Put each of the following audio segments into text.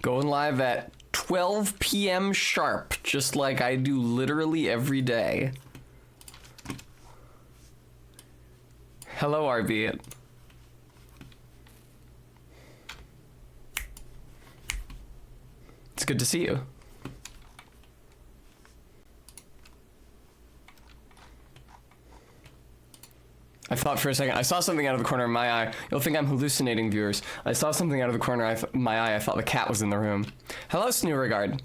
Going live at 12 p.m. sharp, just like I do literally every day. Hello, RB. It's good to see you. I thought for a second, I saw something out of the corner of my eye. You'll think I'm hallucinating, viewers. I saw something out of the corner of my eye. I thought the cat was in the room. Hello, Snooregard.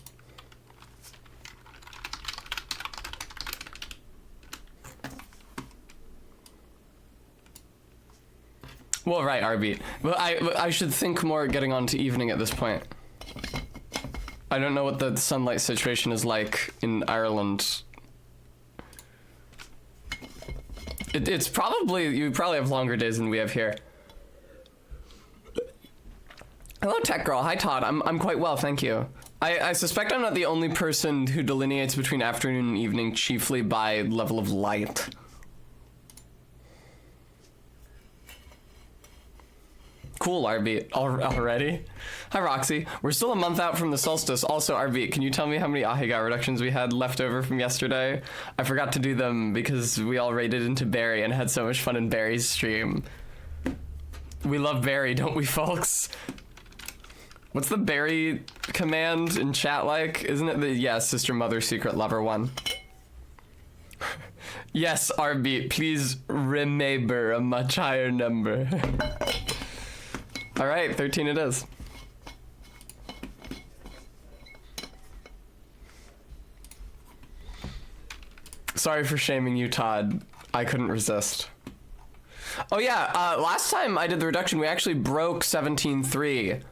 Well, right, RB. Well, I should think more getting on to evening at this point. I don't know what the sunlight situation is like in Ireland. It's probably, you probably have longer days than we have here. Hello, Tech Girl. Hi, Todd. I'm quite well, thank you. I suspect I'm not the only person who delineates between afternoon and evening chiefly by level of light. Cool, RB. Already? Hi, Roxy. We're still a month out from the solstice. Also, RB, can you tell me how many Ahegao reductions we had left over from yesterday? I forgot to do them because we all raided into Barry and had so much fun in Barry's stream. We love Barry, don't we, folks? What's the Barry command in chat like? Isn't it the, yeah, sister, mother, secret lover one? Yes, RB, please remember a much higher number. All right, 13 it is. Sorry for shaming you, Todd. I couldn't resist. Oh yeah, last time I did the reduction, we actually broke 17.3.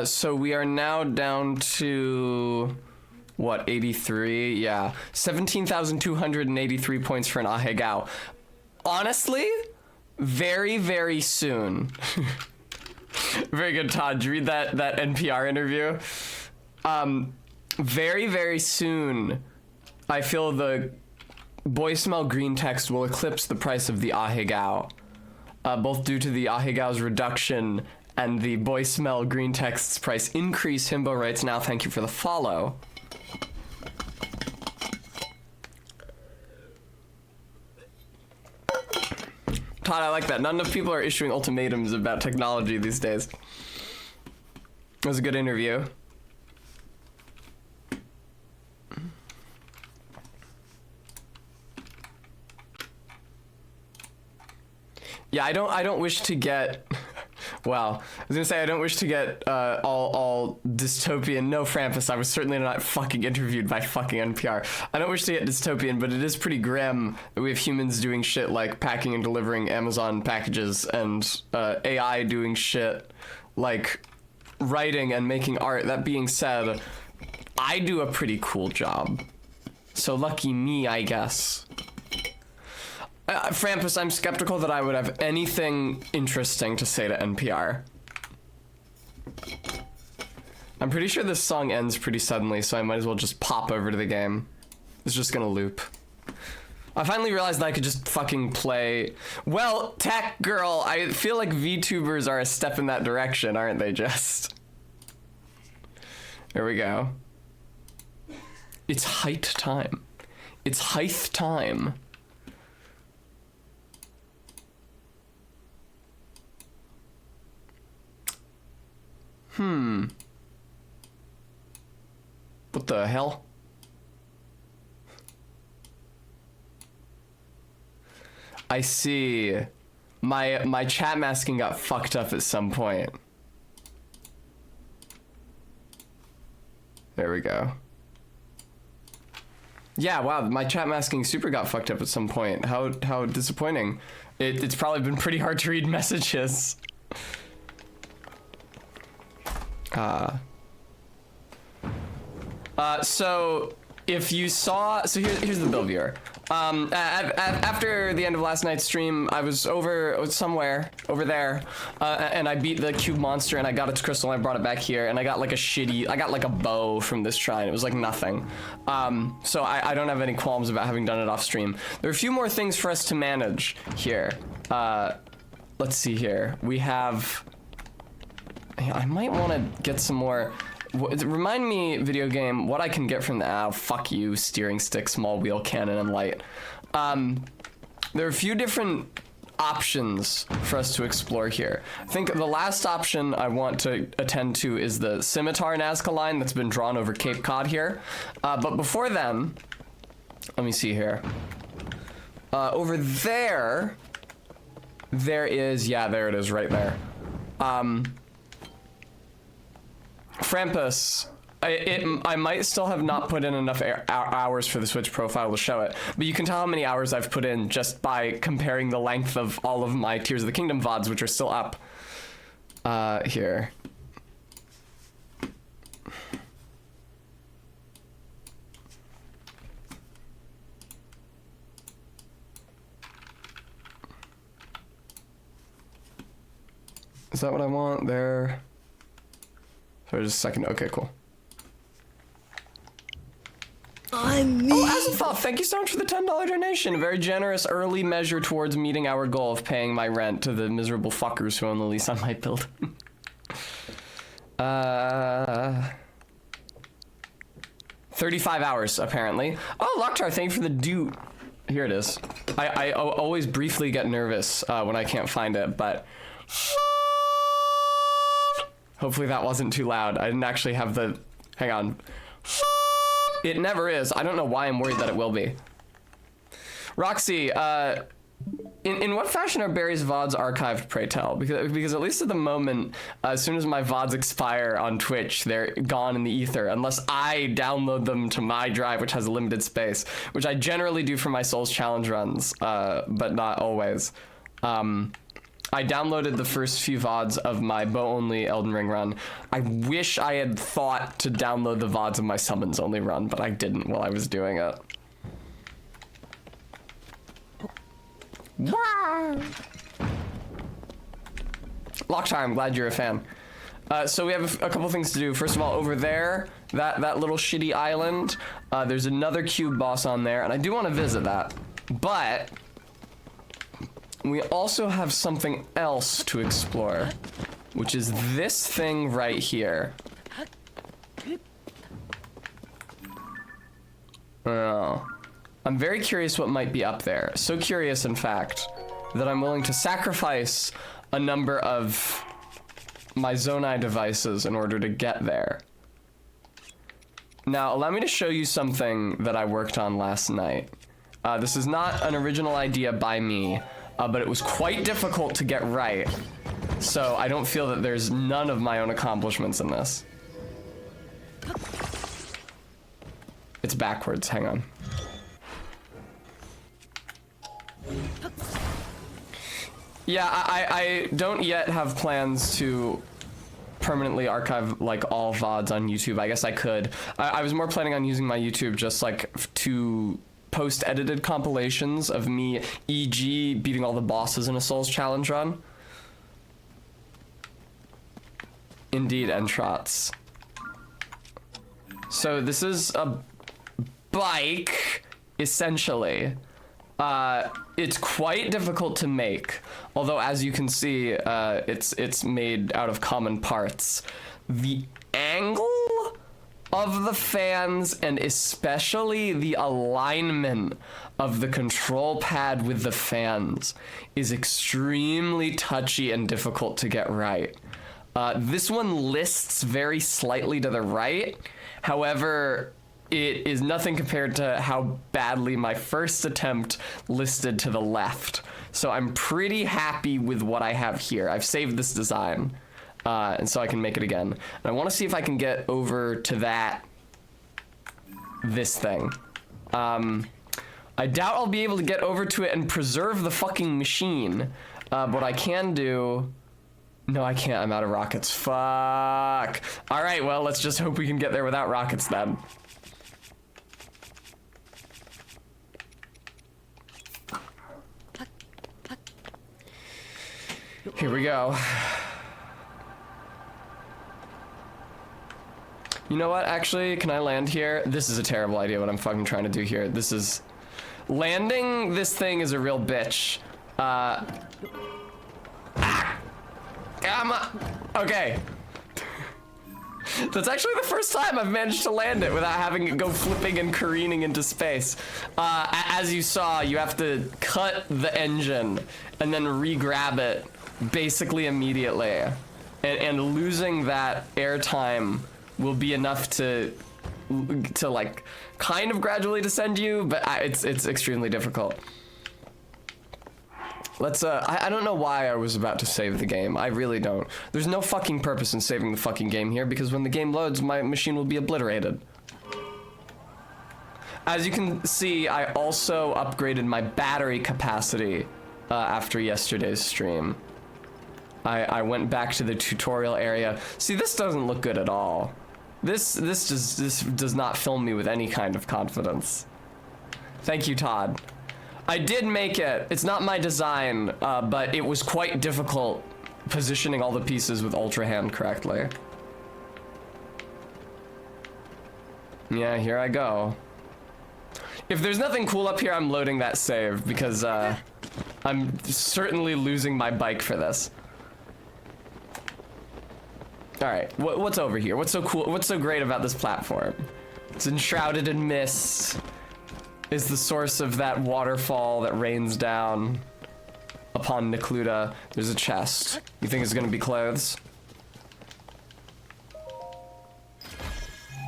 So we are now down to, what, 83? Yeah, 17,283 points for an Ahegao. Honestly, very, very soon. Very good, Todd. Did you read that NPR interview? Very, very soon, I feel the Boy Smell Green text will eclipse the price of the Ahegao, both due to the Ahegao's reduction and the Boy Smell Green text's price increase. Himbo writes, now thank you for the follow. Todd, I like that. Not enough people are issuing ultimatums about technology these days. It was a good interview. Yeah, I don't wish to get, well, I was gonna say I don't wish to get all dystopian. No, Frampus, I was certainly not fucking interviewed by fucking NPR. I don't wish to get dystopian, but it is pretty grim that we have humans doing shit like packing and delivering Amazon packages and AI doing shit like writing and making art. That being said, I do a pretty cool job. So lucky me, I guess. Frampus, I'm skeptical that I would have anything interesting to say to NPR. I'm pretty sure this song ends pretty suddenly, so I might as well just pop over to the game. It's just gonna loop. I finally realized that I could just fucking play. Well, Tech Girl, I feel like VTubers are a step in that direction, aren't they, just? There we go. It's height time. It's height time. What the hell? I see. My chat masking got fucked up at some point. There we go. Yeah, wow, my chat masking super got fucked up at some point. How disappointing. It's probably been pretty hard to read messages. So if you saw, so here's the bill viewer. After the end of last night's stream, I was somewhere over there, and I beat the cube monster and I got its crystal and I brought it back here and I got like a bow from this shrine. It was like nothing. So I don't have any qualms about having done it off stream. There are a few more things for us to manage here. Let's see here. We have, I might want to get some more. remind me, video game, what I can get from the, fuck you, steering stick, small wheel, cannon, and light. There are a few different options for us to explore here. I think the last option I want to attend to is the Scimitar Nazca line that's been drawn over Cape Cod here. But before then, let me see here. Over there is, yeah, there it is right there. Frampus, I might still have not put in enough hours for the Switch profile to show it, but you can tell how many hours I've put in just by comparing the length of all of my Tears of the Kingdom VODs, which are still up. Here. Is that what I want there? Sorry, just a second. Okay, cool. Oh, Asimov, thank you so much for the $10 donation. A very generous early measure towards meeting our goal of paying my rent to the miserable fuckers who own the lease on my building. 35 hours, apparently. Oh, Locktar, thank you for the due. Here it is. I always briefly get nervous when I can't find it, but... Hopefully that wasn't too loud. I didn't actually have the... Hang on. It never is. I don't know why I'm worried that it will be. Roxy, in what fashion are Barry's VODs archived, pray tell? Because at least at the moment, as soon as my VODs expire on Twitch, they're gone in the ether, unless I download them to my drive, which has a limited space, which I generally do for my Souls Challenge runs, but not always. I downloaded the first few VODs of my bow-only Elden Ring run. I wish I had thought to download the VODs of my summons-only run, but I didn't while I was doing it. Wow. Locktar, I'm glad you're a fan. So we have a couple things to do. First of all, over there, that little shitty island, there's another cube boss on there, and I do want to visit that. But... we also have something else to explore, which is this thing right here. Oh. I'm very curious what might be up there. So curious, in fact, that I'm willing to sacrifice a number of my Zonai devices in order to get there. Now, allow me to show you something that I worked on last night. This is not an original idea by me. But it was quite difficult to get right, so I don't feel that there's none of my own accomplishments in this. It's backwards, hang on. Yeah, I don't yet have plans to permanently archive like all VODs on YouTube. I guess I could. I was more planning on using my YouTube just like to post-edited compilations of me, e.g. beating all the bosses in a Souls Challenge run. Indeed, Entrots. So this is a bike, essentially. It's quite difficult to make, although as you can see, it's made out of common parts. The angle of the fans, and especially the alignment of the control pad with the fans, is extremely touchy and difficult to get right. This one lists very slightly to the right. However, it is nothing compared to how badly my first attempt listed to the left. So I'm pretty happy with what I have here. I've saved this design. And so I can make it again. And I want to see if I can get over to this thing. I doubt I'll be able to get over to it and preserve the fucking machine. But what I can do... No, I can't. I'm out of rockets. Fuck. All right, well, let's just hope we can get there without rockets then. Here we go. You know what, actually, can I land here? This is a terrible idea what I'm fucking trying to do here. This is... landing this thing is a real bitch. Come on. Okay. That's actually the first time I've managed to land it without having it go flipping and careening into space. As you saw, you have to cut the engine and then re-grab it basically immediately. And losing that airtime will be enough to like kind of gradually descend you, but it's extremely difficult. Let's I don't know why I was about to save the game. I really don't. There's no fucking purpose in saving the fucking game here because when the game loads, my machine will be obliterated. As you can see, I also upgraded my battery capacity after yesterday's stream. I went back to the tutorial area. See, this doesn't look good at all. This does not fill me with any kind of confidence. Thank you, Todd. I did make it. It's not my design, but it was quite difficult positioning all the pieces with Ultra Hand correctly. Yeah, here I go. If there's nothing cool up here, I'm loading that save because I'm certainly losing my bike for this. All right, what's over here? What's so cool? What's so great about this platform? It's enshrouded in mist. Is the source of that waterfall that rains down upon Necluda. There's a chest. You think it's gonna be clothes?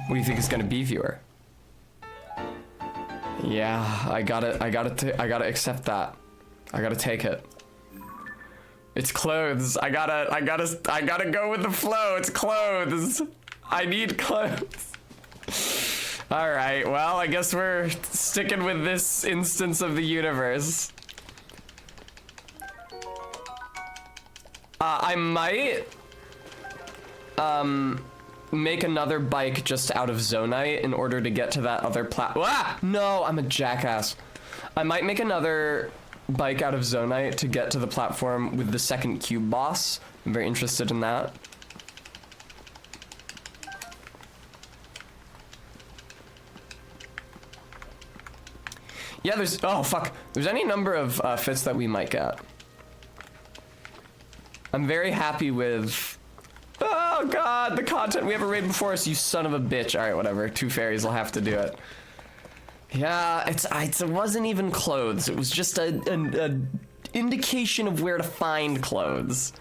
What do you think it's gonna be, viewer? Yeah, I gotta accept that. I gotta take it. It's clothes. I gotta go with the flow. It's clothes. I need clothes. All right, well, I guess we're sticking with this instance of the universe. I might make another bike just out of Zonite in order to get to that other No, I'm a jackass. I might make another bike out of Zonite to get to the platform with the second cube boss. I'm very interested in that. Yeah, there's any number of fits that we might get. I'm very happy with, oh god, the content we ever raid before us, you son of a bitch. All right, whatever, 2 fairies will have to do it. Yeah, it wasn't even clothes. It was just an indication of where to find clothes.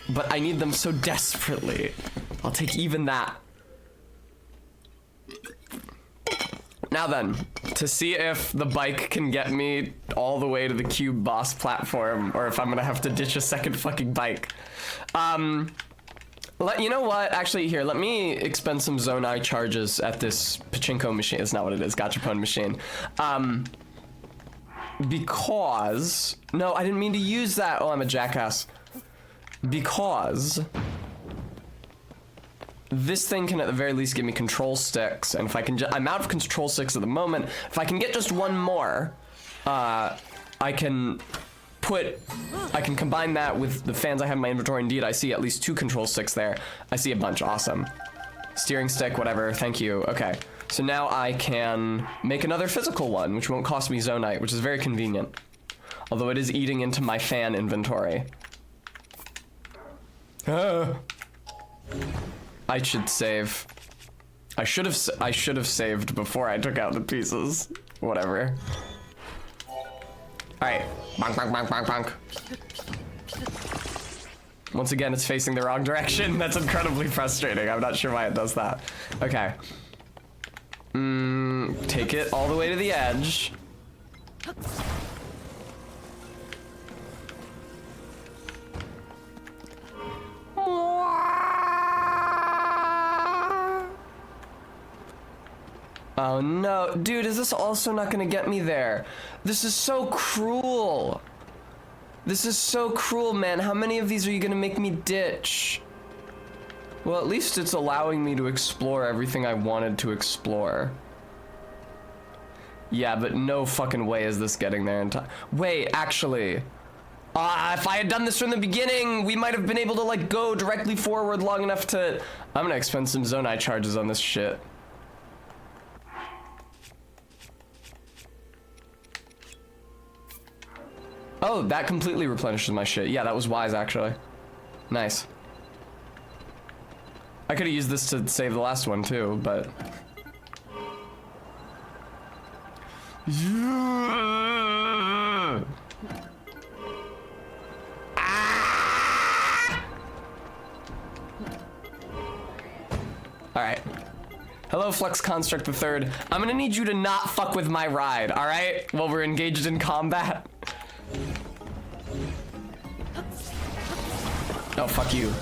But I need them so desperately. I'll take even that. Now then, to see if the bike can get me all the way to the cube boss platform, or if I'm gonna have to ditch a second fucking bike. You know what? Actually, here, let me expend some Zonai charges at this pachinko machine. It's not what it is, gachapon machine. Because... No, I didn't mean to use that. Oh, I'm a jackass. Because... this thing can at the very least give me control sticks, and if I can I'm out of control sticks at the moment. If I can get just one more, I can combine that with the fans I have in my inventory. Indeed, I see at least 2 control sticks there. I see a bunch, awesome. Steering stick, whatever, thank you, okay. So now I can make another physical one, which won't cost me Zonite, which is very convenient. Although it is eating into my fan inventory. I should save. I should have saved before I took out the pieces. Whatever. All right. Bonk, bonk, bonk, bonk, bonk. Once again, it's facing the wrong direction. That's incredibly frustrating. I'm not sure why it does that. Okay. Take it all the way to the edge. Oh no, dude, is this also not gonna get me there? This is so cruel. This is so cruel, man. How many of these are you gonna make me ditch? Well, at least it's allowing me to explore everything I wanted to explore. Yeah, but no fucking way is this getting there in time. Wait, actually. If I had done this from the beginning, we might have been able to, like, go directly forward long enough to... I'm gonna expend some Zonai charges on this shit. Oh, that completely replenishes my shit. Yeah, that was wise, actually. Nice. I could have used this to save the last one too, but... Alright. Hello, Flux Construct the Third. I'm gonna need you to not fuck with my ride, alright? While we're engaged in combat. Oh, fuck you.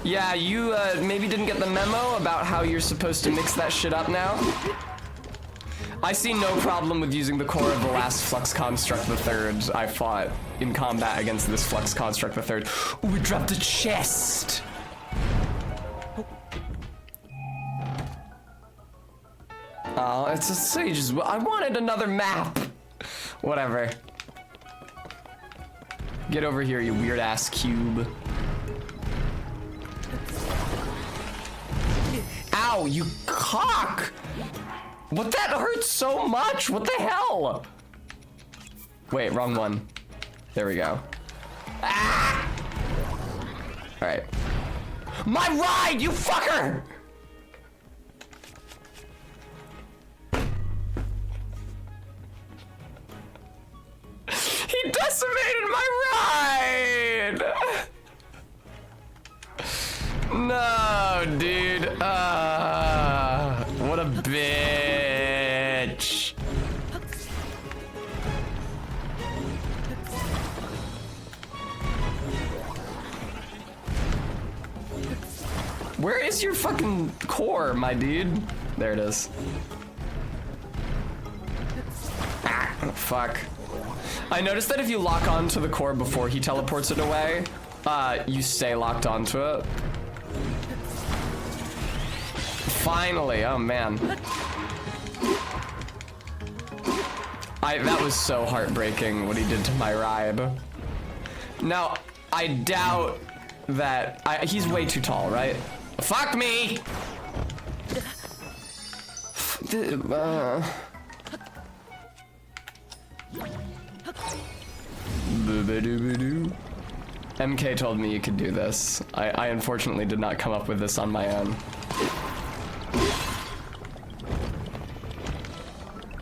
Yeah, you maybe didn't get the memo about how you're supposed to mix that shit up now. I see no problem with using the core of the last Flux Construct the Third I fought in combat against this Flux Construct the Third. Ooh, we dropped a chest! Oh, it's a Sage's. I wanted another map! Whatever. Get over here, you weird-ass cube. Ow, you cock! What, that hurts so much? What the hell? Wait, wrong one. There we go. Ah! Alright. My ride, you fucker! He decimated my ride! No, dude. What a bitch. Where is your fucking core, my dude? There it is. Ah, fuck. I noticed that if you lock onto the core before he teleports it away, you stay locked onto it. Finally, oh man. That was so heartbreaking what he did to my ride. Now, I doubt that, he's way too tall, right? Fuck me! MK told me you could do this. I unfortunately did not come up with this on my own.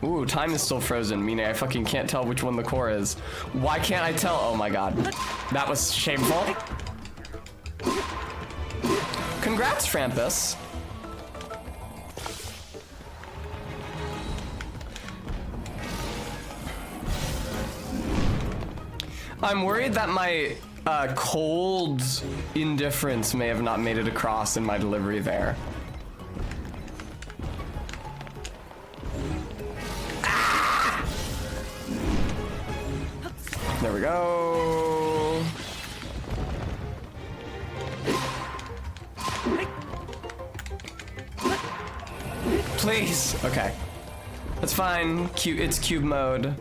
Ooh, time is still frozen, meaning I fucking can't tell which one the core is. Why can't I tell? Oh my god. That was shameful. Congrats, Frampus. I'm worried that my cold indifference may have not made it across in my delivery there. Ah! There we go. Please. Okay. That's fine. It's cube mode.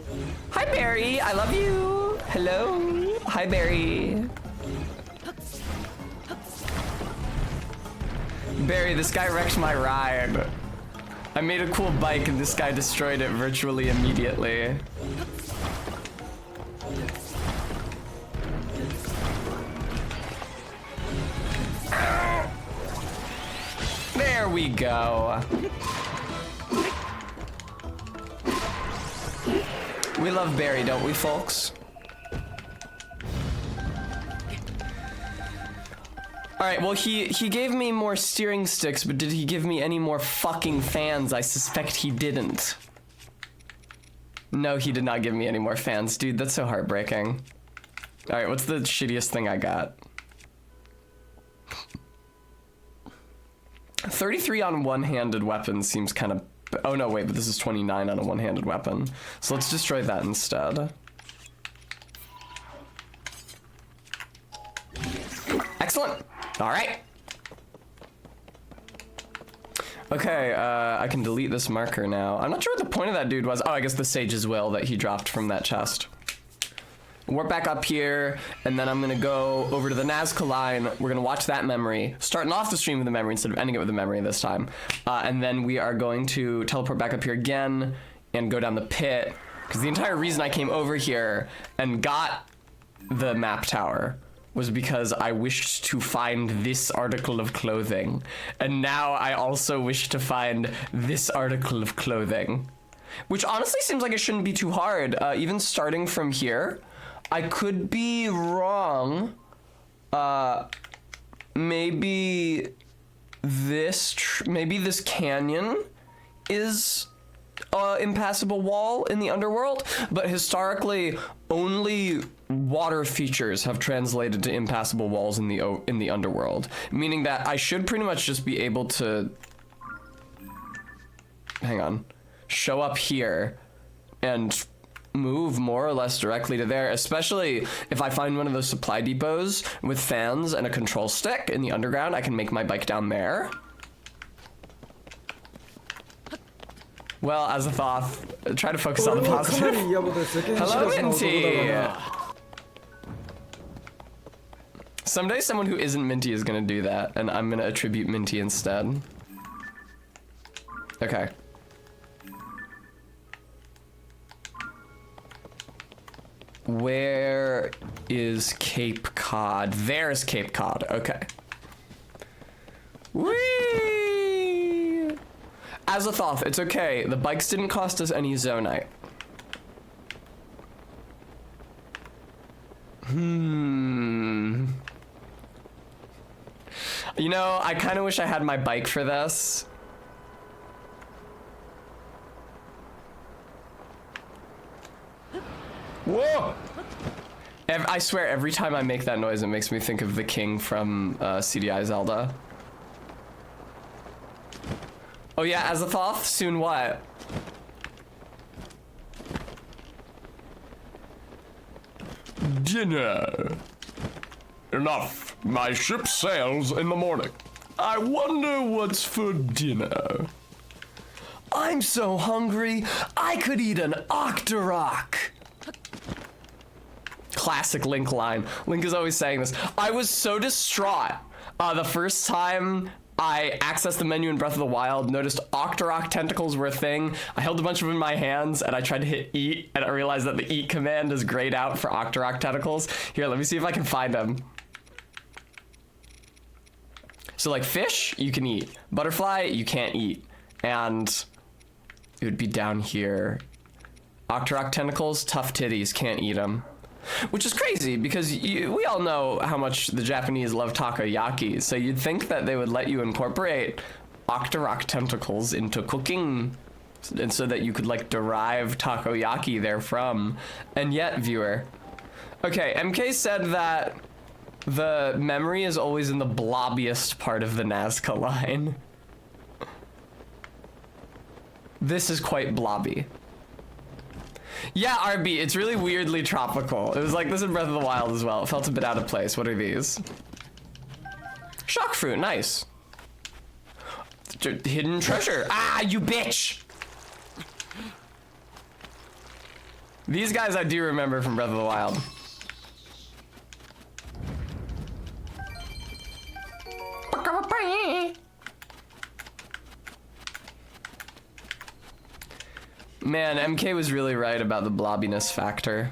Hi, Barry. I love you. Hello. Hi, Barry. Barry, this guy wrecked my ride. I made a cool bike and this guy destroyed it virtually immediately. There we go. We love Barry, don't we, folks? Alright, well, he gave me more steering sticks, but did he give me any more fucking fans? I suspect he didn't. No, he did not give me any more fans. Dude, that's so heartbreaking. Alright, what's the shittiest thing I got? 33 on one-handed weapons seems kind of... Oh no, wait, but this is 29 on a one-handed weapon. So let's destroy that instead. Excellent. All right. Okay, I can delete this marker now. I'm not sure what the point of that dude was. Oh, I guess the Sage's Will that he dropped from that chest. Warp back up here, and then I'm gonna go over to the Nazca line. We're gonna watch that memory, starting off the stream with the memory instead of ending it with the memory this time. And then we are going to teleport back up here again and go down the pit, because the entire reason I came over here and got the map tower was because I wished to find this article of clothing. And now I also wish to find this article of clothing. Which honestly seems like it shouldn't be too hard. Even starting from here, I could be wrong. Maybe this canyon is impassable wall in the underworld, but historically only water features have translated to impassable walls in the underworld, meaning that I should pretty much just be able to show up here and move more or less directly to there, especially if I find one of those supply depots with fans and a control stick in the underground. I can make my bike down there. Well, Azathoth, try to focus on the positive. Hello, Minty! Someday someone who isn't Minty is gonna do that, and I'm gonna attribute Minty instead. Okay. Where is Cape Cod? There's Cape Cod, okay. Whee! Azathoth, it's okay. The bikes didn't cost us any Zonite. You know, I kind of wish I had my bike for this. Whoa! I swear, every time I make that noise, it makes me think of the king from CDI Zelda. Oh yeah, Azathoth, soon what? Dinner. Enough. My ship sails in the morning. I wonder what's for dinner. I'm so hungry, I could eat an Octorok. Classic Link line. Link is always saying this. I was so distraught the first time I accessed the menu in Breath of the Wild, noticed Octorok tentacles were a thing. I held a bunch of them in my hands and I tried to hit eat, and I realized that the eat command is grayed out for Octorok tentacles. Here, let me see if I can find them. So like fish, you can eat. Butterfly, you can't eat. And it would be down here. Octorok tentacles, tough titties, can't eat them. Which is crazy because we all know how much the Japanese love takoyaki, so you'd think that they would let you incorporate Octorok tentacles into cooking, and so that you could like derive takoyaki therefrom. And yet, viewer. Okay, MK said that the memory is always in the blobbiest part of the Nazca line. This is quite blobby. Yeah, RB, it's really weirdly tropical. It was like this in Breath of the Wild as well. It felt a bit out of place. What are these? Shock fruit, nice. Hidden treasure. Ah, you bitch! These guys I do remember from Breath of the Wild. Man, MK was really right about the blobbiness factor.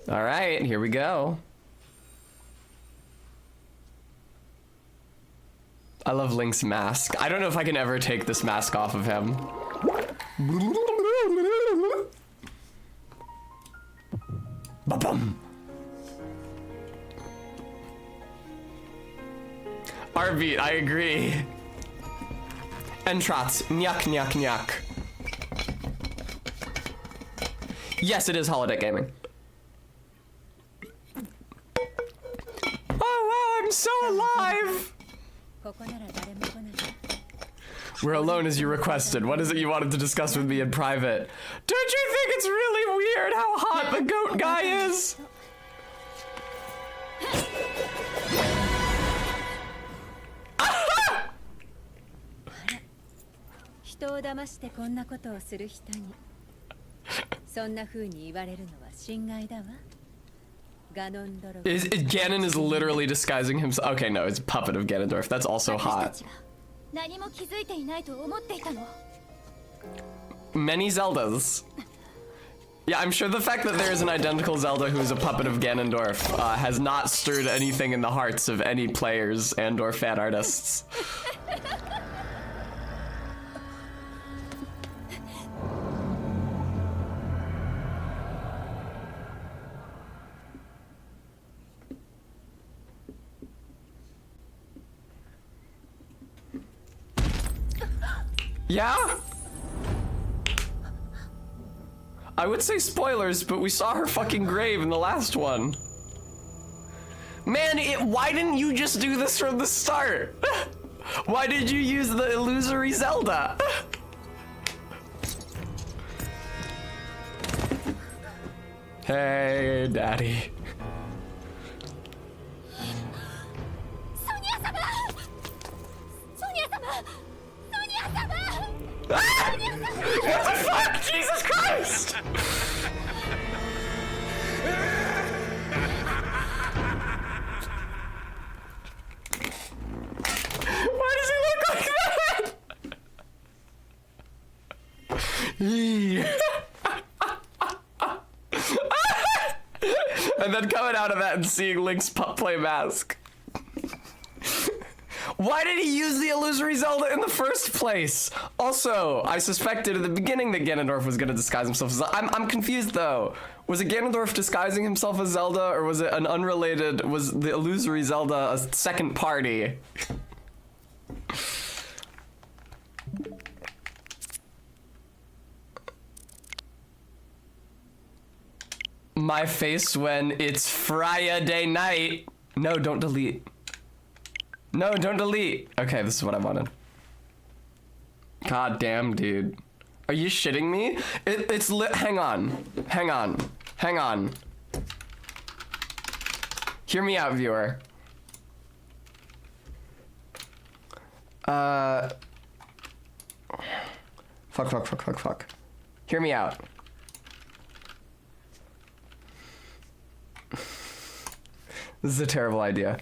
All right, here we go. I love Link's mask. I don't know if I can ever take this mask off of him. Ba-bum. Arbeat, I agree. Entrats, nyak nyak nyak. Yes, it is holodeck gaming. Oh wow, I'm so alive! We're alone as you requested. What is it you wanted to discuss with me in private? Don't you think it's really weird how hot the goat guy is? Ganon is literally disguising himself. Okay, no, it's a puppet of Ganondorf. That's also hot. Many Zeldas. Yeah, I'm sure the fact that there is an identical Zelda who is a puppet of Ganondorf has not stirred anything in the hearts of any players and or fan artists. Yeah? I would say spoilers, but we saw her fucking grave in the last one. Man, why didn't you just do this from the start? Why did you use the illusory Zelda? Hey, Daddy. Ah! What the fuck? Jesus Christ! Why does he look like that? And then coming out of that and seeing Link's pup play mask. Why did he use the illusory Zelda in the first place? Also, I suspected at the beginning that Ganondorf was gonna disguise himself as Zelda. I'm confused though. Was it Ganondorf disguising himself as Zelda, or was it an unrelated, was the illusory Zelda a second party? My face when it's Friday night. No, don't delete. No, don't delete. Okay, this is what I wanted. God damn, dude. Are you shitting me? It's lit. Hang on. Hang on. Hang on. Hear me out, viewer. Fuck. Hear me out. This is a terrible idea.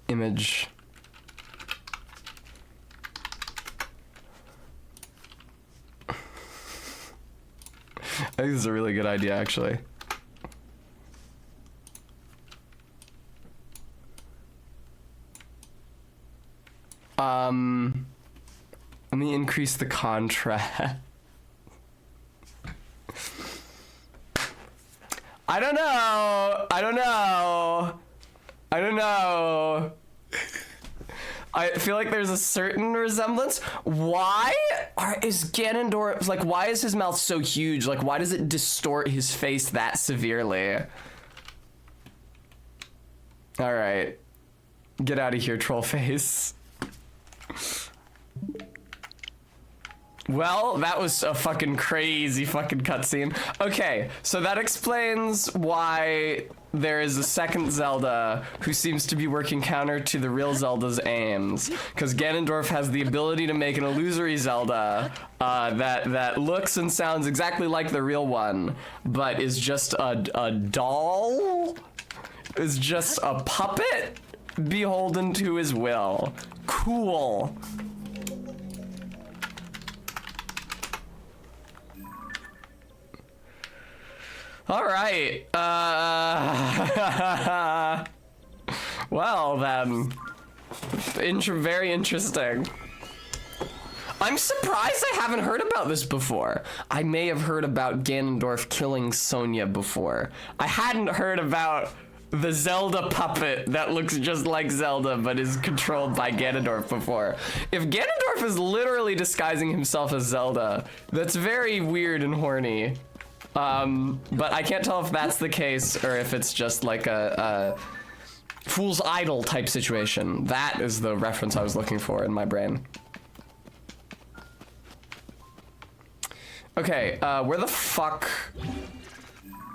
Image. I think this is a really good idea, actually. Let me increase the contrast. I don't know. I feel like there's a certain resemblance. Why is Ganondorf, like, why is his mouth so huge? Like, why does it distort his face that severely? All right. Get out of here, troll face. Well, that was a fucking crazy fucking cutscene. Okay, so that explains why there is a second Zelda who seems to be working counter to the real Zelda's aims. Because Ganondorf has the ability to make an illusory Zelda that looks and sounds exactly like the real one, but is just a doll? Is just a puppet beholden to his will. Cool. All right. Well then, very interesting. I'm surprised I haven't heard about this before. I may have heard about Ganondorf killing Sonia before. I hadn't heard about the Zelda puppet that looks just like Zelda but is controlled by Ganondorf before. If Ganondorf is literally disguising himself as Zelda, that's very weird and horny. But I can't tell if that's the case or if it's just like a Fool's Idol type situation. That is the reference I was looking for in my brain. Okay, where the fuck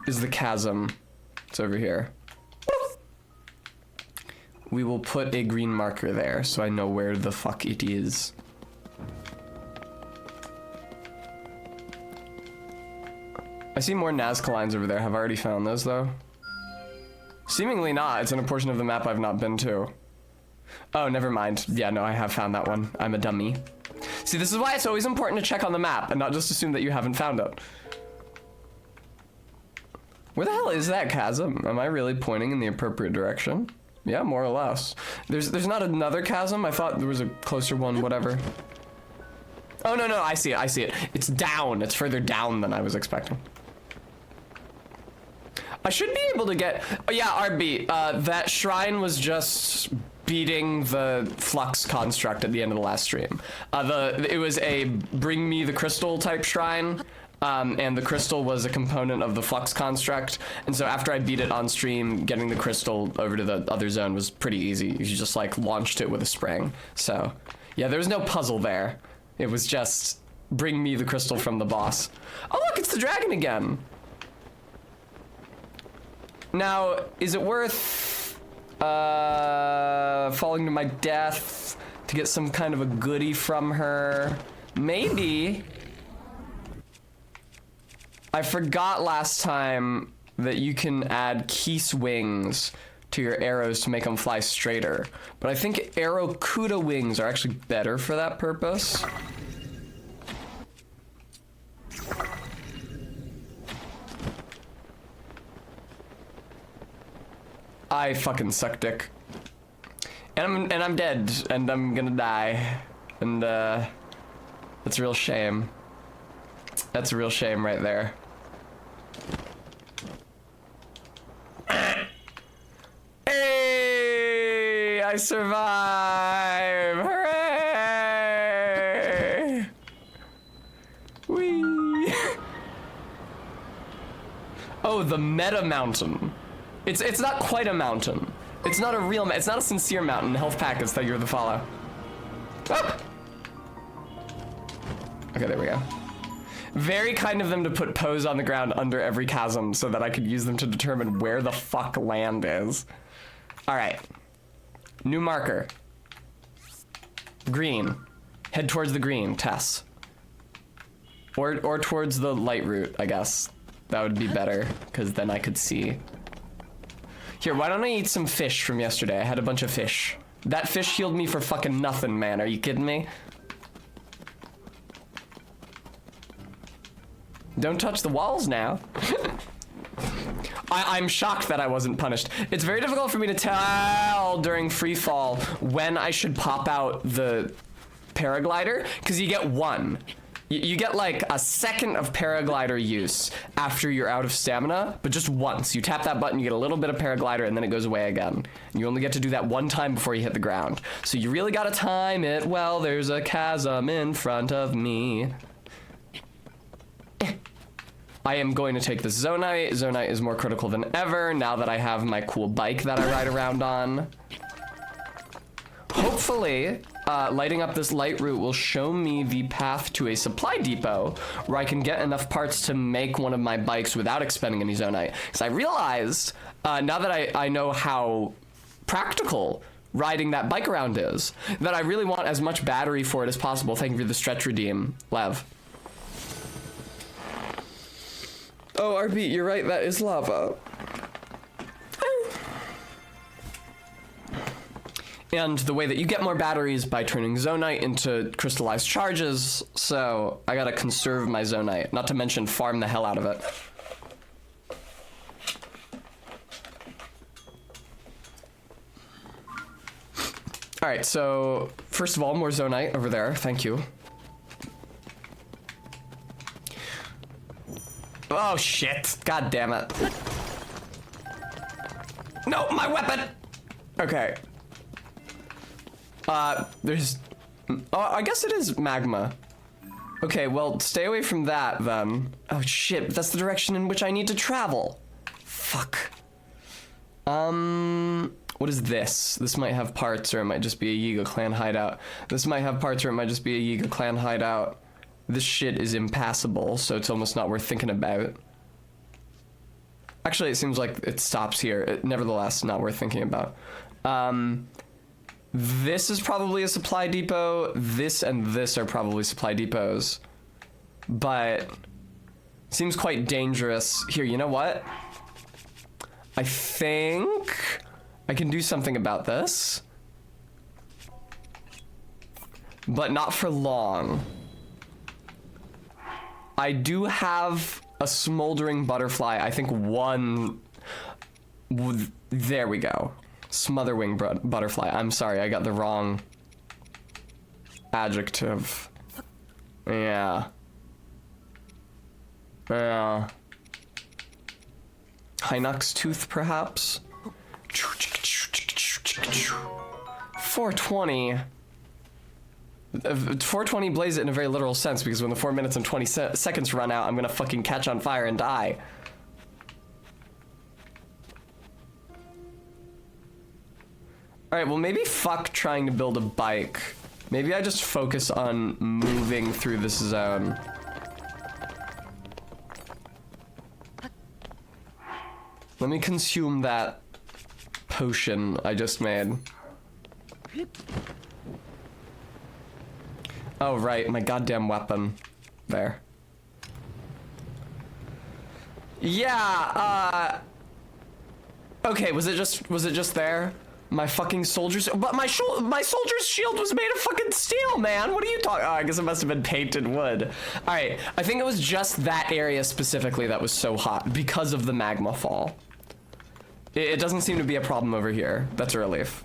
is the chasm? It's over here. We will put a green marker there so I know where the fuck it is. I see more Nazca lines over there. Have I already found those though? Seemingly not. It's in a portion of the map I've not been to. Oh, never mind. Yeah, no, I have found that one. I'm a dummy. See, this is why it's always important to check on the map and not just assume that you haven't found it. Where the hell is that chasm? Am I really pointing in the appropriate direction? Yeah, more or less. There's not another chasm? I thought there was a closer one, whatever. Oh, no, I see it. It's down. It's further down than I was expecting. I should be able to get... Oh, yeah, RB. That shrine was just beating the flux construct at the end of the last stream. It was a bring me the crystal type shrine, and the crystal was a component of the flux construct. And so after I beat it on stream, getting the crystal over to the other zone was pretty easy. You just like launched it with a spring. So yeah, there was no puzzle there. It was just bring me the crystal from the boss. Oh look, it's the dragon again. Now, is it worth falling to my death to get some kind of a goodie from her? Maybe. I forgot last time that you can add Keese wings to your arrows to make them fly straighter. But I think Arrow Kuda wings are actually better for that purpose. I fucking suck dick. And I'm dead, and I'm gonna die. And that's a real shame. That's a real shame right there. Hey! I survive! Hooray! Whee! Oh, the meta mountain. It's not quite a mountain. It's not a real, it's not a sincere mountain. Health packets that you're the follow. Oh! Okay, there we go. Very kind of them to put pose on the ground under every chasm so that I could use them to determine where the fuck land is. All right. New marker. Green. Head towards the green, Tess. Or towards the light route, I guess. That would be better, because then I could see. Here, why don't I eat some fish from yesterday? I had a bunch of fish. That fish healed me for fucking nothing, man. Are you kidding me? Don't touch the walls now. I'm shocked that I wasn't punished. It's very difficult for me to tell during free fall when I should pop out the paraglider, because you get one. You get like a second of paraglider use after you're out of stamina, but just once. You tap that button, you get a little bit of paraglider, and then it goes away again. And you only get to do that one time before you hit the ground. So you really gotta time it well. There's a chasm in front of me. I am going to take this Zonite. Zonite is more critical than ever now that I have my cool bike that I ride around on. Hopefully, lighting up this light route will show me the path to a supply depot where I can get enough parts to make one of my bikes without expending any Zonite. Because I realized, now that I know how practical riding that bike around is, that I really want as much battery for it as possible. Thank you for the stretch redeem, Lev. Oh, RB, you're right, that is lava. And the way that you get more batteries by turning Zonite into crystallized charges, so I gotta conserve my Zonite, not to mention farm the hell out of it. Alright, so first of all, more Zonite over there, thank you. Oh shit, god damn it. No, my weapon! Okay. There's... Oh, I guess it is magma. Okay, well, stay away from that, then. Oh, shit, that's the direction in which I need to travel. Fuck. What is this? This might have parts, or it might just be a Yiga clan hideout. This might have parts, or it might just be a Yiga clan hideout. This shit is impassable, so it's almost not worth thinking about. Actually, it seems like it stops here. Nevertheless, not worth thinking about. This is probably a supply depot. This and this are probably supply depots. But seems quite dangerous. Here, you know what? I think I can do something about this. but not for long. I do have a smoldering butterfly. I think one. There we go. Smotherwing butterfly. I'm sorry, I got the wrong adjective. Yeah. Yeah. Hinox tooth, perhaps? 420. 420 blaze it in a very literal sense, because when the 4 minutes and 20 seconds run out, I'm gonna fucking catch on fire and die. Alright, well maybe fuck trying to build a bike. Maybe I just focus on moving through this zone. Let me consume that potion I just made. Oh, right, my goddamn weapon. There. Yeah, okay, was it just there? My fucking soldiers, but my soldier's shield was made of fucking steel, man. What are you talking? Oh, I guess it must have been painted wood. All right, I think it was just that area specifically that was so hot because of the magma fall. It doesn't seem to be a problem over here. That's a relief.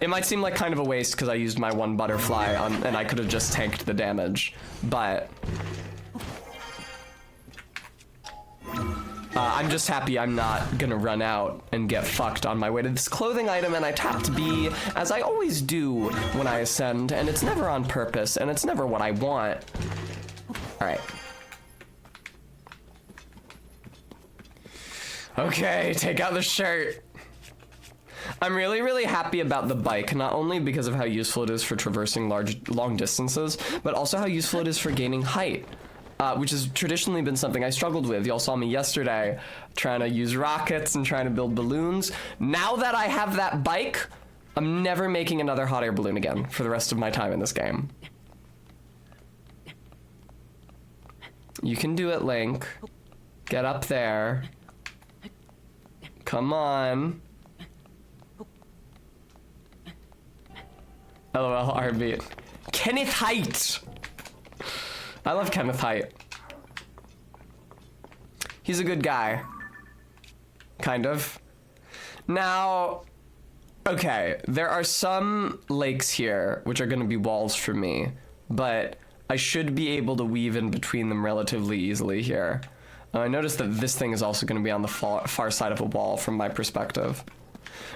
It might seem like kind of a waste because I used my one butterfly on, and I could have just tanked the damage, but I'm just happy I'm not gonna run out and get fucked on my way to this clothing item, and I tapped B, as I always do when I ascend, and it's never on purpose, and it's never what I want. Alright. Okay, take out the shirt. I'm really, really happy about the bike, not only because of how useful it is for traversing long distances, but also how useful it is for gaining height. Which has traditionally been something I struggled with. Y'all saw me yesterday trying to use rockets and trying to build balloons. Now that I have that bike, I'm never making another hot air balloon again for the rest of my time in this game. You can do it, Link. Get up there. Come on. LOL, Heartbeat. Kenneth Haight! I love Kenneth Haight. He's a good guy. Kind of. Now, okay, there are some lakes here which are gonna be walls for me, but I should be able to weave in between them relatively easily here. I noticed that this thing is also gonna be on the far side of a wall from my perspective.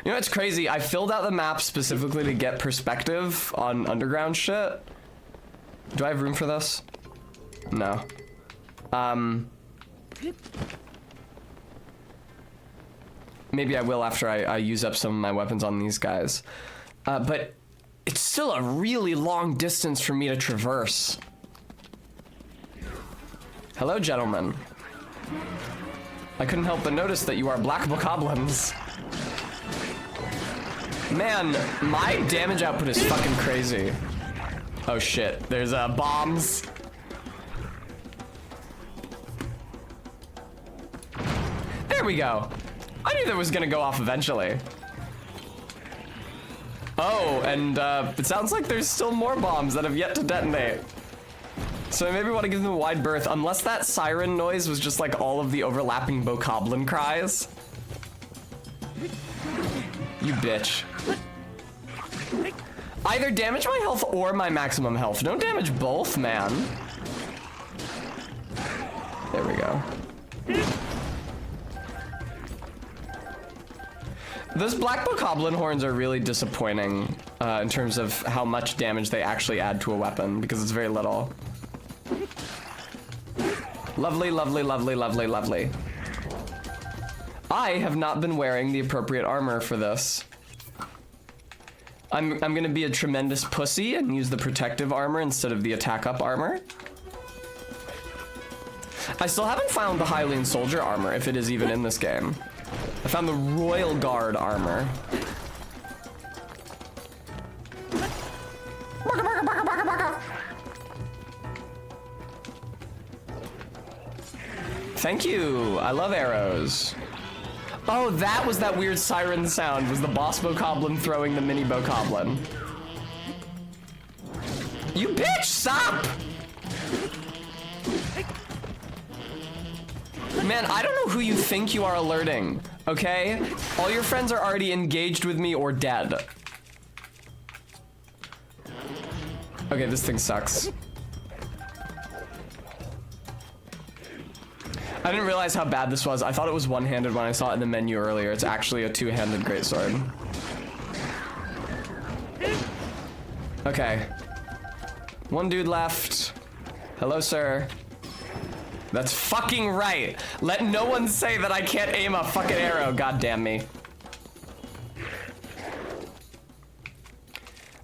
You know, it's crazy. I filled out the map specifically to get perspective on underground shit. Do I have room for this? No. Maybe I will after I use up some of my weapons on these guys. But it's still a really long distance for me to traverse. Hello, gentlemen. I couldn't help but notice that you are black bokoblins. Man, my damage output is fucking crazy. Oh shit, there's bombs. There we go. I knew that was gonna go off eventually. Oh, and it sounds like there's still more bombs that have yet to detonate. So I maybe want to give them a wide berth, unless that siren noise was just like all of the overlapping bokoblin cries. You bitch. Either damage my health or my maximum health. Don't damage both, man. There we go. Those black bokoblin horns are really disappointing in terms of how much damage they actually add to a weapon, because it's very little. Lovely, lovely, lovely, lovely, lovely. I have not been wearing the appropriate armor for this. I'm gonna be a tremendous pussy and use the protective armor instead of the attack up armor. I still haven't found the Hylian soldier armor, if it is even in this game. I found the Royal Guard armor. Thank you. I love arrows. Oh, that was that weird siren sound. Was the boss bokoblin throwing the mini bokoblin? You bitch, stop! Man, I don't know who you think you are alerting, okay? All your friends are already engaged with me or dead. Okay, this thing sucks. I didn't realize how bad this was. I thought it was one-handed when I saw it in the menu earlier. It's actually a two-handed greatsword. Okay. One dude left. Hello, sir. That's fucking right. Let no one say that I can't aim a fucking arrow. God damn me.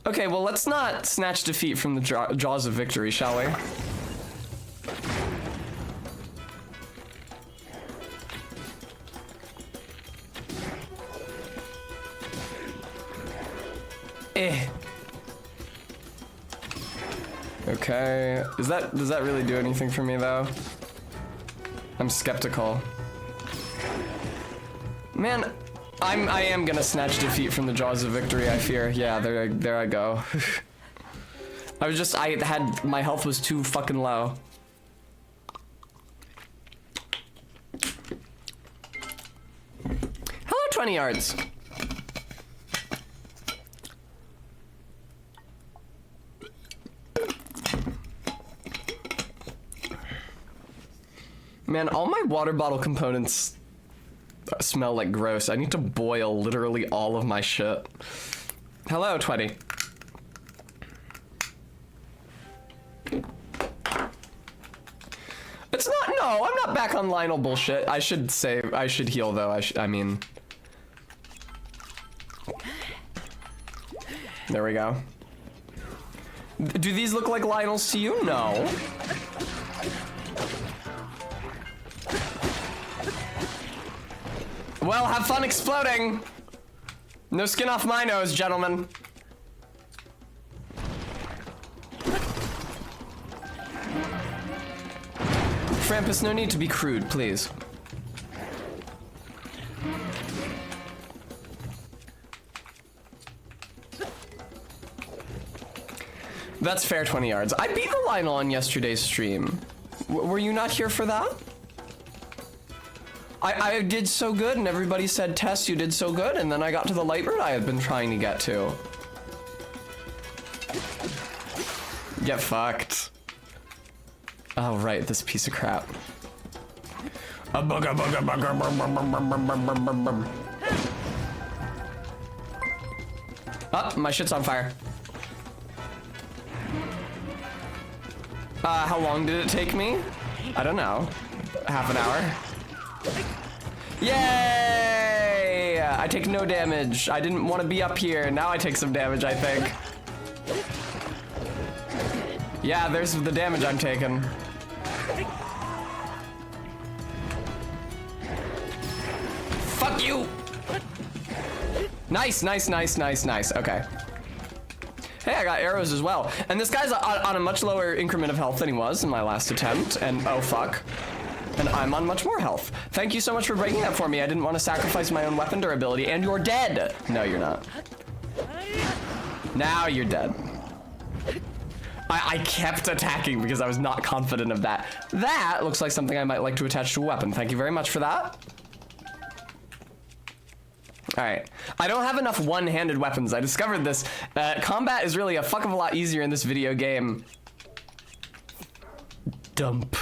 Okay, well, let's not snatch defeat from the jaws of victory, shall we? Okay, does that really do anything for me though? I'm skeptical. Man, I am gonna snatch defeat from the jaws of victory, I fear. Yeah, there I go. My health was too fucking low. Hello, 20 yards. Man, all my water bottle components smell like gross. I need to boil literally all of my shit. Hello, 20. It's not, no, I'm not back on Lionel bullshit. I should heal though, I mean. There we go. Do these look like Lionels to you? No. Well, have fun exploding. No skin off my nose, gentlemen. Frampus, no need to be crude, please. That's fair, 20 yards. I beat the Lionel on yesterday's stream. Were you not here for that? I did so good, and everybody said, Tess, you did so good, and then I got to the light route I had been trying to get to. Get fucked. Oh, right, this piece of crap. Oh, my shit's on fire. How long did it take me? I don't know. Half an hour? Yay! I take no damage. I didn't want to be up here. Now I take some damage, I think. Yeah, there's the damage I'm taking. Fuck you! Nice, nice, nice, nice, nice. Okay. Hey, I got arrows as well. And this guy's on a much lower increment of health than he was in my last attempt. And oh fuck. And I'm on much more health. Thank you so much for breaking that for me. I didn't want to sacrifice my own weapon durability, and you're dead. No, you're not. Now you're dead. I kept attacking because I was not confident of that. That looks like something I might like to attach to a weapon. Thank you very much for that. All right, I don't have enough one-handed weapons. I discovered this. Combat is really a fuck of a lot easier in this video game. Dump.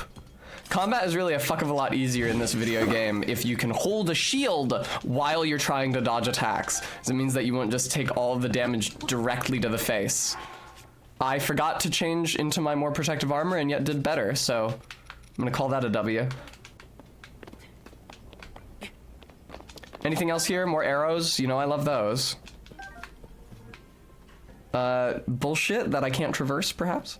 Combat is really a fuck of a lot easier in this video game if you can hold a shield while you're trying to dodge attacks. It means that you won't just take all of the damage directly to the face. I forgot to change into my more protective armor and yet did better, so I'm gonna call that a W. Anything else here? More arrows? You know I love those. Bullshit that I can't traverse, perhaps?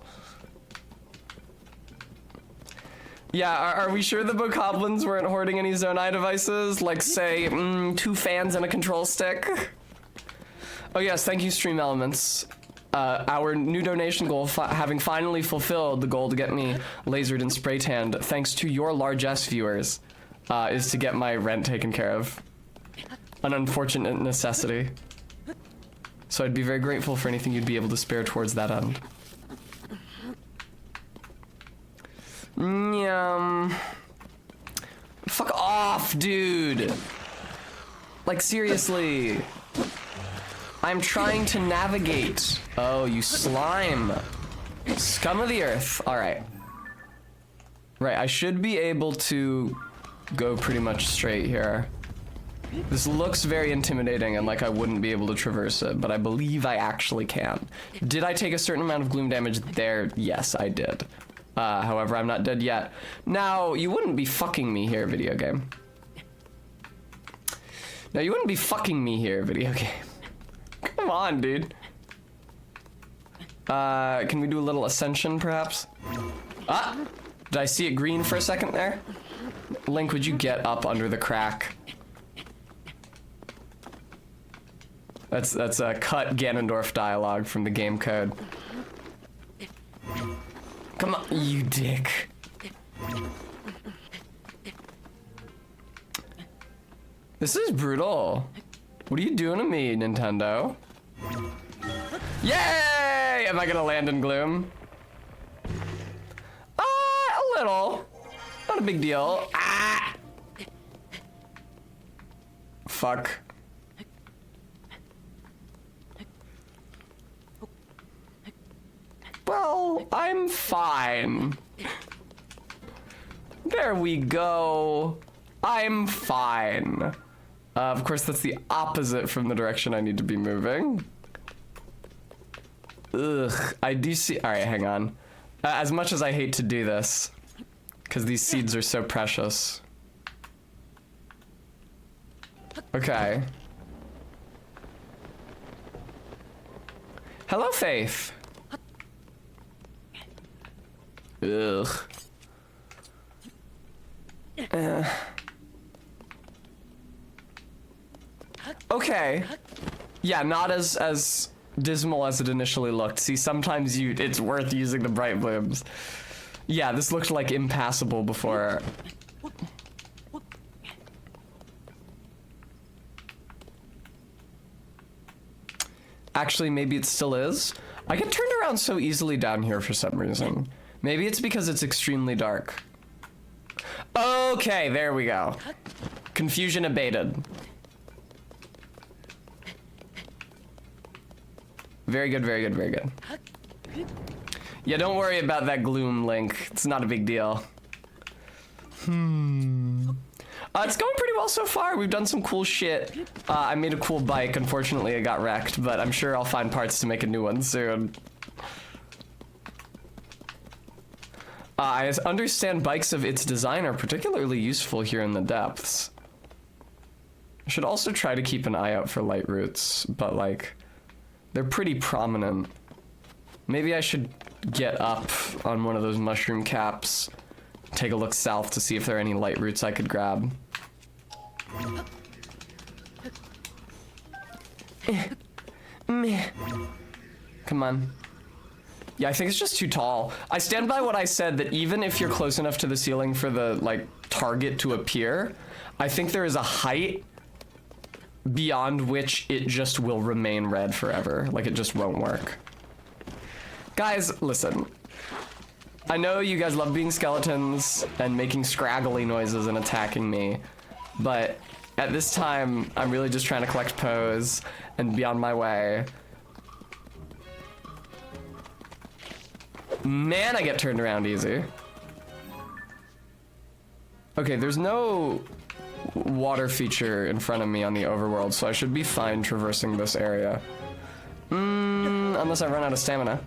Yeah, are we sure the bokoblins weren't hoarding any Zonai devices? Like, say, 2 fans and a control stick? Oh yes, thank you, Stream Elements. Our new donation goal, having finally fulfilled the goal to get me lasered and spray tanned, thanks to your largesse viewers, is to get my rent taken care of. An unfortunate necessity. So I'd be very grateful for anything you'd be able to spare towards that end. Fuck off, dude. Like, seriously. I'm trying to navigate. Oh, you slime. Scum of the earth. Alright. Right, I should be able to go pretty much straight here. This looks very intimidating and like I wouldn't be able to traverse it, but I believe I actually can. Did I take a certain amount of gloom damage there? Yes, I did. However, I'm not dead yet. Now, you wouldn't be fucking me here, video game. Now, you wouldn't be fucking me here, video game. Come on, dude. Can we do a little ascension, perhaps? Ah! Did I see it green for a second there? Link, would you get up under the crack? That's a cut Ganondorf dialogue from the game code. Come on, you dick. This is brutal. What are you doing to me, Nintendo? Yay! Am I gonna land in gloom? A little. Not a big deal. Ah! Fuck. Well, I'm fine. There we go. I'm fine. Of course, that's the opposite from the direction I need to be moving. Ugh, I do see. All right, hang on. As much as I hate to do this, because these seeds are so precious. Okay. Hello, Faith. Ugh. Okay. Yeah, not as dismal as it initially looked. See, sometimes it's worth using the bright blooms. Yeah, this looked like impassable before. Actually, maybe it still is. I get turned around so easily down here for some reason. Maybe it's because it's extremely dark. Okay, there we go. Confusion abated. Very good, very good, very good. Yeah, don't worry about that gloom, Link. It's not a big deal. It's going pretty well so far. We've done some cool shit. I made a cool bike. Unfortunately, it got wrecked, but I'm sure I'll find parts to make a new one soon. I understand bikes of its design are particularly useful here in the depths. I should also try to keep an eye out for light roots, but like, they're pretty prominent. Maybe I should get up on one of those mushroom caps, take a look south to see if there are any light roots I could grab. Come on. Yeah, I think it's just too tall. I stand by what I said, that even if you're close enough to the ceiling for the, like, target to appear, I think there is a height beyond which it just will remain red forever. Like, it just won't work. Guys, listen. I know you guys love being skeletons and making scraggly noises and attacking me, but at this time, I'm really just trying to collect pose and be on my way. Man, I get turned around easy. Okay, there's no water feature in front of me on the overworld, so I should be fine traversing this area. Unless I run out of stamina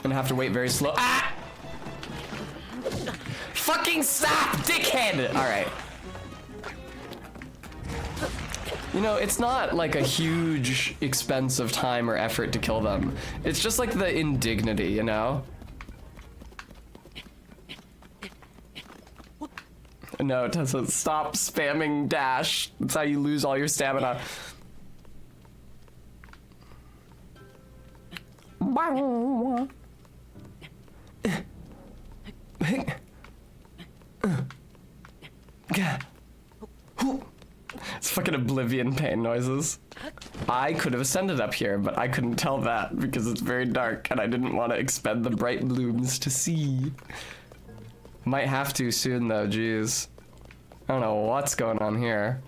and have to wait very slow. Ah! Fucking stop, dickhead! Alright. You know, it's not like a huge expense of time or effort to kill them. It's just like the indignity, you know? No, Tessa, stop spamming dash. That's how you lose all your stamina. It's fucking Oblivion pain noises. I could have ascended up here, but I couldn't tell that because it's very dark and I didn't want to expend the bright blooms to see. Might have to soon though, jeez. I don't know what's going on here.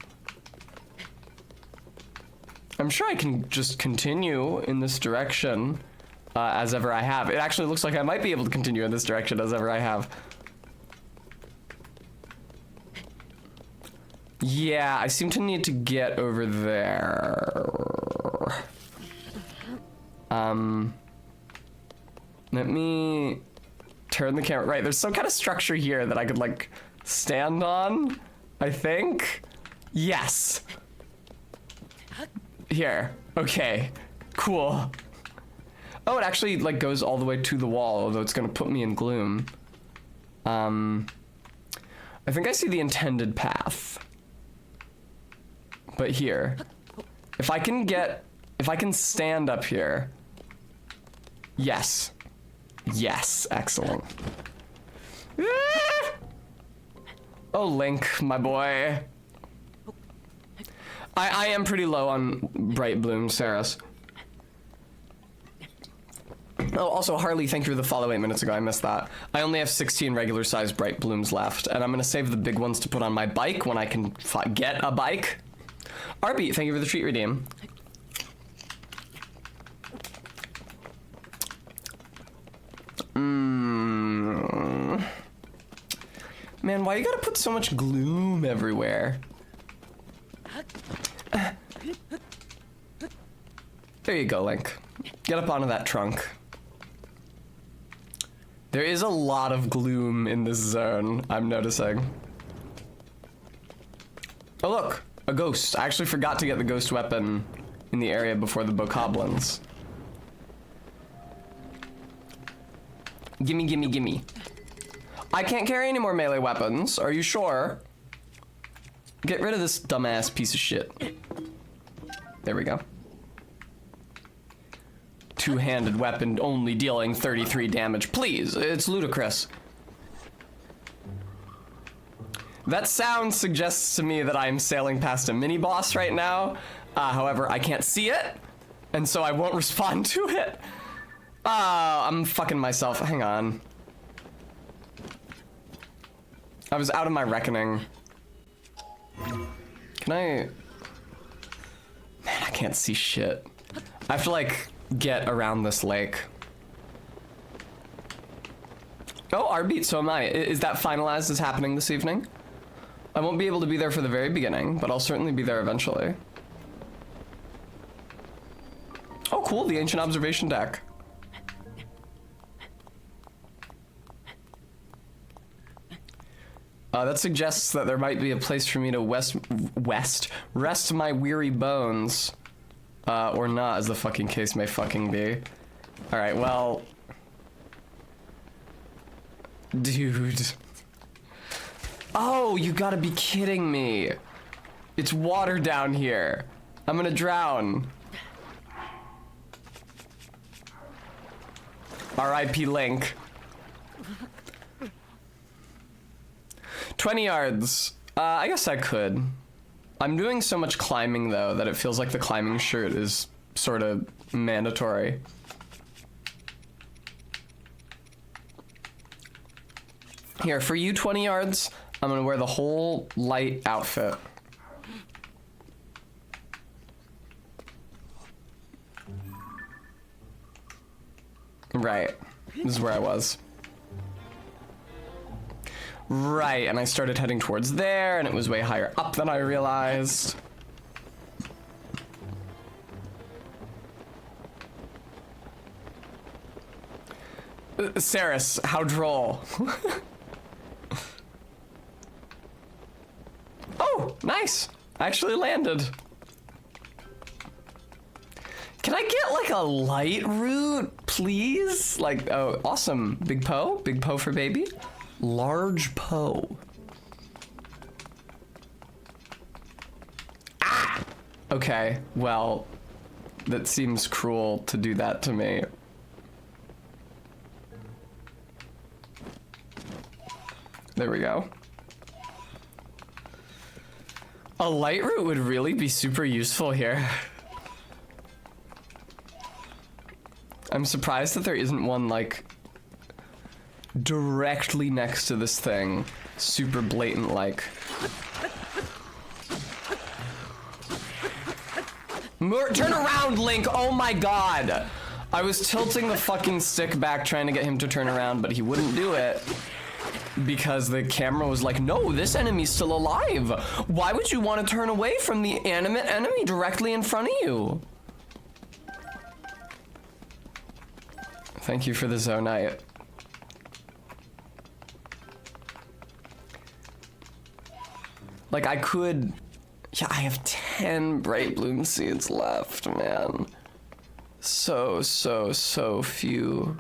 I'm sure I can just continue in this direction as ever I have. It actually looks like I might be able to continue in this direction as ever I have. Yeah, I seem to need to get over there. Let me turn the camera. Right, there's some kind of structure here that I could like stand on, I think. Yes. Here. Okay. Cool. Oh, it actually like goes all the way to the wall, although it's gonna put me in gloom. I think I see the intended path. But here. If I can stand up here. Yes. Yes, excellent. Oh, Link, my boy. I am pretty low on Bright Bloom, Saris. Oh, also, Harley, thank you for the follow 8 minutes ago. I missed that. I only have 16 regular-sized Bright Blooms left, and I'm gonna save the big ones to put on my bike when I can get a bike. Arby, thank you for the treat redeem. Man, why you gotta put so much gloom everywhere? There you go, Link. Get up onto that trunk. There is a lot of gloom in this zone, I'm noticing. Oh look, a ghost. I actually forgot to get the ghost weapon in the area before the bokoblins. Gimme, gimme, gimme. I can't carry any more melee weapons, are you sure? Get rid of this dumbass piece of shit. There we go. Two-handed weapon only dealing 33 damage. Please, it's ludicrous. That sound suggests to me that I'm sailing past a mini-boss right now. However, I can't see it, and so I won't respond to it. I'm fucking myself. Hang on. I was out of my reckoning. Can I... Man, I can't see shit. I have to, like, get around this lake. Oh, R-Beat, so am I. Is that finalized as happening this evening? I won't be able to be there for the very beginning, but I'll certainly be there eventually. Oh, cool, the Ancient Observation deck. That suggests that there might be a place for me to rest my weary bones. Or not, as the fucking case may fucking be. Alright, well... Dude. Oh, you gotta be kidding me. It's water down here. I'm gonna drown. R.I.P. Link. 20 yards. I guess I could. I'm doing so much climbing, though, that it feels like the climbing shirt is sort of mandatory. Here, for you 20 yards, I'm gonna wear the whole light outfit. Right. This is where I was. Right, and I started heading towards there, and it was way higher up than I realized. Saris, how droll. Oh, nice. I actually landed. Can I get like a light route, please? Like, oh, awesome. Big Poe? Big Poe for baby? Large Poe. Ah! Okay, well, that seems cruel to do that to me. There we go. A light route would really be super useful here. I'm surprised that there isn't one, like, directly next to this thing. Super blatant like. Turn around, Link! Oh my god! I was tilting the fucking stick back trying to get him to turn around, but he wouldn't do it. Because the camera was like, no, this enemy's still alive. Why would you want to turn away from the animate enemy directly in front of you? Thank you for the Zonite. Like, I could... Yeah, I have 10 Bright Bloom Seeds left, man. So few.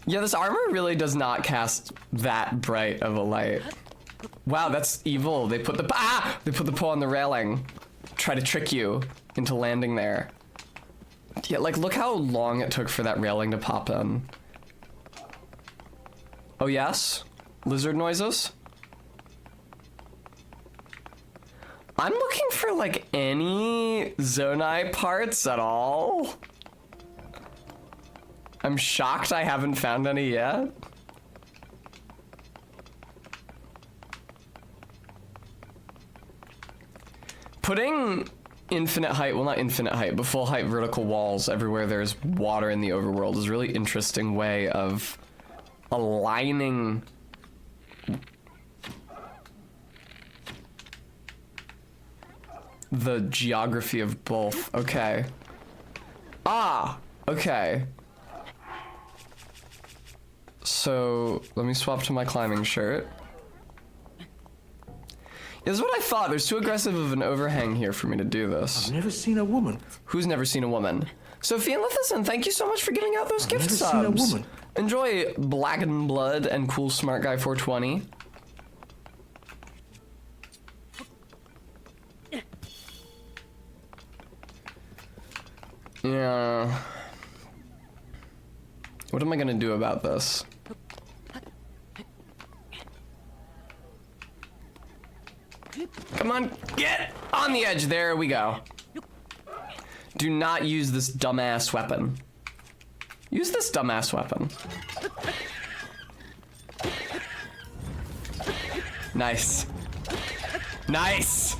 Yeah, this armor really does not cast that bright of a light. Wow, that's evil. They put the pole on the railing. Try to trick you into landing there. Yeah, like look how long it took for that railing to pop in. Oh yes? Lizard noises? I'm looking for like any Zonai parts at all. I'm shocked I haven't found any yet. Putting infinite height, well not infinite height, but full height vertical walls everywhere there's water in the overworld is a really interesting way of aligning the geography of both. Okay. Ah, okay. So, let me swap to my climbing shirt. This is what I thought. There's too aggressive of an overhang here for me to do this. I've never seen a woman. Who's never seen a woman? Sophie and Lithison, thank you so much for giving out those gift never subs. seen a woman. Enjoy Black and Blood and Cool Smart Guy 420. Yeah. What am I gonna do about this? Come on, get on the edge. There we go. Do not use this dumbass weapon. Use this dumbass weapon. Nice. Nice!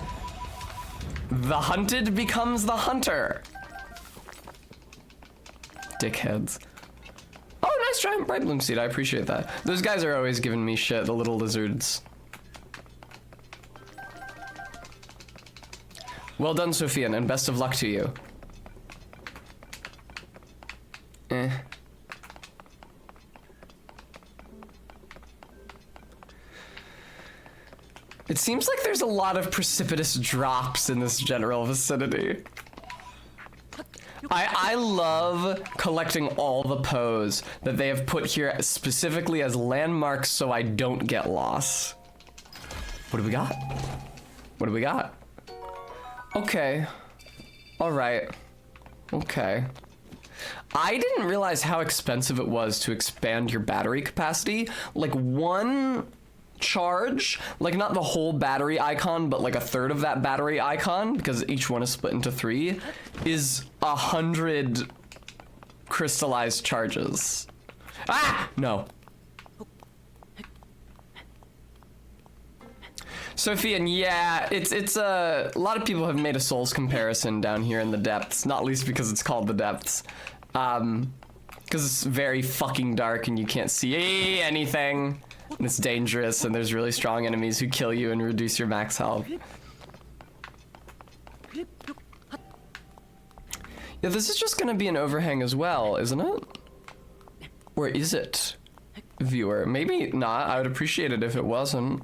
The hunted becomes the hunter. Dickheads. Oh, nice giant bright bloom seed. I appreciate that. Those guys are always giving me shit, the little lizards. Well done, Sophian, and best of luck to you. It seems like there's a lot of precipitous drops in this general vicinity. I love collecting all the Poes that they have put here specifically as landmarks so I don't get lost. What do we got? What do we got? Okay. Alright. Okay. I didn't realize how expensive it was to expand your battery capacity. Like one charge, like not the whole battery icon, but like a third of that battery icon, because each one is split into 3, is 100 crystallized charges. Ah! No. Sophian, yeah, it's a lot of people have made a Souls comparison down here in the depths, not least because it's called the depths. Because it's very fucking dark and you can't see anything, and it's dangerous, and there's really strong enemies who kill you and reduce your max health. Yeah, this is just gonna be an overhang as well, isn't it? Or is it, viewer? Maybe not. I would appreciate it if it wasn't.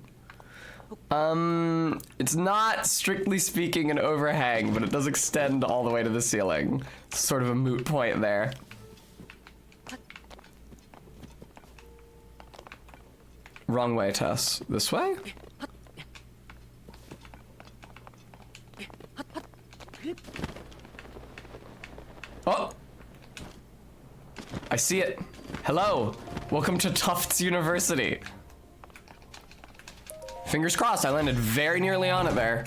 It's not, strictly speaking, an overhang, but it does extend all the way to the ceiling. It's sort of a moot point there. Wrong way, Tess. This way? Oh! I see it. Hello. Welcome to Tufts University. Fingers crossed, I landed very nearly on it there.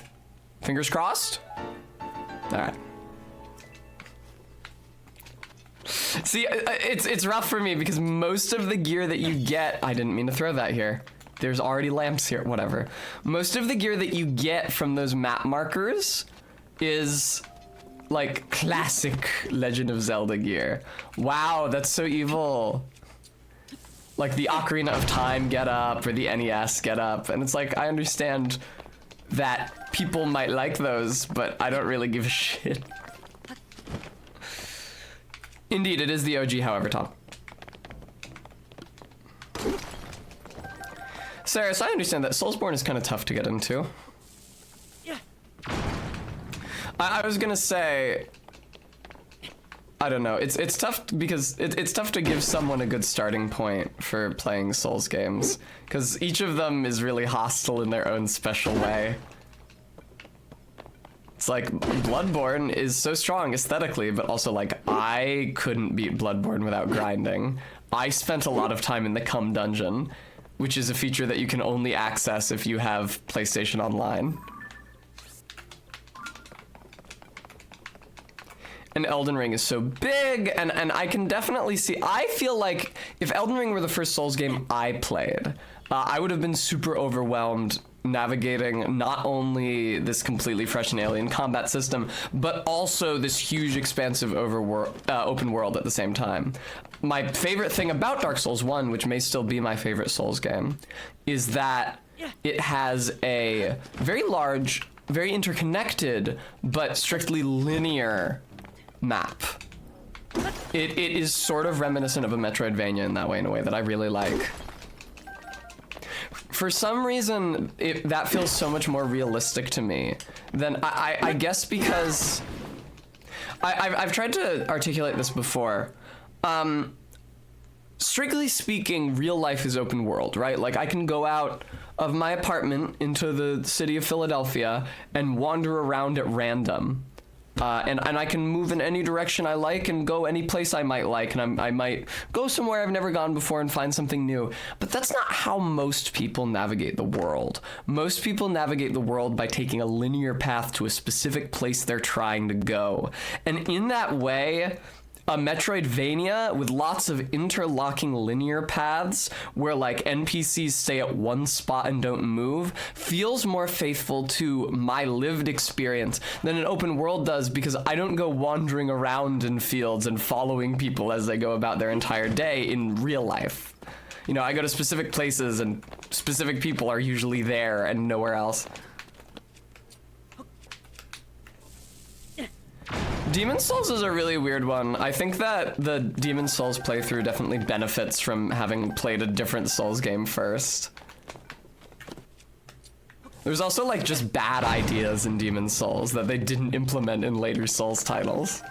Fingers crossed? Alright. See, it's rough for me because most of the gear that you get, I didn't mean to throw that here. There's already lamps here, whatever. Most of the gear that you get from those map markers is like classic Legend of Zelda gear. Wow, that's so evil. Like the Ocarina of Time get up or the NES get up, and it's like, I understand that people might like those, but I don't really give a shit. Indeed, it is the OG, however, Tom. Saris, I understand that Soulsborne is kind of tough to get into. Yeah. I was gonna say, I don't know. It's tough because it's tough to give someone a good starting point for playing Souls games, because each of them is really hostile in their own special way. It's like Bloodborne is so strong aesthetically, but also like I couldn't beat Bloodborne without grinding. I spent a lot of time in the Cum Dungeon, which is a feature that you can only access if you have PlayStation Online. And Elden Ring is so big, and I can definitely see, I feel like if Elden Ring were the first Souls game I played, I would have been super overwhelmed navigating not only this completely fresh and alien combat system, but also this huge expansive open world at the same time. My favorite thing about Dark Souls 1, which may still be my favorite Souls game, is that it has a very large, very interconnected, but strictly linear map. It is sort of reminiscent of a Metroidvania in that way, in a way that I really like. For some reason, that feels so much more realistic to me than I guess because I've tried to articulate this before. Strictly speaking, real life is open world, right? Like I can go out of my apartment into the city of Philadelphia and wander around at random. And I can move in any direction I like and go any place I might like, and I might go somewhere I've never gone before and find something new. But that's not how most people navigate the world. Most people navigate the world by taking a linear path to a specific place they're trying to go. And in that way, a Metroidvania with lots of interlocking linear paths where like NPCs stay at one spot and don't move feels more faithful to my lived experience than an open world does, because I don't go wandering around in fields and following people as they go about their entire day in real life. You know, I go to specific places and specific people are usually there and nowhere else. Demon's Souls is a really weird one. I think that the Demon's Souls playthrough definitely benefits from having played a different Souls game first. There's also like just bad ideas in Demon's Souls that they didn't implement in later Souls titles.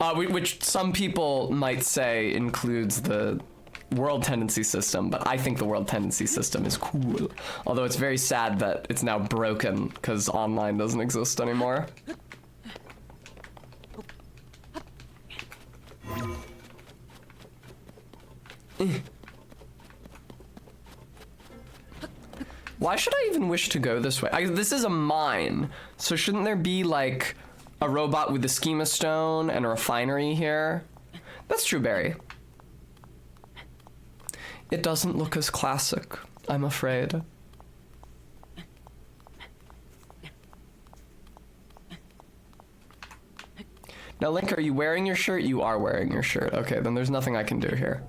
Which some people might say includes the world tendency system, but I think the world tendency system is cool. Although it's very sad that it's now broken because online doesn't exist anymore. Why should I even wish to go this way? This is a mine, so shouldn't there be like a robot with the schema stone and a refinery here? That's true, Barry. It doesn't look as classic, I'm afraid. Now, Link, are you wearing your shirt? You are wearing your shirt. Okay, then there's nothing I can do here.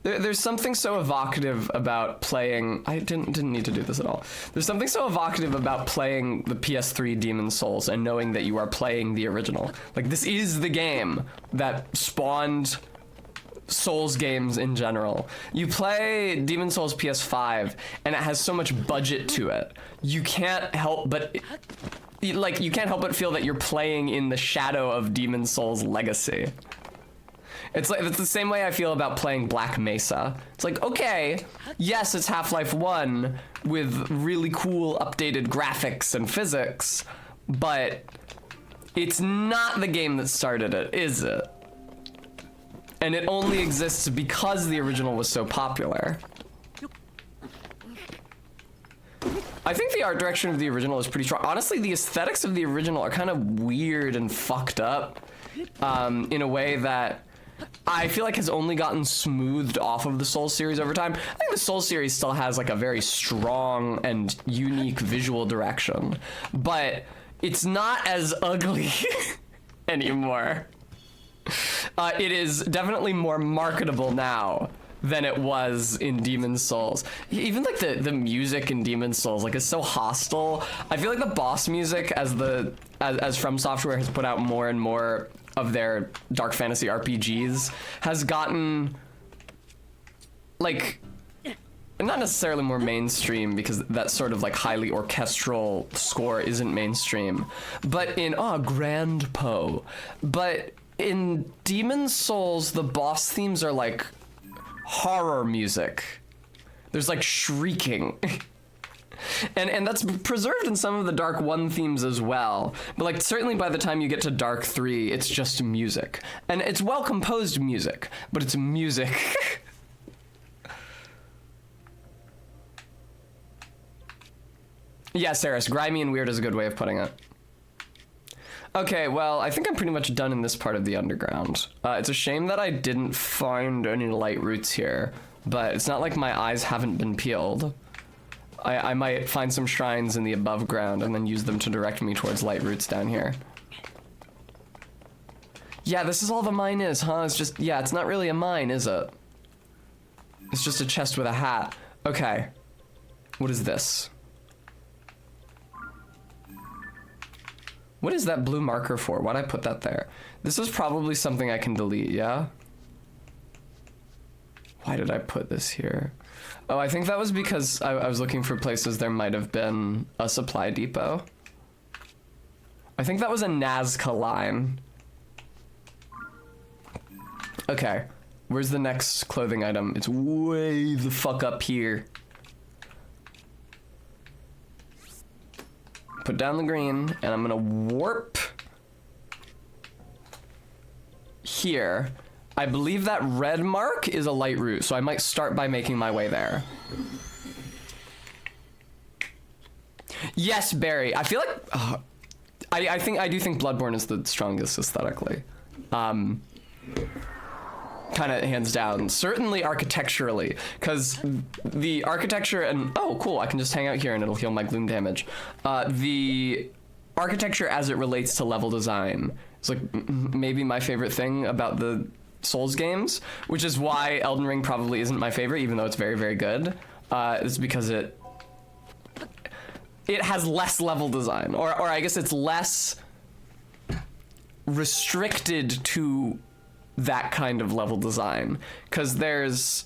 There's something so evocative about playing... I didn't need to do this at all. There's something so evocative about playing the PS3 Demon's Souls and knowing that you are playing the original. Like, this is the game that spawned Souls games in general. You play Demon's Souls PS5, and it has so much budget to it. You can't help but... you can't help but feel that you're playing in the shadow of Demon's Souls legacy. It's the same way I feel about playing Black Mesa. It's like, okay, yes, it's Half-Life 1 with really cool updated graphics and physics, but it's not the game that started it, is it? And it only exists because the original was so popular. I think the art direction of the original is pretty strong. Honestly, the aesthetics of the original are kind of weird and fucked up in a way that I feel like has only gotten smoothed off of the Souls series over time. I think the Souls series still has like a very strong and unique visual direction, but it's not as ugly anymore. It is definitely more marketable now than it was in Demon's Souls. Even like the music in Demon's Souls like is so hostile. I feel like the boss music as From Software has put out more and more of their dark fantasy RPGs has gotten like not necessarily more mainstream, because that sort of like highly orchestral score isn't mainstream, but in Grand Poe. But in Demon's Souls, the boss themes are like horror music. There's like shrieking. And that's preserved in some of the Dark 1 themes as well. But like certainly by the time you get to Dark 3, it's just music. And it's well composed music, but it's music. Yeah, Saris, grimy and weird is a good way of putting it. Okay, well, I think I'm pretty much done in this part of the underground. It's a shame that I didn't find any light roots here, but it's not like my eyes haven't been peeled. I might find some shrines in the above ground and then use them to direct me towards light roots down here. Yeah, this is all the mine is, huh? It's just, yeah, it's not really a mine, is it? It's just a chest with a hat. Okay. What is this? What is that blue marker for? Why'd I put that there? This is probably something I can delete, yeah? Why did I put this here? Oh, I think that was because I was looking for places there might have been a supply depot. I think that was a Nazca line. Okay, where's the next clothing item? It's way the fuck up here. Put down the green, and I'm gonna warp here. I believe that red mark is a light root, so I might start by making my way there. Yes, Barry. I feel like I do think Bloodborne is the strongest aesthetically. Kind of hands down. Certainly architecturally, because the architecture and oh cool, I can just hang out here and it'll heal my gloom damage. The architecture as it relates to level design is like maybe my favorite thing about the Souls games, which is why Elden Ring probably isn't my favorite, even though it's very, very good. Is because it has less level design, or I guess it's less restricted to that kind of level design, because there's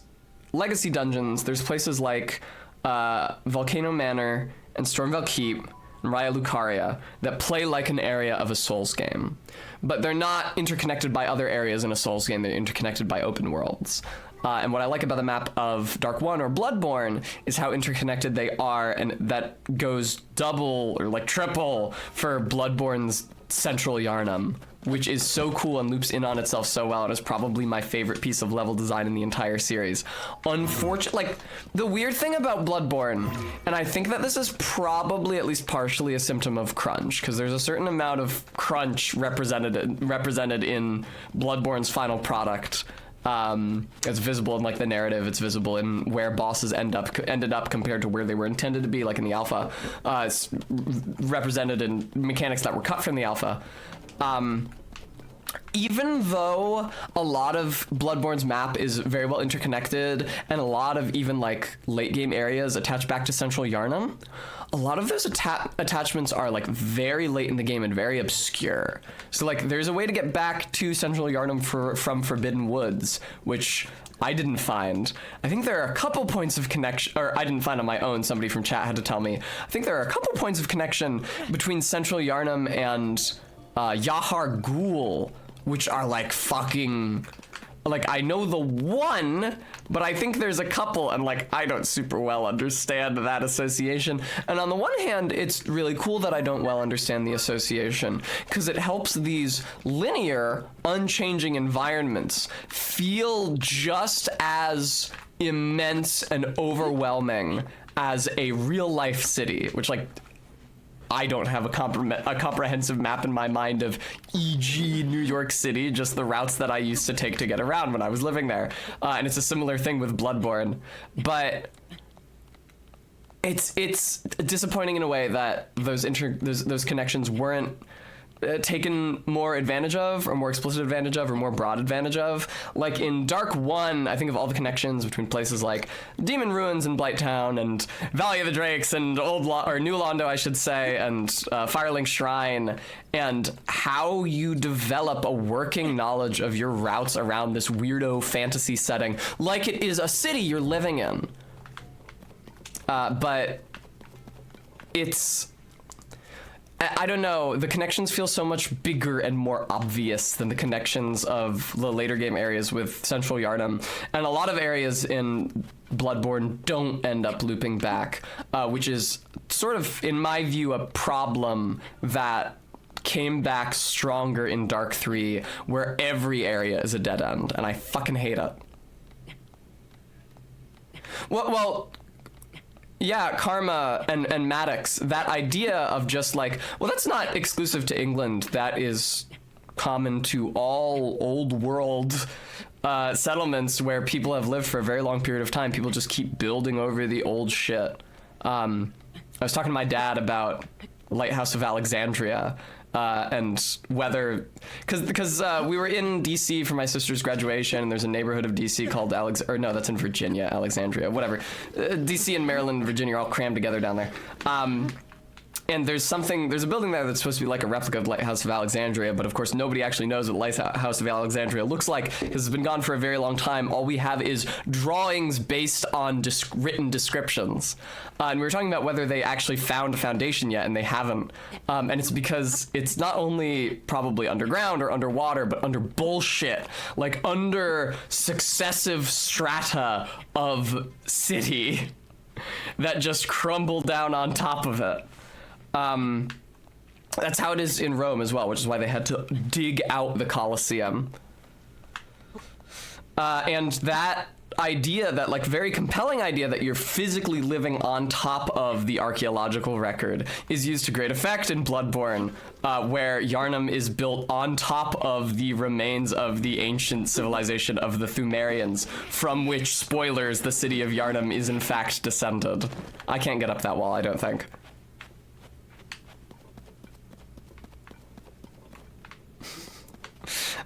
legacy dungeons, there's places like Volcano Manor and Stormveil Keep and Raya Lucaria that play like an area of a Souls game, but they're not interconnected by other areas in a Souls game, they're interconnected by open worlds. And what I like about the map of Dark 1 or Bloodborne is how interconnected they are, and that goes double or like triple for Bloodborne's Central Yharnam, which is so cool and loops in on itself so well, and is probably my favorite piece of level design in the entire series. Unfortunately, like, the weird thing about Bloodborne, and I think that this is probably at least partially a symptom of crunch, because there's a certain amount of crunch represented in Bloodborne's final product. It's visible in like the narrative, it's visible in where bosses ended up compared to where they were intended to be, like in the alpha. It's represented in mechanics that were cut from the alpha. Even though a lot of Bloodborne's map is very well interconnected, and a lot of even like late game areas attach back to Central Yharnam, a lot of those attachments are like very late in the game and very obscure. So like there's a way to get back to Central Yharnam from Forbidden Woods, which I didn't find. I think there are a couple points of connection, or I didn't find on my own, somebody from chat had to tell me. I think there are a couple points of connection between Central Yharnam and Yahar Ghul, which are like fucking, like I know the one, but I think there's a couple, and like I don't super well understand that association. And on the one hand, it's really cool that I don't well understand the association, because it helps these linear, unchanging environments feel just as immense and overwhelming as a real life city, which like I don't have a comprehensive map in my mind of e.g. New York City, just the routes that I used to take to get around when I was living there. And it's a similar thing with Bloodborne. But it's disappointing in a way that those connections weren't taken more advantage of, or more explicit advantage of, or more broad advantage of. Like in Dark 1, I think of all the connections between places like Demon Ruins and Blighttown and Valley of the Drakes and New Londo, I should say, and Firelink Shrine, and how you develop a working knowledge of your routes around this weirdo fantasy setting like it is a city you're living in. But it's... I don't know, the connections feel so much bigger and more obvious than the connections of the later game areas with Central Yharnam. And a lot of areas in Bloodborne don't end up looping back, which is sort of, in my view, a problem that came back stronger in Dark 3, where every area is a dead end, and I fucking hate it. Well, yeah, Karma and Maddox, that idea of just like, well, that's not exclusive to England. That is common to all old world settlements where people have lived for a very long period of time. People just keep building over the old shit. I was talking to my dad about Lighthouse of Alexandria, and whether, because we were in DC for my sister's graduation, and there's a neighborhood of DC called that's in Virginia, Alexandria, whatever. DC and Maryland and Virginia are all crammed together down there. And there's a building there that's supposed to be like a replica of Lighthouse of Alexandria, but of course nobody actually knows what Lighthouse of Alexandria looks like, because it's been gone for a very long time. All we have is drawings based on written descriptions. And we were talking about whether they actually found a foundation yet, and they haven't. And it's because it's not only probably underground or underwater, but under bullshit, like under successive strata of city that just crumble down on top of it. That's how it is in Rome as well, which is why they had to dig out the Colosseum. And that idea, that like very compelling idea that you're physically living on top of the archaeological record, is used to great effect in Bloodborne, where Yharnam is built on top of the remains of the ancient civilization of the Thumerians, from which, spoilers, the city of Yharnam is in fact descended. I can't get up that wall, I don't think.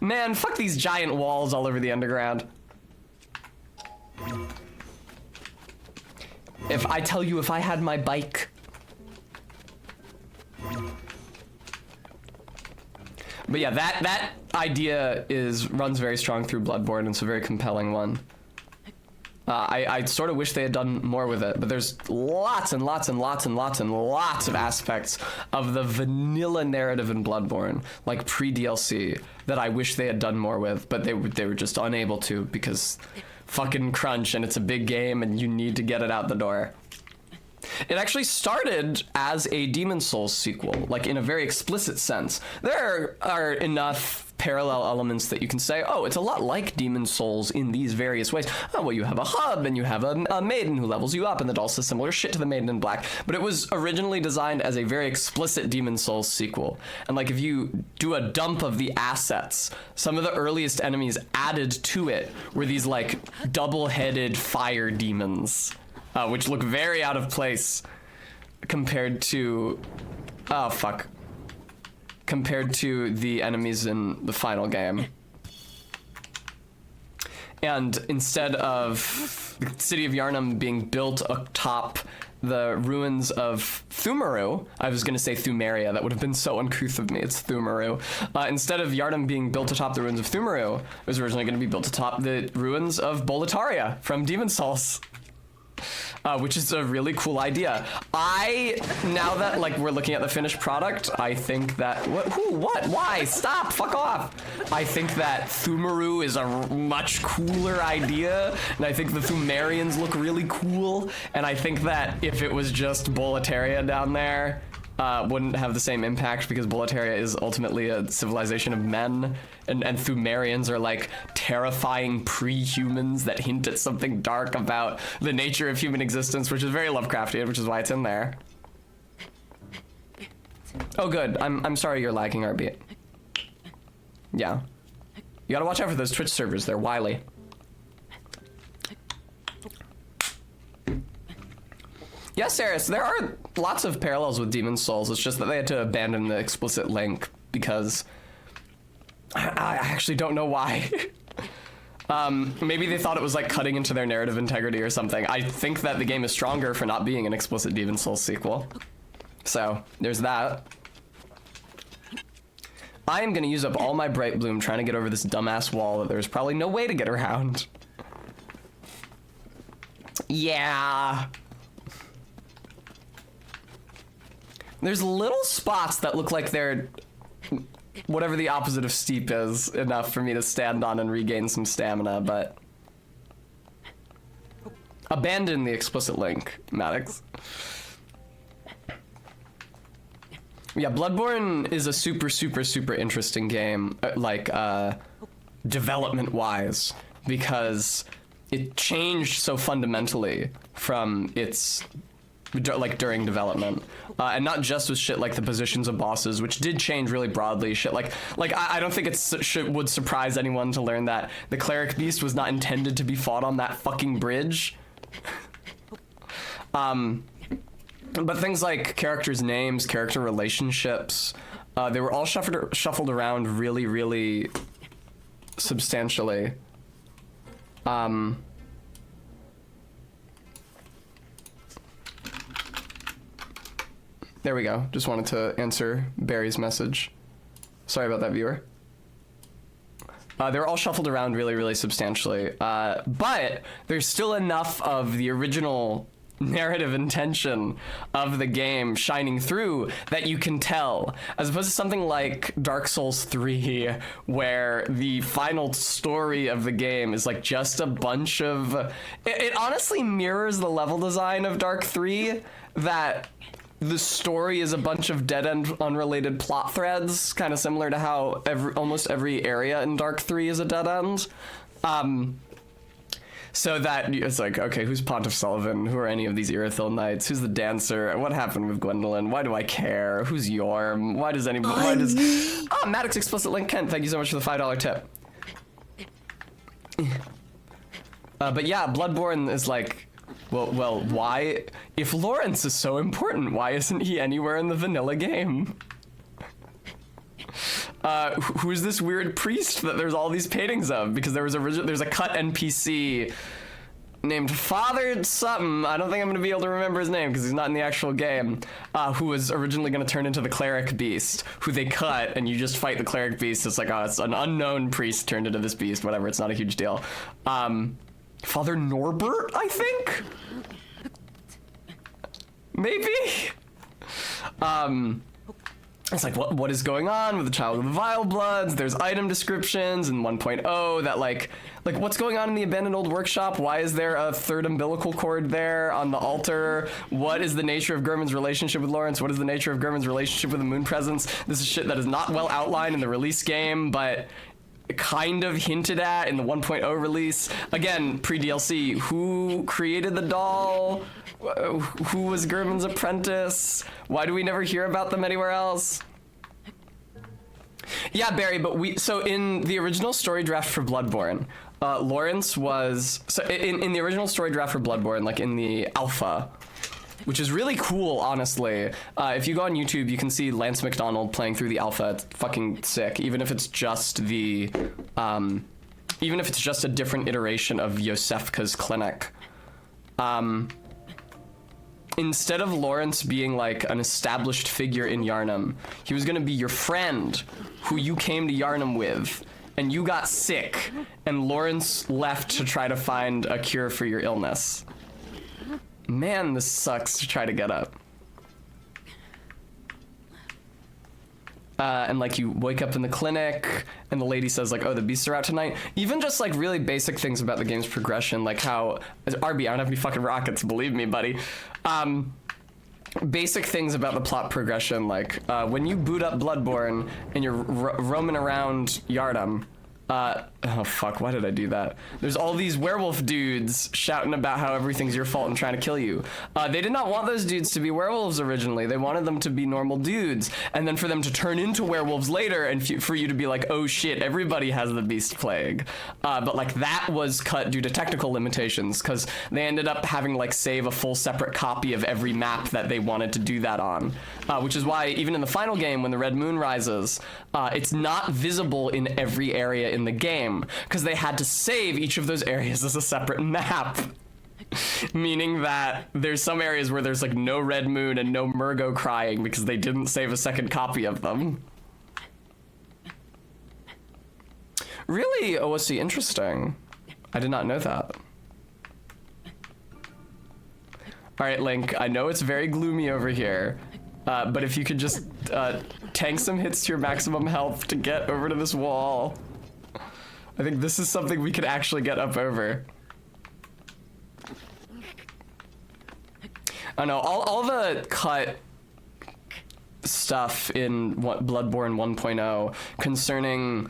Man, fuck these giant walls all over the underground. If I tell you, if I had my bike. But yeah, that idea runs very strong through Bloodborne, and it's a very compelling one. I sort of wish they had done more with it, but there's lots and lots and lots and lots and lots of aspects of the vanilla narrative in Bloodborne, like pre-DLC, that I wish they had done more with, but they were just unable to, because fucking crunch, and it's a big game, and you need to get it out the door. It actually started as a Demon's Souls sequel, like in a very explicit sense. There are enough parallel elements that you can say, oh, it's a lot like Demon's Souls in these various ways. Oh, well, you have a hub, and you have a maiden who levels you up, and that all says similar shit to the Maiden in Black. But it was originally designed as a very explicit Demon's Souls sequel. And like, if you do a dump of the assets, some of the earliest enemies added to it were these like double-headed fire demons, which look very out of place compared to, compared to the enemies in the final game. And instead of the city of Yharnam being built atop the ruins of Thumaru, I was going to say Thumeria, that would have been so uncouth of me, it's Thumaru. Instead of Yharnam being built atop the ruins of Thumaru, it was originally going to be built atop the ruins of Boletaria from Demon's Souls. Which is a really cool idea. Now that like we're looking at the finished product, I think that, why? Stop, fuck off. I think that Thumaru is a much cooler idea, and I think the Thumerians look really cool, and I think that if it was just Boletaria down there, wouldn't have the same impact because Boletaria is ultimately a civilization of men, and Thumerians are like terrifying pre-humans that hint at something dark about the nature of human existence, which is very Lovecraftian, which is why it's in there. Oh, good. I'm sorry you're lagging, Arby. Yeah. You gotta watch out for those Twitch servers. They're wily. Yes, Saris, there are lots of parallels with Demon's Souls. It's just that they had to abandon the explicit link because I actually don't know why. Maybe they thought it was like cutting into their narrative integrity or something. I think that the game is stronger for not being an explicit Demon's Souls sequel. So there's that. I am gonna use up all my Bright Bloom trying to get over this dumbass wall that there's probably no way to get around. Yeah. There's little spots that look like they're whatever the opposite of steep is, enough for me to stand on and regain some stamina, but abandon the explicit link, Maddox. Yeah, Bloodborne is a super interesting game, development-wise, because it changed so fundamentally from its during development, and not just with shit like the positions of bosses, which did change really broadly. Shit like I don't think would surprise anyone to learn that the cleric beast was not intended to be fought on that fucking bridge. But things like characters' names, character relationships, they were all shuffled around really substantially. There we go. Just wanted to answer Barry's message. Sorry about that, viewer. They were all shuffled around really substantially. But there's still enough of the original narrative intention of the game shining through that you can tell, as opposed to something like Dark Souls 3, where the final story of the game is like just a bunch of... It honestly mirrors the level design of Dark 3, that the story is a bunch of dead-end unrelated plot threads, kind of similar to how almost every area in Dark 3 is a dead end. So that it's like, okay, who's Pontiff Sullivan? Who are any of these Irithyll Knights? Who's the dancer? What happened with Gwendolyn? Why do I care? Who's Yorm? Why does anybody? Why does? Oh, Maddox Explicit Link Kent. Thank you so much for the $5 tip. But yeah, Bloodborne is like, well, why? If Lawrence is so important, why isn't he anywhere in the vanilla game? Who's this weird priest that there's all these paintings of? Because there's a cut NPC named Father something. I don't think I'm gonna be able to remember his name because he's not in the actual game. Who was originally gonna turn into the cleric beast, who they cut, and you just fight the cleric beast. It's like, oh, it's an unknown priest turned into this beast. Whatever. It's not a huge deal. Father Norbert, I think. Maybe. It's like, what is going on with the Child of the Vile Bloods? There's item descriptions in 1.0 that like what's going on in the abandoned old workshop? Why is there a third umbilical cord there on the altar? What is the nature of Gurman's relationship with Lawrence? What is the nature of Gurman's relationship with the Moon Presence? This is shit that is not well outlined in the release game, but kind of hinted at in the 1.0 release. Again, pre-DLC, who created the doll? Who was Gurman's apprentice? Why do we never hear about them anywhere else? Yeah, Barry, but so in the original story draft for Bloodborne, Lawrence was, so in the original story draft for Bloodborne, like in the alpha, which is really cool, honestly. If you go on YouTube, you can see Lance McDonald playing through the alpha. It's fucking sick, even if it's just even if it's just a different iteration of Yosefka's clinic. Instead of Lawrence being like an established figure in Yharnam, he was gonna be your friend who you came to Yharnam with, and you got sick, and Lawrence left to try to find a cure for your illness. Man, this sucks to try to get up. And like you wake up in the clinic and the lady says like, oh, the beasts are out tonight. Even just like really basic things about the game's progression, like how, RB, I don't have any fucking rockets, believe me, buddy. basic things about the plot progression, like when you boot up Bloodborne and you're roaming around Yharnam, oh fuck, why did I do that? There's all these werewolf dudes shouting about how everything's your fault and trying to kill you. They did not want those dudes to be werewolves originally. They wanted them to be normal dudes, and then for them to turn into werewolves later, and for you to be like, oh shit, everybody has the beast plague. But like that was cut due to technical limitations, because they ended up having like save a full separate copy of every map that they wanted to do that on. Which is why even in the final game, when the Red Moon rises, it's not visible in every area in the game, because they had to save each of those areas as a separate map. Meaning that there's some areas where there's like no Red Moon and no Murgo crying because they didn't save a second copy of them. Really, OSC, interesting. I did not know that. Alright, Link, I know it's very gloomy over here, but if you could just tank some hits to your maximum health to get over to this wall. I think this is something we could actually get up over. I know, all the cut stuff in Bloodborne 1.0 concerning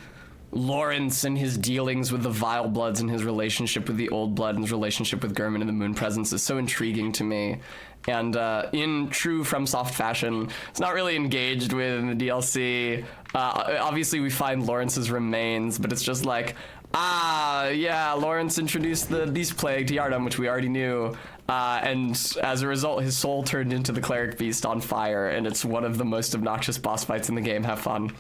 Lawrence and his dealings with the Vile Bloods and his relationship with the Old Blood and his relationship with Gehrman and the Moon Presence is so intriguing to me. And in true FromSoft fashion, it's not really engaged with in the DLC. Obviously, we find Lawrence's remains, but it's just like, yeah, Lawrence introduced the Beast Plague to Yharnam, which we already knew. And as a result, his soul turned into the Cleric Beast on fire, and it's one of the most obnoxious boss fights in the game. Have fun.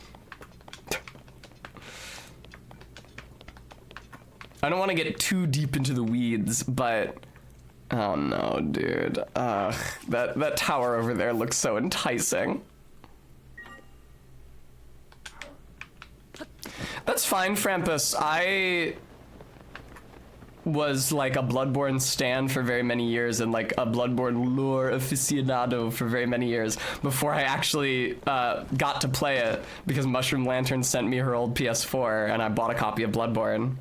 I don't want to get too deep into the weeds, but oh no, dude. That tower over there looks so enticing. That's fine, Frampus. I was like a Bloodborne stan for very many years and like a Bloodborne lore aficionado for very many years before I actually got to play it, because Mushroom Lantern sent me her old PS4 and I bought a copy of Bloodborne.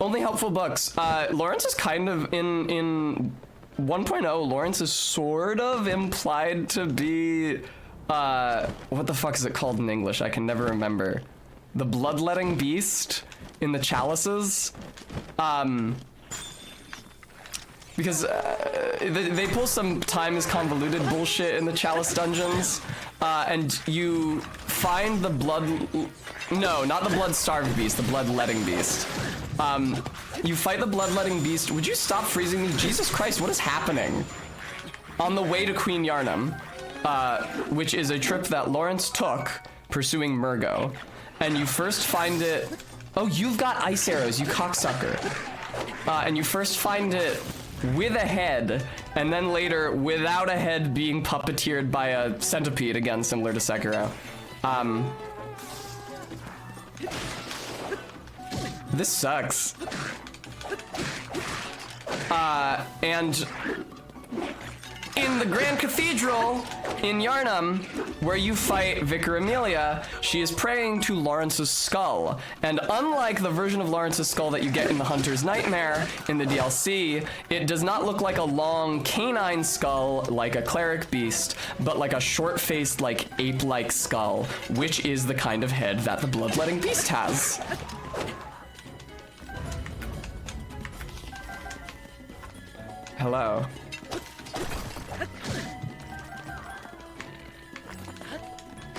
Only helpful books. Lawrence is kind of in 1.0, Lawrence is sort of implied to be what the fuck is it called in English? I can never remember. The bloodletting beast in the chalices. Because they pull some time is convoluted bullshit in the chalice dungeons, and you find the no, not the blood-starved beast, the bloodletting beast. You fight the bloodletting beast. Would you stop freezing me? Jesus Christ, what is happening? On the way to Queen Yharnam, which is a trip that Lawrence took pursuing Murgo. And you first find it... Oh, you've got ice arrows, you cocksucker. And you first find it with a head, and then later without a head being puppeteered by a centipede, again, similar to Sekiro. This sucks. And in the Grand Cathedral in Yharnam, where you fight Vicar Amelia, she is praying to Lawrence's skull. And unlike the version of Lawrence's skull that you get in the Hunter's Nightmare in the DLC, it does not look like a long canine skull like a cleric beast, but like a short-faced, like ape-like skull, which is the kind of head that the bloodletting beast has. Hello.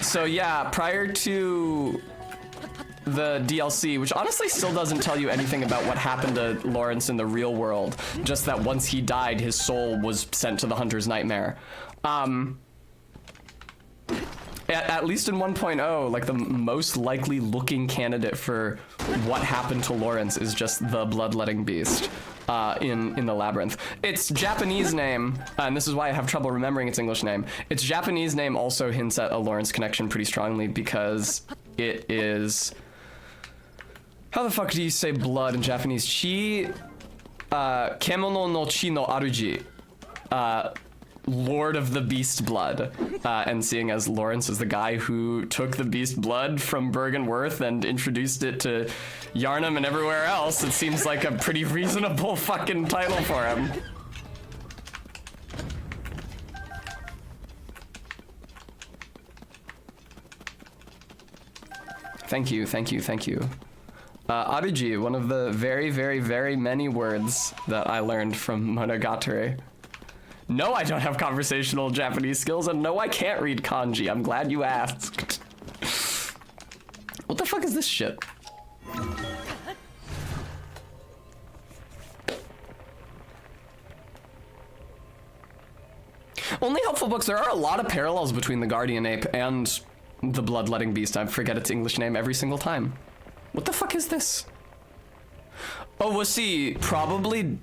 So yeah, prior to the DLC, which honestly still doesn't tell you anything about what happened to Lawrence in the real world, just that once he died, his soul was sent to the Hunter's Nightmare. At least in 1.0, like the most likely looking candidate for what happened to Lawrence is just the bloodletting beast in the labyrinth. Its Japanese name, and this is why I have trouble remembering its English name, its Japanese name also hints at a Lawrence connection pretty strongly, because it is... How the fuck do you say blood in Japanese? Chi, kemono no chi no aruji. Lord of the Beast Blood, and seeing as Lawrence is the guy who took the Beast Blood from Bergenworth and introduced it to Yharnam and everywhere else, it seems like a pretty reasonable fucking title for him. Thank you, thank you, thank you. Ariji, one of the very, very, very many words that I learned from Monogatari. No, I don't have conversational Japanese skills, and no, I can't read kanji. I'm glad you asked. What the fuck is this shit? Only helpful books. There are a lot of parallels between the Guardian Ape and the Bloodletting Beast. I forget its English name every single time. What the fuck is this? Oh, we'll see. Probably...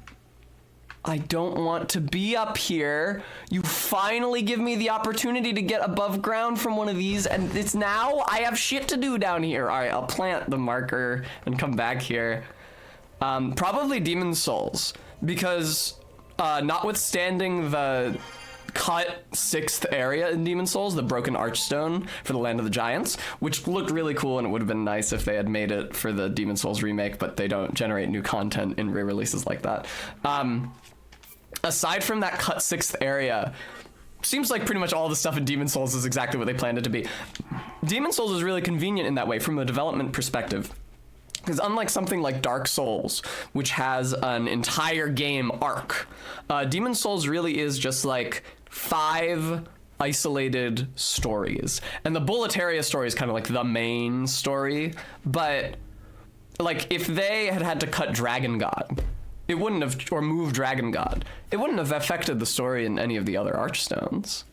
I don't want to be up here. You finally give me the opportunity to get above ground from one of these, and it's now I have shit to do down here. All right, I'll plant the marker and come back here. Probably Demon Souls, because notwithstanding the cut 6th area in Demon Souls, the Broken Archstone for the Land of the Giants, which looked really cool, and it would have been nice if they had made it for the Demon Souls remake, but they don't generate new content in re-releases like that. Aside from that cut 6th area, seems like pretty much all the stuff in Demon Souls is exactly what they planned it to be. Demon Souls is really convenient in that way from a development perspective. Because unlike something like Dark Souls, which has an entire game arc, Demon Souls really is just like 5 isolated stories. And the Bulletaria story is kind of like the main story, but like if they had had to cut Dragon God, it wouldn't have, or move Dragon God, it wouldn't have affected the story in any of the other Archstones.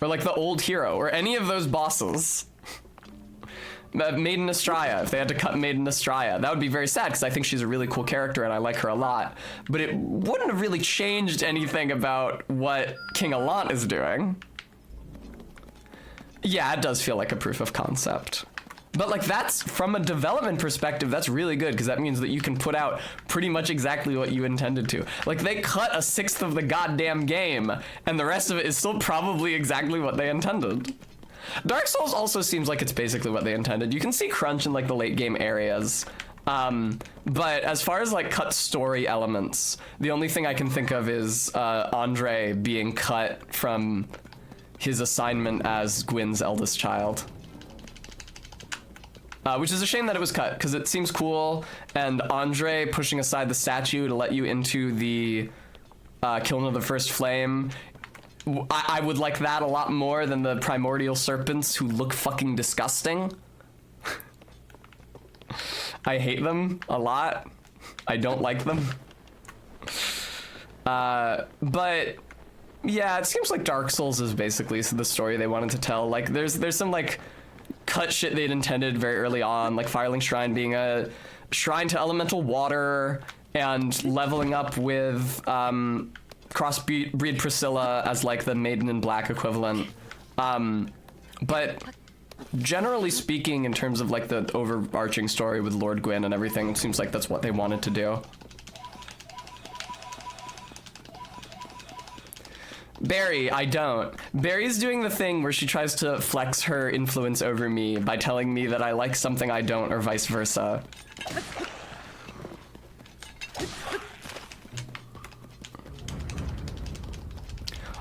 Or like the Old Hero, or any of those bosses. Maiden Estrella, if they had to cut Maiden Estrella, that would be very sad because I think she's a really cool character and I like her a lot. But it wouldn't have really changed anything about what King Allant is doing. Yeah, it does feel like a proof of concept. But like that's, from a development perspective, that's really good because that means that you can put out pretty much exactly what you intended to. Like they cut 1/6 of the goddamn game and the rest of it is still probably exactly what they intended. Dark Souls also seems like it's basically what they intended. You can see crunch in like the late game areas. But as far as like cut story elements, the only thing I can think of is Andre being cut from his assignment as Gwyn's eldest child. Which is a shame that it was cut, because it seems cool, and Andre pushing aside the statue to let you into the Kiln of the First Flame, I would like that a lot more than the primordial serpents who look fucking disgusting. I hate them a lot. I don't like them. But yeah, it seems like Dark Souls is basically the story they wanted to tell. Like there's some like cut shit they'd intended very early on, like Firelink Shrine being a shrine to elemental water and leveling up with Crossbreed Priscilla as like the Maiden in Black equivalent. But generally speaking, in terms of like the overarching story with Lord Gwyn and everything, it seems like that's what they wanted to do. Barry, I don't. Barry's doing the thing where she tries to flex her influence over me by telling me that I like something I don't, or vice versa.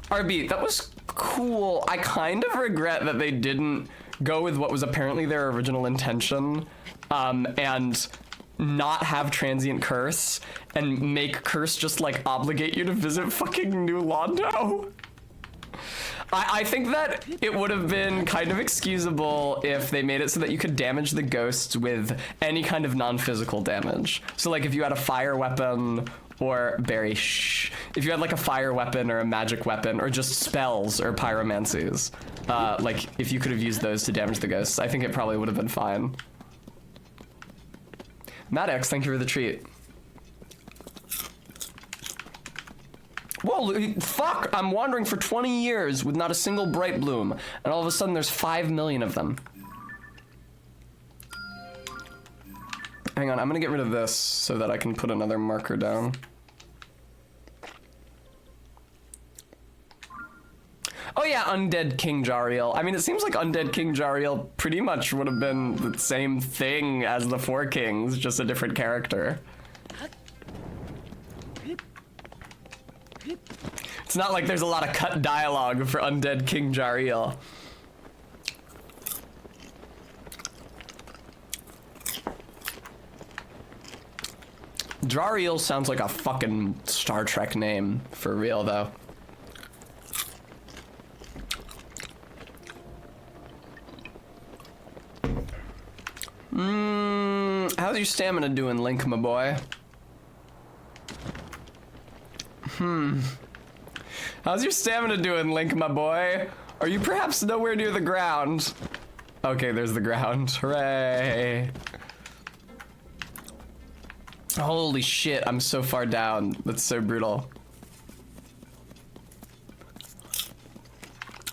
RB, that was cool. I kind of regret that they didn't go with what was apparently their original intention, and not have Transient Curse and make Curse just like obligate you to visit fucking New Londo. I think that it would have been kind of excusable if they made it so that you could damage the ghosts with any kind of non-physical damage. So like if you had a fire weapon, or Barry, shh. If you had like a fire weapon or a magic weapon or just spells or pyromancies, like if you could have used those to damage the ghosts, I think it probably would have been fine. Maddox, thank you for the treat. Whoa, fuck! I'm wandering for 20 years with not a single bright bloom, and all of a sudden there's 5 million of them. Hang on, I'm gonna get rid of this so that I can put another marker down. Oh yeah, Undead King Jariel. I mean, it seems like Undead King Jariel pretty much would have been the same thing as the Four Kings, just a different character. It's not like there's a lot of cut dialogue for Undead King Jariel. Drariel sounds like a fucking Star Trek name, for real though. How's your stamina doing, Link, my boy? How's your stamina doing, Link, my boy? Are you perhaps nowhere near the ground? Okay, there's the ground. Hooray. Holy shit, I'm so far down. That's so brutal.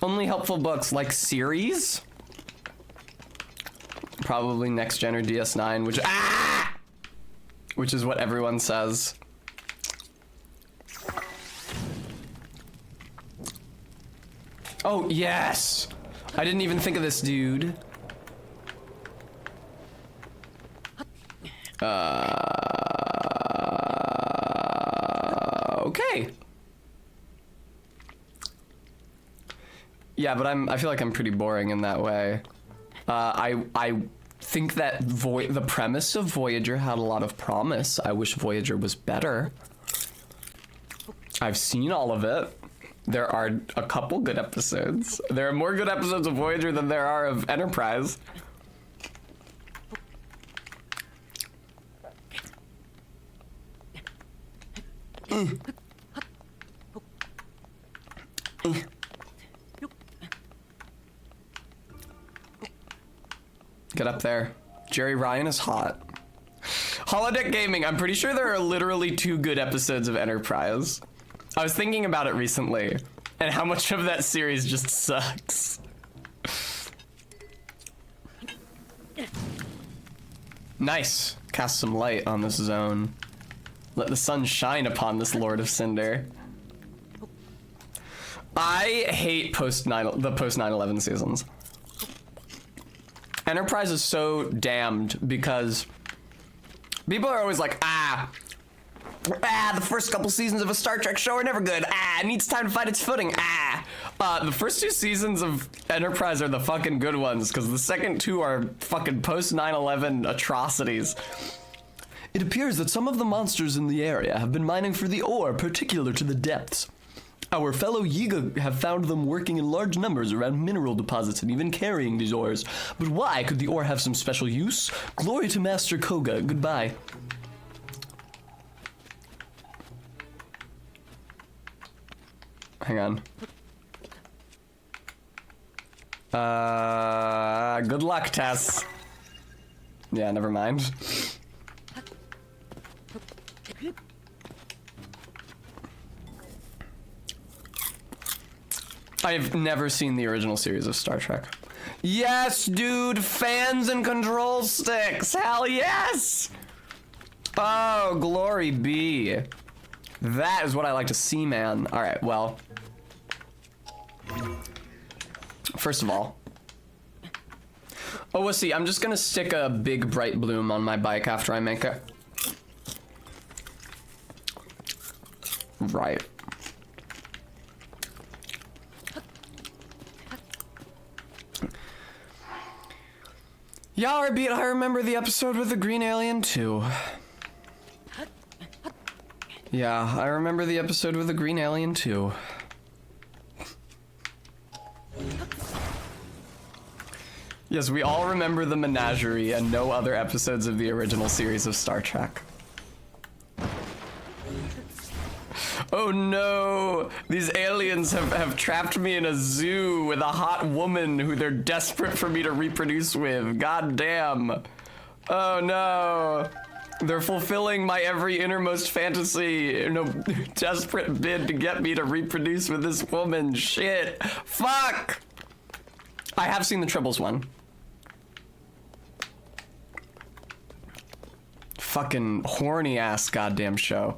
Only helpful books like series? Probably next gen or DS9, which is what everyone says. Oh, yes! I didn't even think of this, dude. Okay. Yeah, but I feel like I'm pretty boring in that way. I think that the premise of Voyager had a lot of promise. I wish Voyager was better. I've seen all of it. There are a couple good episodes. There are more good episodes of Voyager than there are of Enterprise. Get up there. Jerry Ryan is hot. Holodeck Gaming, I'm pretty sure there are literally 2 good episodes of Enterprise. I was thinking about it recently, and how much of that series just sucks. Nice. Cast some light on this zone. Let the sun shine upon this Lord of Cinder. I hate the post 9/11 seasons. Enterprise is so damned because people are always like, the first couple seasons of a Star Trek show are never good. It needs time to find its footing. The first 2 seasons of Enterprise are the fucking good ones, because the second 2 are fucking post 9/11 atrocities. It appears that some of the monsters in the area have been mining for the ore particular to the depths. Our fellow Yiga have found them working in large numbers around mineral deposits and even carrying these ores. But why? Could the ore have some special use? Glory to Master Koga. Goodbye. Hang on. Good luck, Tess. Yeah, never mind. I've never seen the original series of Star Trek. Yes, dude, fans and control sticks. Hell yes. Oh, glory be. That is what I like to see, man. All right, well. First of all. Oh, we'll see. I'm just gonna stick a big bright bloom on my bike after I make it. Right. Yeah, I remember the episode with the green alien too. Yeah, I remember the episode with the green alien too. Yes, we all remember the menagerie and no other episodes of the original series of Star Trek. Oh no! These aliens have trapped me in a zoo with a hot woman who they're desperate for me to reproduce with. God damn. Oh no. They're fulfilling my every innermost fantasy in a desperate bid to get me to reproduce with this woman. Shit. Fuck! I have seen the Tribbles one. Fucking horny ass goddamn show.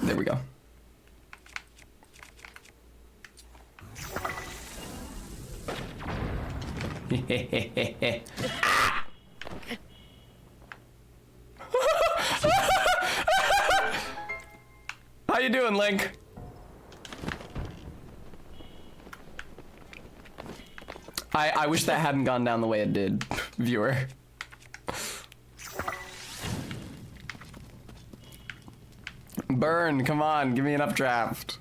There we go. How you doing, Link? I wish that hadn't gone down the way it did, viewer. burn. Come on, give me an updraft.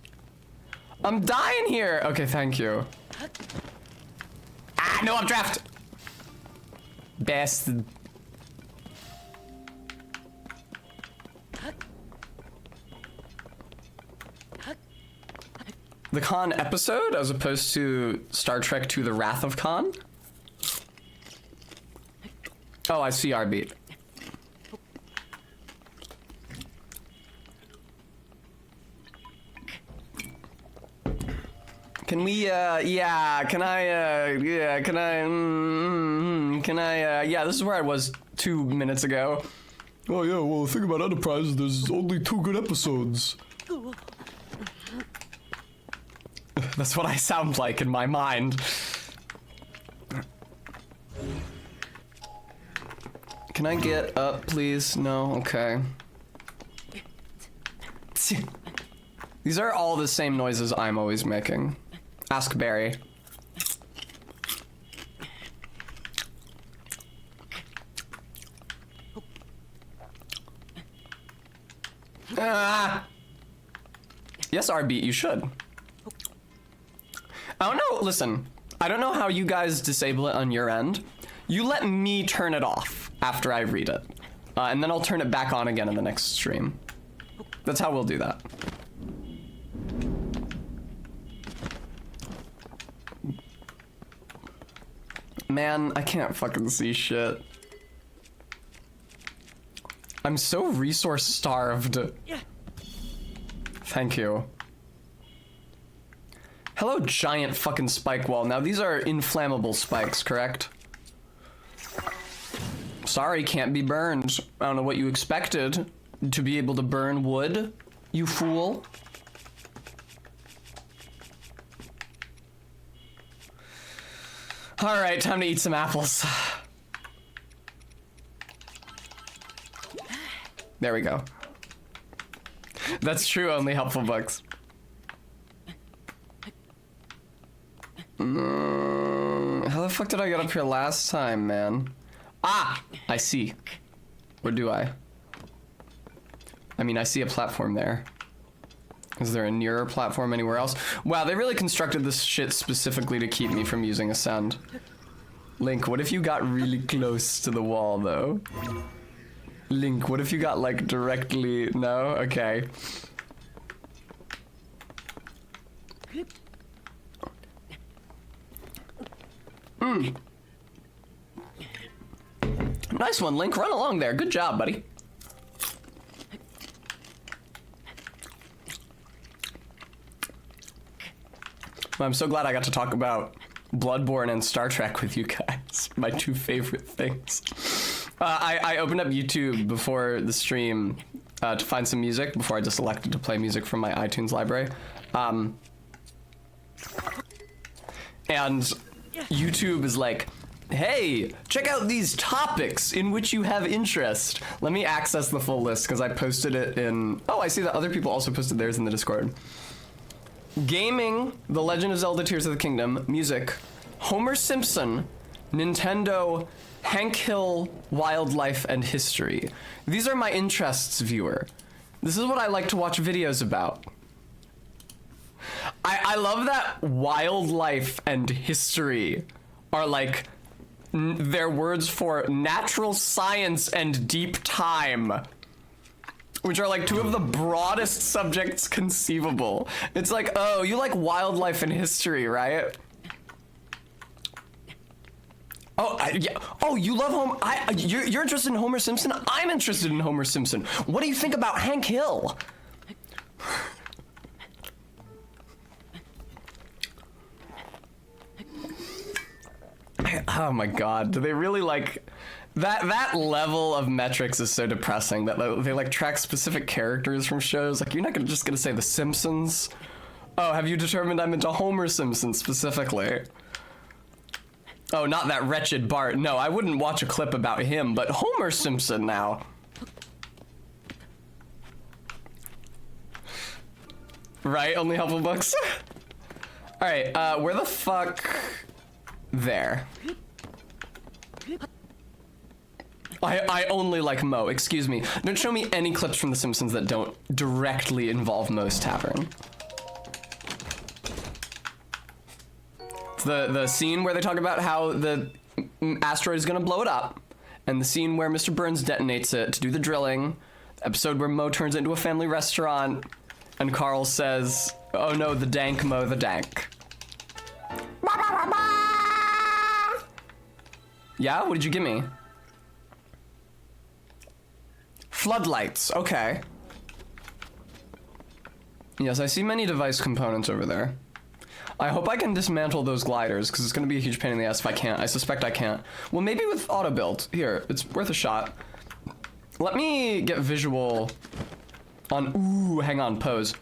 I'm dying here. Okay, thank you. Ah, no updraft. Best. The Khan episode as opposed to Star Trek II: The Wrath of Khan? Oh, I see our beat. Can we, yeah, can I, yeah, this is where I was 2 minutes ago. Oh yeah, well, the thing about Enterprise, there's only 2 good episodes. That's what I sound like in my mind. Can I get up, please? No? Okay. These are all the same noises I'm always making. Ask Barry. Ah! Yes, RB, you should. I don't know, listen, I don't know how you guys disable it on your end. You let me turn it off after I read it. And then I'll turn it back on again in the next stream. That's how we'll do that. Man, I can't fucking see shit. I'm so resource starved. Thank you. Hello, giant fucking spike wall. Now, these are inflammable spikes, correct? Sorry, can't be burned. I don't know what you expected. To be able to burn wood, you fool. Alright, time to eat some apples. There we go. That's true, only helpful books. How the fuck did I get up here last time, man? Ah! I see. Or do I? I mean, I see a platform there. Is there a nearer platform anywhere else? Wow, they really constructed this shit specifically to keep me from using Ascend. Link, what if you got really close to the wall, though? Link, what if you got, like, directly... No? Okay. Nice one, Link. Run along there. Good job, buddy. I'm so glad I got to talk about Bloodborne and Star Trek with you guys. My 2 favorite things. I opened up YouTube before the stream to find some music before I just elected to play music from my iTunes library. And YouTube is like, hey, check out these topics in which you have interest. Let me access the full list because I posted it in... Oh, I see that other people also posted theirs in the Discord. Gaming, The Legend of Zelda Tears of the Kingdom, music, Homer Simpson, Nintendo, Hank Hill, wildlife, and history. These are my interests, viewer. This is what I like to watch videos about. I love that wildlife and history are like their words for natural science and deep time, which are like 2 of the broadest subjects conceivable. It's like, oh, you like wildlife and history, right? Oh, yeah. Oh, you love Homer. You're interested in Homer Simpson? I'm interested in Homer Simpson. What do you think about Hank Hill? Oh my god, do they really like... That level of metrics is so depressing that they like track specific characters from shows. Like, you're not just gonna say The Simpsons. Oh, have you determined I'm into Homer Simpson specifically? Oh, not that wretched Bart. No, I wouldn't watch a clip about him, but Homer Simpson now. Right, only helpful books? Alright, where the fuck... There. I only like Moe, excuse me. Don't show me any clips from The Simpsons that don't directly involve Moe's Tavern. It's the scene where they talk about how the asteroid is gonna blow it up, and the scene where Mr. Burns detonates it to do the drilling, the episode where Moe turns it into a family restaurant, and Carl says, oh no, the dank Moe, the dank. Yeah, what did you give me? Floodlights, okay. Yes, I see many device components over there. I hope I can dismantle those gliders, because it's going to be a huge pain in the ass if I can't. I suspect I can't. Well, maybe with auto build. Here, it's worth a shot. Let me get visual on... Ooh, hang on, pose.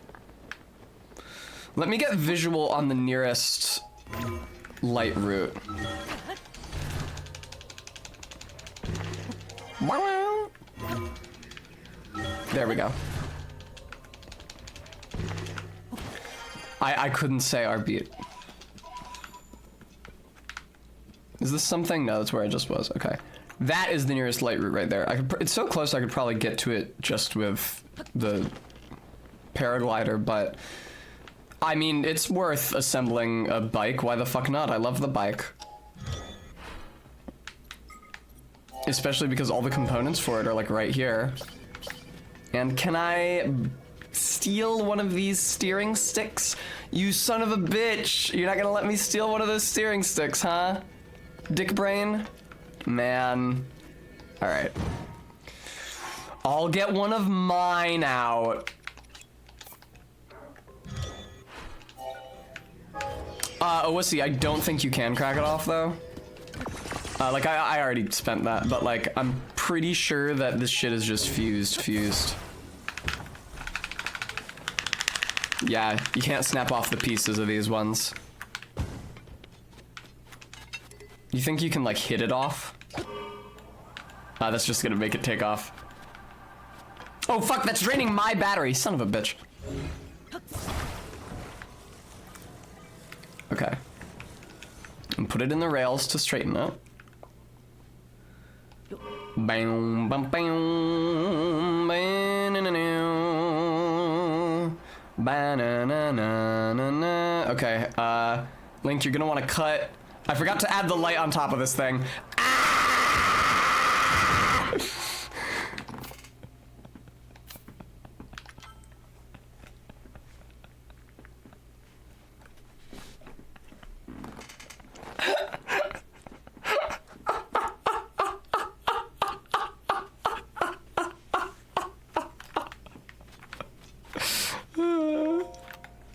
Let me get visual on the nearest light route. There we go. I couldn't say our beat. Is this something? No, that's where I just was. Okay. That is the nearest light route right there. It's so close I could probably get to it just with the paraglider, but I mean, it's worth assembling a bike. Why the fuck not? I love the bike. Especially because all the components for it are like right here. And can I steal one of these steering sticks? You son of a bitch! You're not gonna let me steal one of those steering sticks, huh? Dick brain? Man. Alright. I'll get one of mine out. Owussy, I don't think you can crack it off, though. Like, I already spent that, but, like, I'm pretty sure that this shit is just fused. Yeah, you can't snap off the pieces of these ones. You think you can, like, hit it off? That's just gonna make it take off. Oh, fuck, that's draining my battery, son of a bitch. Okay. And put it in the rails to straighten it. Bam, bam, bam, ba-na-na-na-na-na. Okay, Link, you're gonna want to cut. I forgot to add the light on top of this thing. Ah!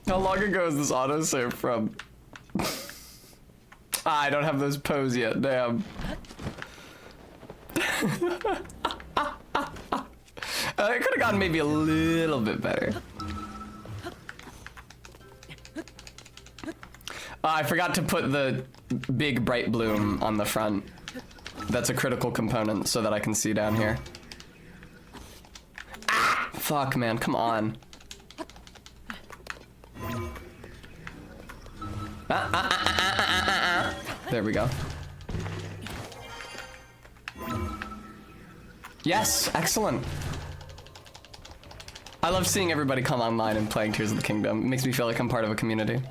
How long ago is this autosave from? I don't have those pose yet, damn. It could have gotten maybe a little bit better. I forgot to put the big bright bloom on the front. That's a critical component so that I can see down here. Ah, fuck, man, come on. There we go. Yes, excellent. I love seeing everybody come online and playing Tears of the Kingdom. It makes me feel like I'm part of a community.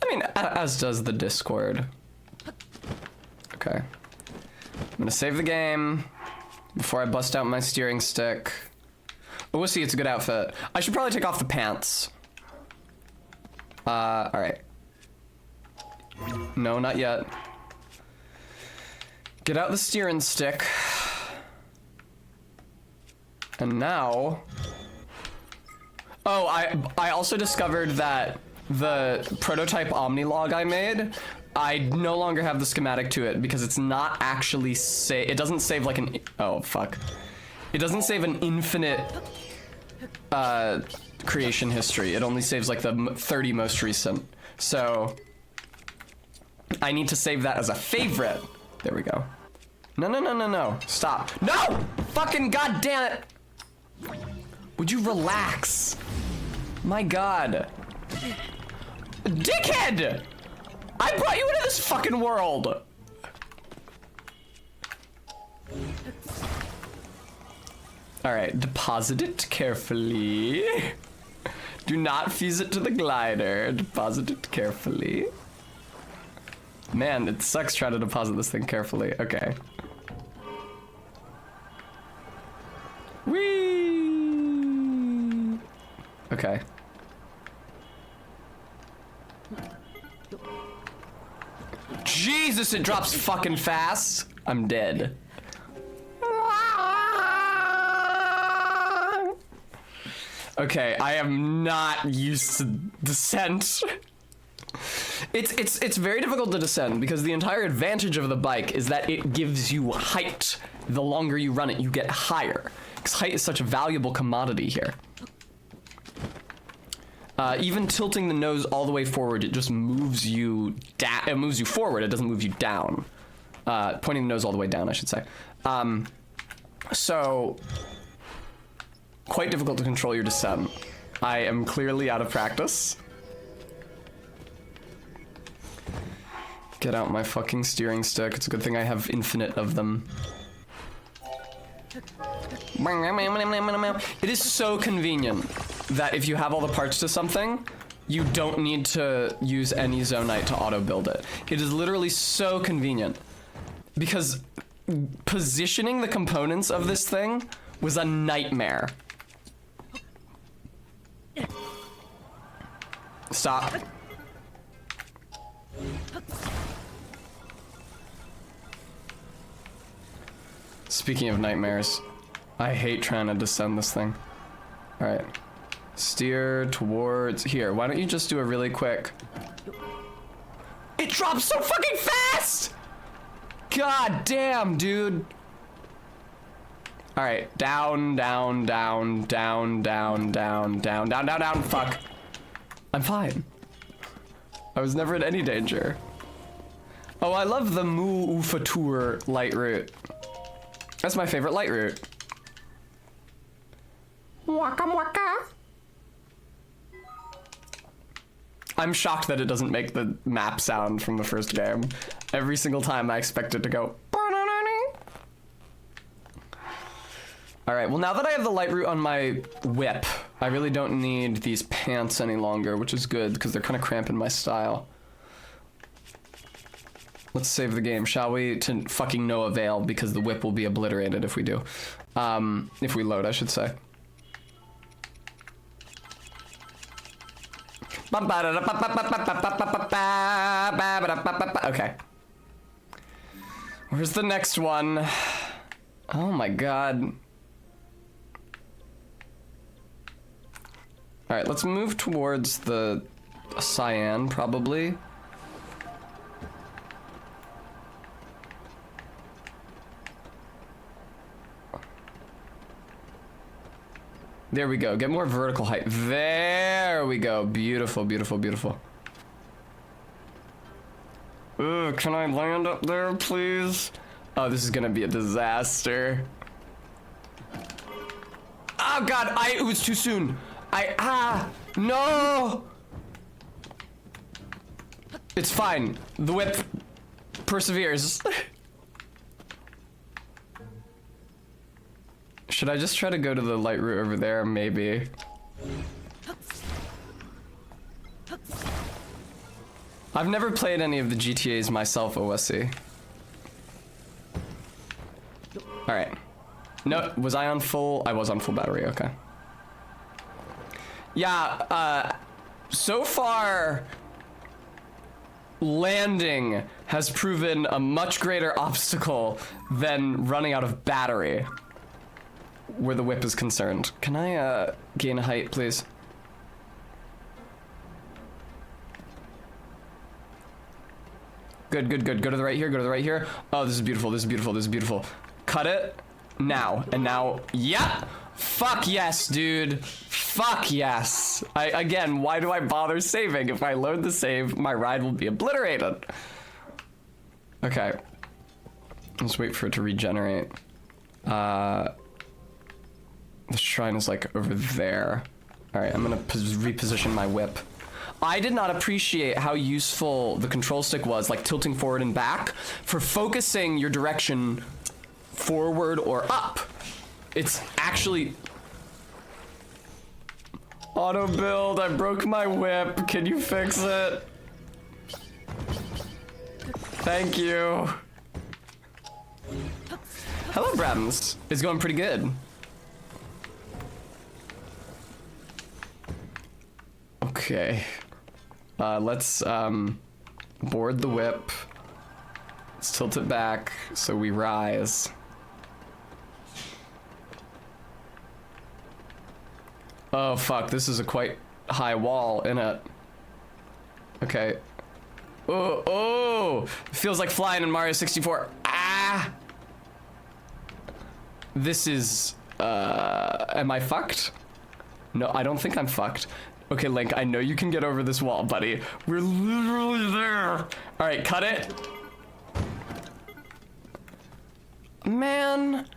I mean, as does the Discord. Okay. I'm gonna save the game before I bust out my steering stick. But we'll see, it's a good outfit. I should probably take off the pants. Alright. No, not yet. Get out the steering stick. And now... Oh, I also discovered that the prototype Omnilog I made, I no longer have the schematic to it because it's not actually it doesn't save like an... Oh, fuck. It doesn't save an infinite creation history. It only saves like the 30 most recent. So I need to save that as a favorite. There we go. No. Stop. No! Fucking goddamn it! Would you relax? My god. Dickhead! I brought you into this fucking world! Alright, deposit it carefully. Do not fuse it to the glider. Deposit it carefully. Man, it sucks trying to deposit this thing carefully. Okay. Whee! Okay. Jesus, it drops fucking fast. I'm dead. Okay, I am not used to descent. It's very difficult to descend because the entire advantage of the bike is that it gives you height. The longer you run it, you get higher. Because height is such a valuable commodity here. Even tilting the nose all the way forward, it just moves you down. It moves you forward. It doesn't move you down. Pointing the nose all the way down, I should say. So quite difficult to control your descent. I am clearly out of practice. Get out my fucking steering stick. It's a good thing I have infinite of them. It is so convenient that if you have all the parts to something, you don't need to use any Zonite to auto build it. It is literally so convenient because positioning the components of this thing was a nightmare. Stop. Speaking of nightmares, I hate trying to descend this thing. All right, steer towards here. Why don't you just do a really quick? It drops so fucking fast! God damn, dude. All right, down, down, down, down, down, down, down, down, down, down. Fuck. I'm fine. I was never in any danger. Oh, I love the Mu Ufatur light route. That's my favorite light route. Waka waka. I'm shocked that it doesn't make the map sound from the first game. Every single time I expect it to go. Alright, well now that I have the light route on my whip, I really don't need these pants any longer, which is good because they're kind of cramping my style. Let's save the game, shall we? To fucking no avail because the whip will be obliterated if we do. If we load, I should say. Okay. Where's the next one? Oh my god. Alright, let's move towards the cyan, probably. There we go. Get more vertical height. There we go. Beautiful, beautiful, beautiful. Ooh, can I land up there, please? Oh, this is gonna be a disaster. Oh god, it was too soon. No! It's fine. The whip perseveres. Should I just try to go to the light route over there? Maybe. I've never played any of the GTAs myself, OSC. Alright. No, was I on full? I was on full battery, okay. Yeah, so far, landing has proven a much greater obstacle than running out of battery where the whip is concerned. Can I, gain a height, please? Good, good, good. Go to the right here, go to the right here. Oh, this is beautiful, this is beautiful, this is beautiful. Cut it. Now. And now, yeah! Fuck yes, dude. Fuck yes. Again, why do I bother saving? If I load the save, my ride will be obliterated. Okay. Let's wait for it to regenerate. The shrine is like over there. All right, I'm gonna reposition my whip. I did not appreciate how useful the control stick was, like tilting forward and back, for focusing your direction forward or up. It's actually... Auto build, I broke my whip. Can you fix it? Thank you. Hello, Brabhams. It's going pretty good. Okay. Let's board the whip. Let's tilt it back so we rise. Oh fuck, this is a quite high wall, innit? Okay. Oh, feels like flying in Mario 64. Ah! This is, am I fucked? No, I don't think I'm fucked. Okay, Link, I know you can get over this wall, buddy. We're literally there. All right, cut it. Man,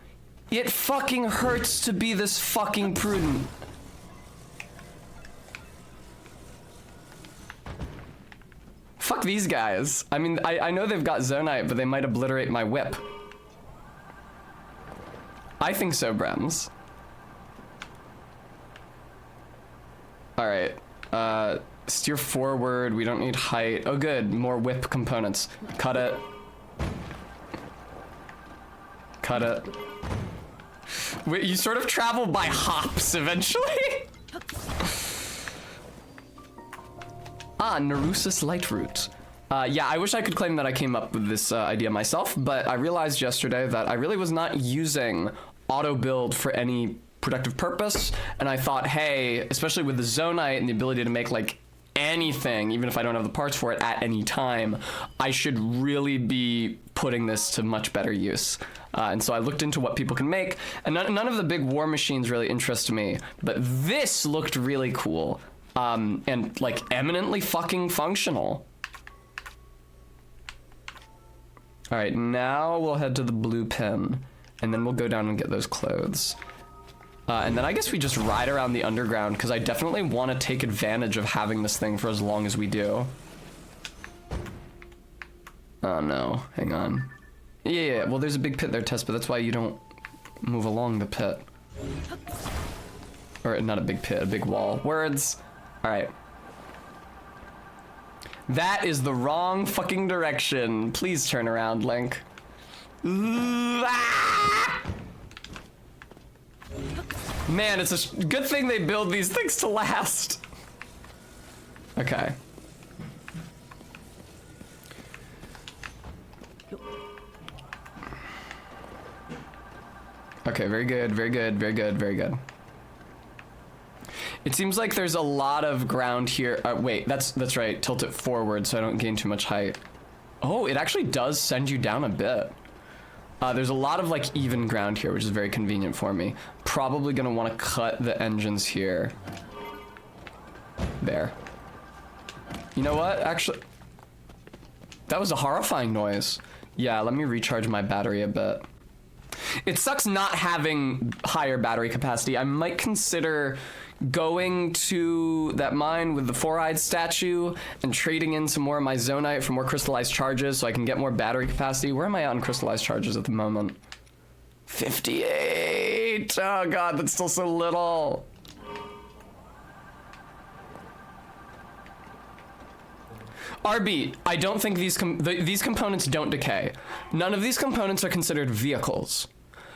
it fucking hurts to be this fucking prudent. Fuck these guys. I mean, I know they've got Zonite, but they might obliterate my whip. I think so, Brems. All right. Steer forward. We don't need height. Oh, good. More whip components. Cut it. Cut it. Wait, you sort of travel by hops eventually. Ah, Narusa's light route. Yeah, I wish I could claim that I came up with this idea myself, but I realized yesterday that I really was not using auto build for any productive purpose, and I thought, hey, especially with the Zonite and the ability to make like anything, even if I don't have the parts for it at any time, I should really be putting this to much better use. And so I looked into what people can make, and none of the big war machines really interest me, but this looked really cool. And like eminently fucking functional. All right, now we'll head to the blue pen, and then we'll go down and get those clothes. And then I guess we just ride around the underground, because I definitely want to take advantage of having this thing for as long as we do. Oh no, hang on. Yeah, well there's a big pit there, Tess, but that's why you don't move along the pit. Or not a big pit, a big wall. Words. All right. That is the wrong fucking direction. Please turn around, Link. Ah! Man, it's a good thing they build these things to last. Okay. Okay, very good, very good, very good, very good. It seems like there's a lot of ground here. Wait, that's right. Tilt it forward so I don't gain too much height. Oh, it actually does send you down a bit. There's a lot of like even ground here, which is very convenient for me. Probably gonna want to cut the engines here. There. You know what? Actually, that was a horrifying noise. Yeah, let me recharge my battery a bit. It sucks not having higher battery capacity. I might consider going to that mine with the four-eyed statue and trading in some more of my Zonite for more crystallized charges so I can get more battery capacity. Where am I on crystallized charges at the moment? 58! Oh god, that's still so little. RB, I don't think these components don't decay. None of these components are considered vehicles.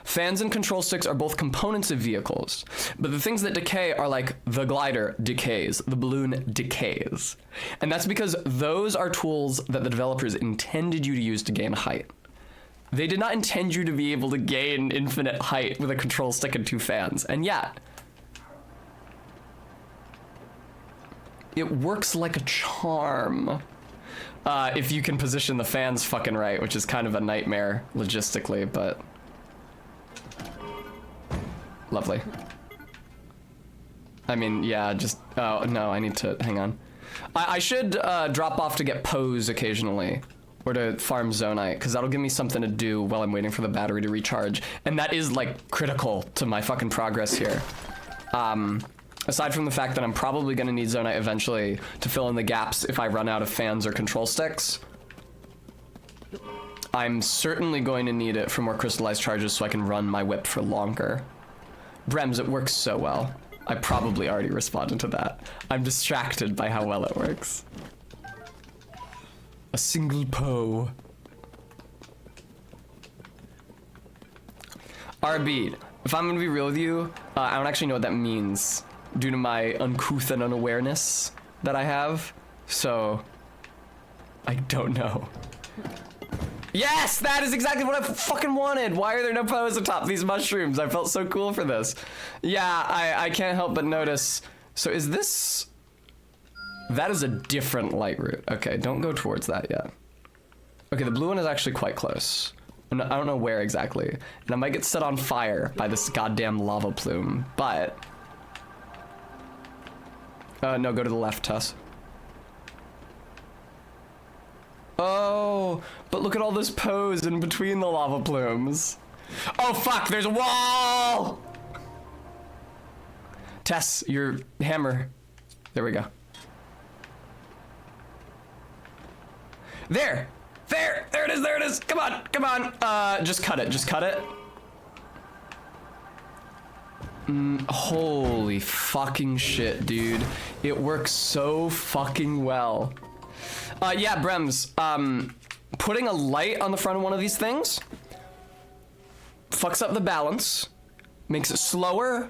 Fans and control sticks are both components of vehicles, but the things that decay are like the glider decays, the balloon decays. And that's because those are tools that the developers intended you to use to gain height. They did not intend you to be able to gain infinite height with a control stick and two fans, and yet, it works like a charm. If you can position the fans fucking right, which is kind of a nightmare logistically, but lovely. I mean, yeah, just, oh no, I need to, hang on. I should drop off to get pose occasionally, or to farm Zonite, because that'll give me something to do while I'm waiting for the battery to recharge, and that is like critical to my fucking progress here. Aside from the fact that I'm probably gonna need Zonite eventually to fill in the gaps if I run out of fans or control sticks. I'm certainly going to need it for more crystallized charges so I can run my whip for longer. Brems, it works so well. I probably already responded to that. I'm distracted by how well it works. A single Poe. RB, if I'm gonna be real with you, I don't actually know what that means due to my uncouth and unawareness that I have. So, I don't know. Yes, that is exactly what I fucking wanted. Why are there no Poes atop these mushrooms? I felt so cool for this. Yeah, I can't help but notice. So is this... That is a different light route. Okay, don't go towards that yet. Okay, the blue one is actually quite close. I don't know where exactly. And I might get set on fire by this goddamn lava plume, but... no, go to the left, Tess. Oh, but look at all this pose in between the lava plumes. Oh fuck, there's a wall! Tess, your hammer. There we go. There it is. Come on. Just cut it. Holy fucking shit, dude. It works so fucking well. Yeah, Brems, putting a light on the front of one of these things fucks up the balance, makes it slower,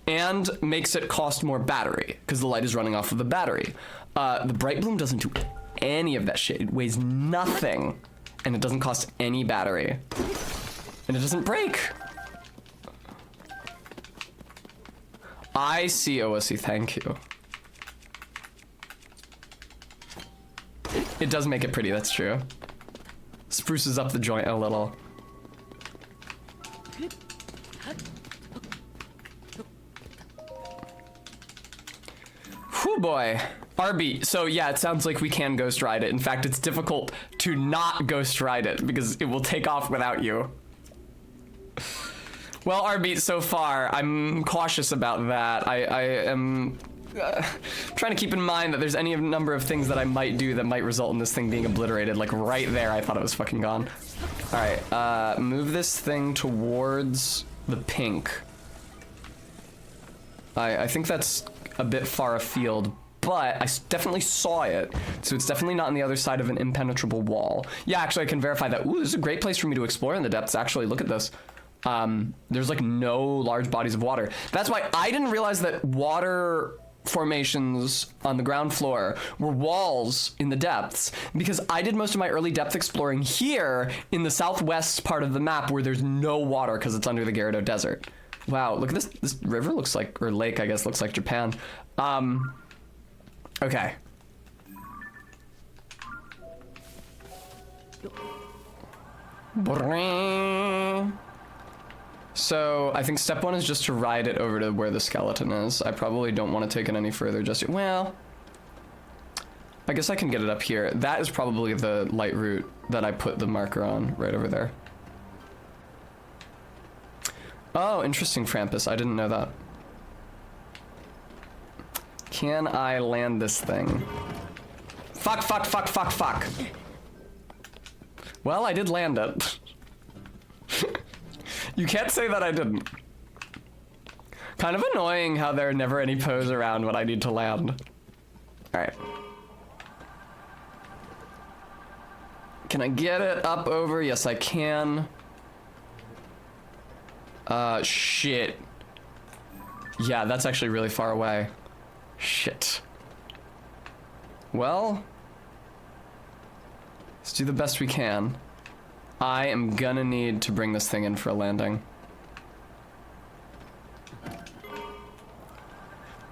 and makes it cost more battery, because the light is running off of the battery. The Bright Bloom doesn't do any of that shit. It weighs nothing, and it doesn't cost any battery. And it doesn't break. I see, OSC, thank you. It does make it pretty, that's true. Spruces up the joint a little. Whew, boy. RB, so yeah, it sounds like we can ghost ride it. In fact, it's difficult to not ghost ride it because it will take off without you. Well, RB, so far, I'm cautious about that. I am trying to keep in mind that there's any number of things that I might do that might result in this thing being obliterated. Like right there, I thought it was fucking gone. All right, move this thing towards the pink. I think that's a bit far afield, but I definitely saw it, so it's definitely not on the other side of an impenetrable wall. Yeah, actually, I can verify that. Ooh, this is a great place for me to explore in the depths, actually. Look at this. There's like no large bodies of water. That's why I didn't realize that water formations on the ground floor were walls in the depths, because I did most of my early depth exploring here in the southwest part of the map where there's no water because it's under the Gyarados Desert. Wow, look at this. This river looks like, or lake, I guess, looks like Japan. Okay. So I think step one is just to ride it over to where the skeleton is. I probably don't want to take it any further just yet. Well, I guess I can get it up here. That is probably the light route that I put the marker on right over there. Oh, interesting, Frampus. I didn't know that. Can I land this thing? Fuck, fuck, fuck, fuck, fuck. Well, I did land it. You can't say that I didn't. Kind of annoying how there are never any Poes around when I need to land. Alright. Can I get it up over? Yes, I can. Shit. Yeah, that's actually really far away. Shit. Well, let's do the best we can. I am gonna need to bring this thing in for a landing.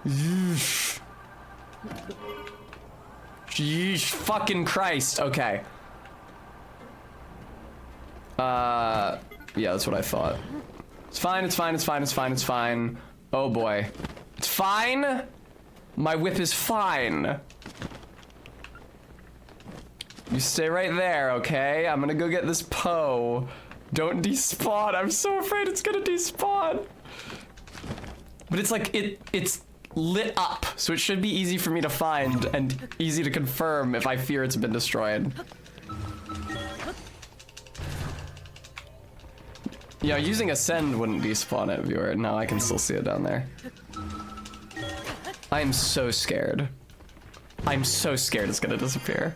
Yeesh. Yeesh, fucking Christ. Okay. Yeah, that's what I thought. It's fine, it's fine, it's fine, it's fine, it's fine. Oh boy. It's fine? My whip is fine. You stay right there, okay? I'm gonna go get this Poe. Don't despawn. I'm so afraid it's gonna despawn. But it's like, it's lit up, so it should be easy for me to find and easy to confirm if I fear it's been destroyed. Yeah, using Ascend wouldn't despawn it, viewer. No, I can still see it down there. I am so scared. I'm so scared it's gonna disappear.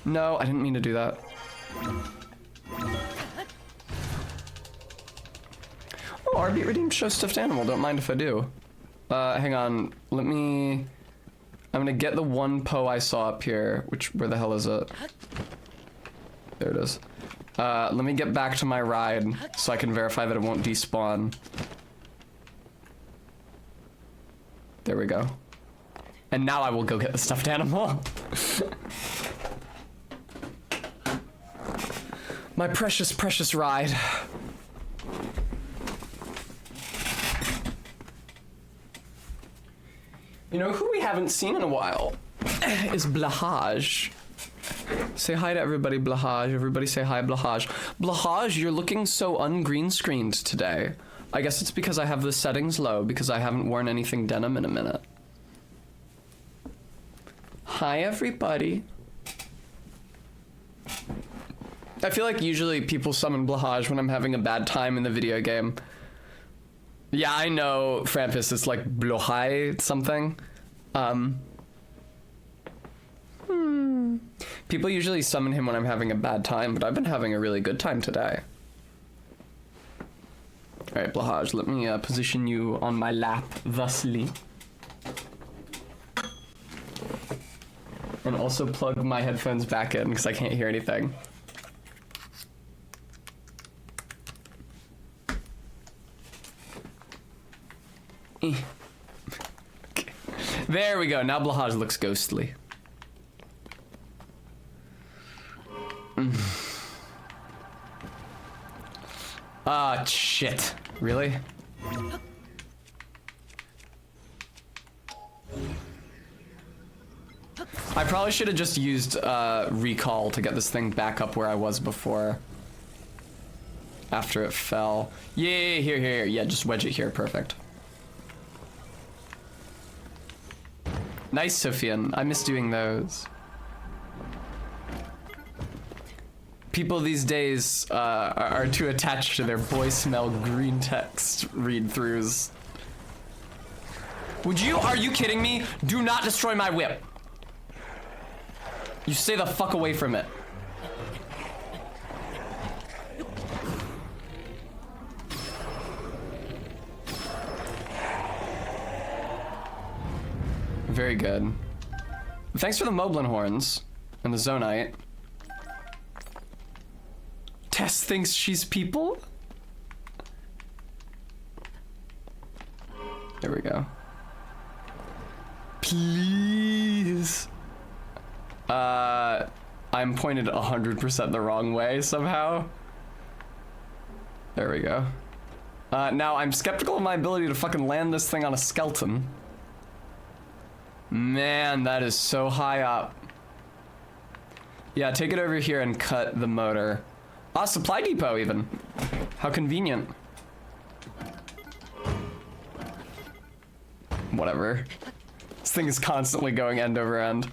No, I didn't mean to do that. Oh, RB redeemed show stuffed animal. Don't mind if I do. Hang on. Let me... I'm gonna get the one Poe I saw up here. Where the hell is it? There it is. Let me get back to my ride so I can verify that it won't despawn. There we go. And now I will go get the stuffed animal. My precious, precious ride. You know who we haven't seen in a while is Blahaj. Say hi to everybody, Blahaj. Everybody say hi, Blahaj. Blahaj, you're looking so ungreen screened today. I guess it's because I have the settings low because I haven't worn anything denim in a minute. Hi, everybody. I feel like usually people summon Blahaj when I'm having a bad time in the video game. Yeah, I know, Frampus, it's like Blohai something. People usually summon him when I'm having a bad time, but I've been having a really good time today. Alright, Blahaj, let me position you on my lap thusly. And also plug my headphones back in because I can't hear anything. Okay. There we go. Now Blahaj looks ghostly. Ah, shit. Really? I probably should have just used recall to get this thing back up where I was before. After it fell. Yeah, here. Yeah, just wedge it here. Perfect. Nice, Sophian. I miss doing those. People these days are too attached to their voicemail green text read-throughs. Are you kidding me? Do not destroy my whip. You stay the fuck away from it. Very good. Thanks for the Moblin horns and the Zonite. Tess thinks she's people? There we go. Please. I'm pointed 100% the wrong way somehow. There we go. Now I'm skeptical of my ability to fucking land this thing on a skeleton. Man, that is so high up. Yeah, take it over here and cut the motor. Ah, supply depot even. How convenient. Whatever. This thing is constantly going end over end.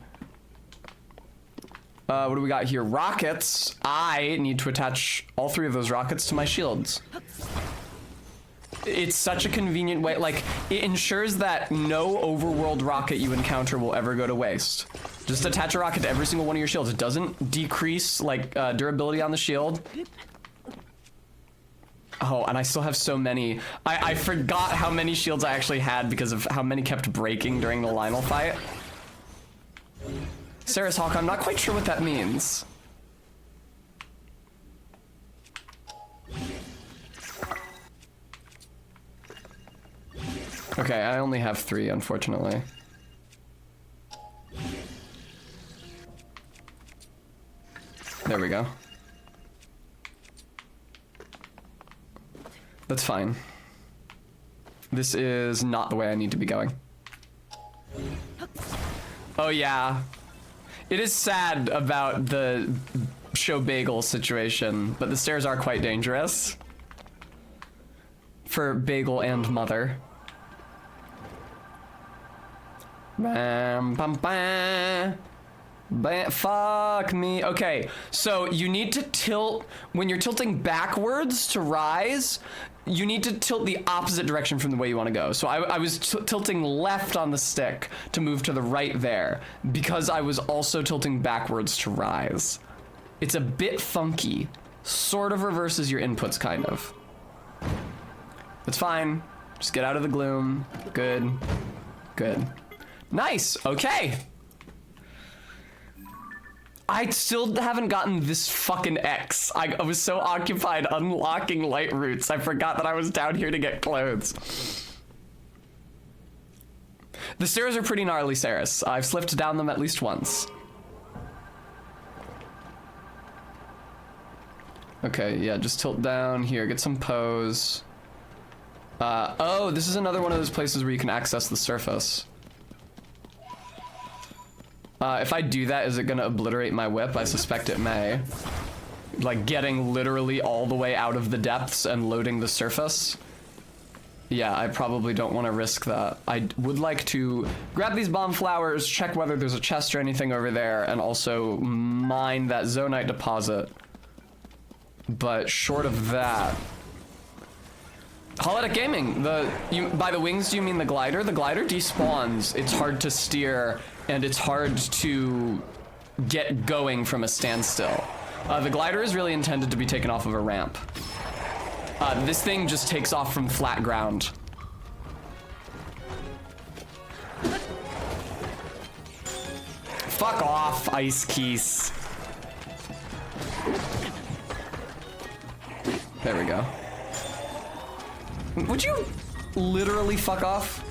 What do we got here? Rockets. I need to attach all three of those rockets to my shields. It's such a convenient way. Like, it ensures that no overworld rocket you encounter will ever go to waste. Just attach a rocket to every single one of your shields. It doesn't decrease, like, durability on the shield. Oh, and I still have so many. I forgot how many shields I actually had because of how many kept breaking during the Lionel fight. Sarah's Hawk, I'm not quite sure what that means. Okay, I only have 3, unfortunately. There we go. That's fine. This is not the way I need to be going. Oh yeah. It is sad about the show bagel situation, but the stairs are quite dangerous. For Bagel and Mother. Bam, bam, bam. Fuck me. Okay, so you need to tilt, when you're tilting backwards to rise, you need to tilt the opposite direction from the way you want to go. So I was tilting left on the stick to move to the right there, because I was also tilting backwards to rise. It's a bit funky. Sort of reverses your inputs, kind of. It's fine. Just get out of the gloom. Good. Good. Nice. Okay. I still haven't gotten this fucking X. I was so occupied unlocking light roots, I forgot that I was down here to get clothes. The stairs are pretty gnarly, Saris. I've slipped down them at least once. Okay, yeah, just tilt down here, get some pose. Oh, this is another one of those places where you can access the surface. If I do that, is it gonna obliterate my whip? I suspect it may. Like getting literally all the way out of the depths and loading the surface. Yeah, I probably don't want to risk that. I would like to grab these bomb flowers, check whether there's a chest or anything over there, and also mine that Zonite deposit. But short of that... Holodeck Gaming, by the wings, do you mean the glider? The glider despawns. It's hard to steer, and it's hard to get going from a standstill. The glider is really intended to be taken off of a ramp. This thing just takes off from flat ground. Fuck off, Ice Keys. There we go. Would you literally fuck off?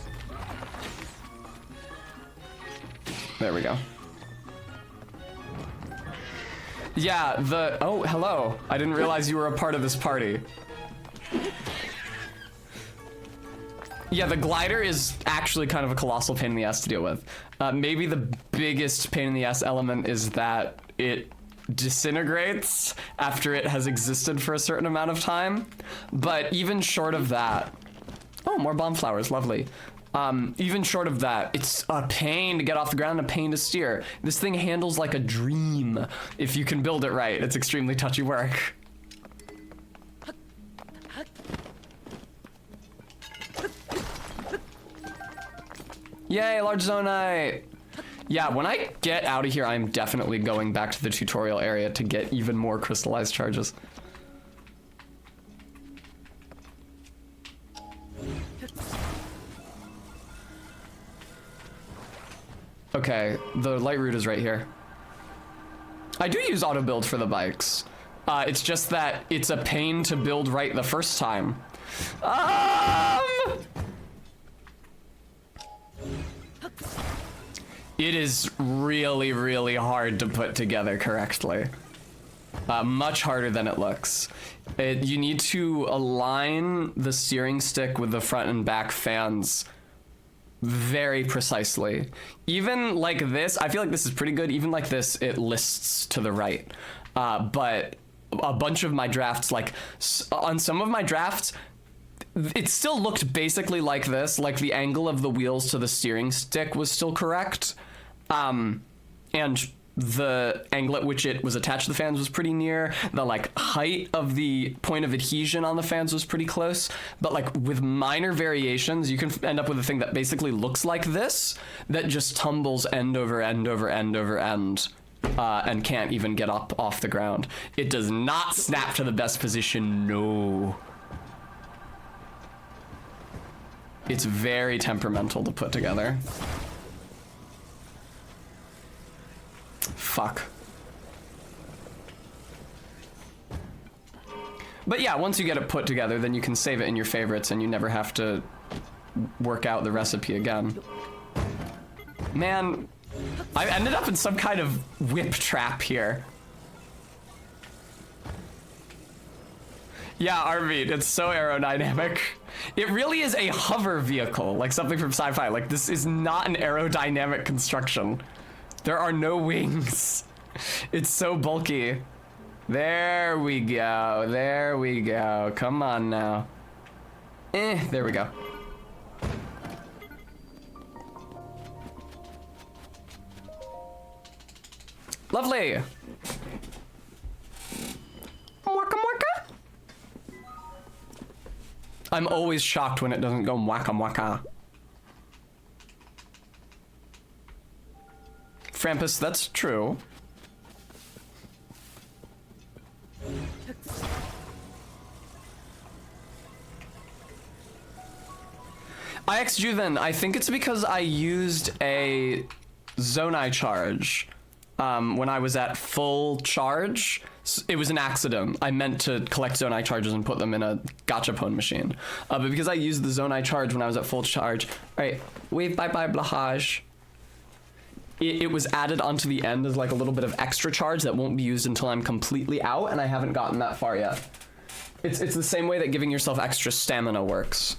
There we go. Yeah, oh, hello. I didn't realize you were a part of this party. Yeah, the glider is actually kind of a colossal pain in the ass to deal with. Maybe the biggest pain in the ass element is that it disintegrates after it has existed for a certain amount of time. But even short of that... Oh, more bomb flowers, lovely. Even short of that, it's a pain to get off the ground, a pain to steer. This thing handles like a dream if you can build it right. It's extremely touchy work. Yay, large zonite! Yeah, when I get out of here, I'm definitely going back to the tutorial area to get even more crystallized charges. Okay, the light route is right here. I do use auto build for the bikes. It's just that it's a pain to build right the first time. It is really, really hard to put together correctly. Much harder than it looks. You need to align the steering stick with the front and back fans very precisely. Even like this, I feel like this is pretty good. Even like this, it lists to the right. But a bunch of my drafts, like on some of my drafts, it still looked basically like this, like the angle of the wheels to the steering stick was still correct. And the angle at which it was attached to the fans was pretty near. The like height of the point of adhesion on the fans was pretty close. But like with minor variations, you can end up with a thing that basically looks like this, that just tumbles end over end over end over end. And can't even get up off the ground. It does not snap to the best position, no. It's very temperamental to put together. Fuck. But yeah, once you get it put together, then you can save it in your favorites and you never have to work out the recipe again. Man, I ended up in some kind of whip trap here. Yeah, Arvid, it's so aerodynamic. It really is a hover vehicle, like something from sci-fi. Like, this is not an aerodynamic construction. There are no wings. It's so bulky. There we go, there we go. Come on now. There we go. Lovely. Mwaka mwaka. I'm always shocked when it doesn't go mwaka mwaka. Frampus, that's true. IXJuven, I think it's because I used a Zonai charge when I was at full charge. It was an accident. I meant to collect Zonai charges and put them in a gachapon machine. But because I used the Zonai charge when I was at full charge, alright, wave bye-bye Blahaj. It was added onto the end as like a little bit of extra charge that won't be used until I'm completely out, and I haven't gotten that far yet. It's the same way that giving yourself extra stamina works.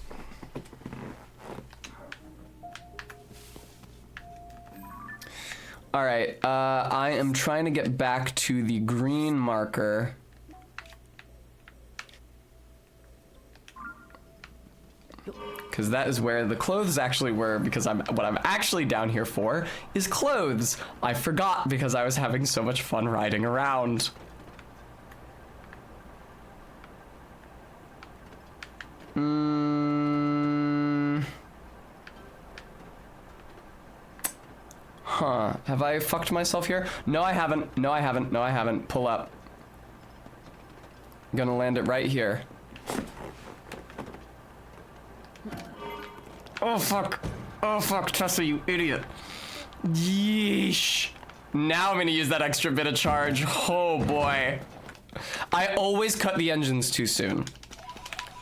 Alright, I am trying to get back to the green marker. Because that is where the clothes actually were, because what I'm actually down here for is clothes. I forgot because I was having so much fun riding around. Huh, have I fucked myself here? No, I haven't. No, I haven't. No, I haven't. Pull up. I'm gonna land it right here. Oh, fuck. Oh, fuck, Tessa, you idiot. Yeesh. Now I'm gonna use that extra bit of charge. Oh, boy. I always cut the engines too soon.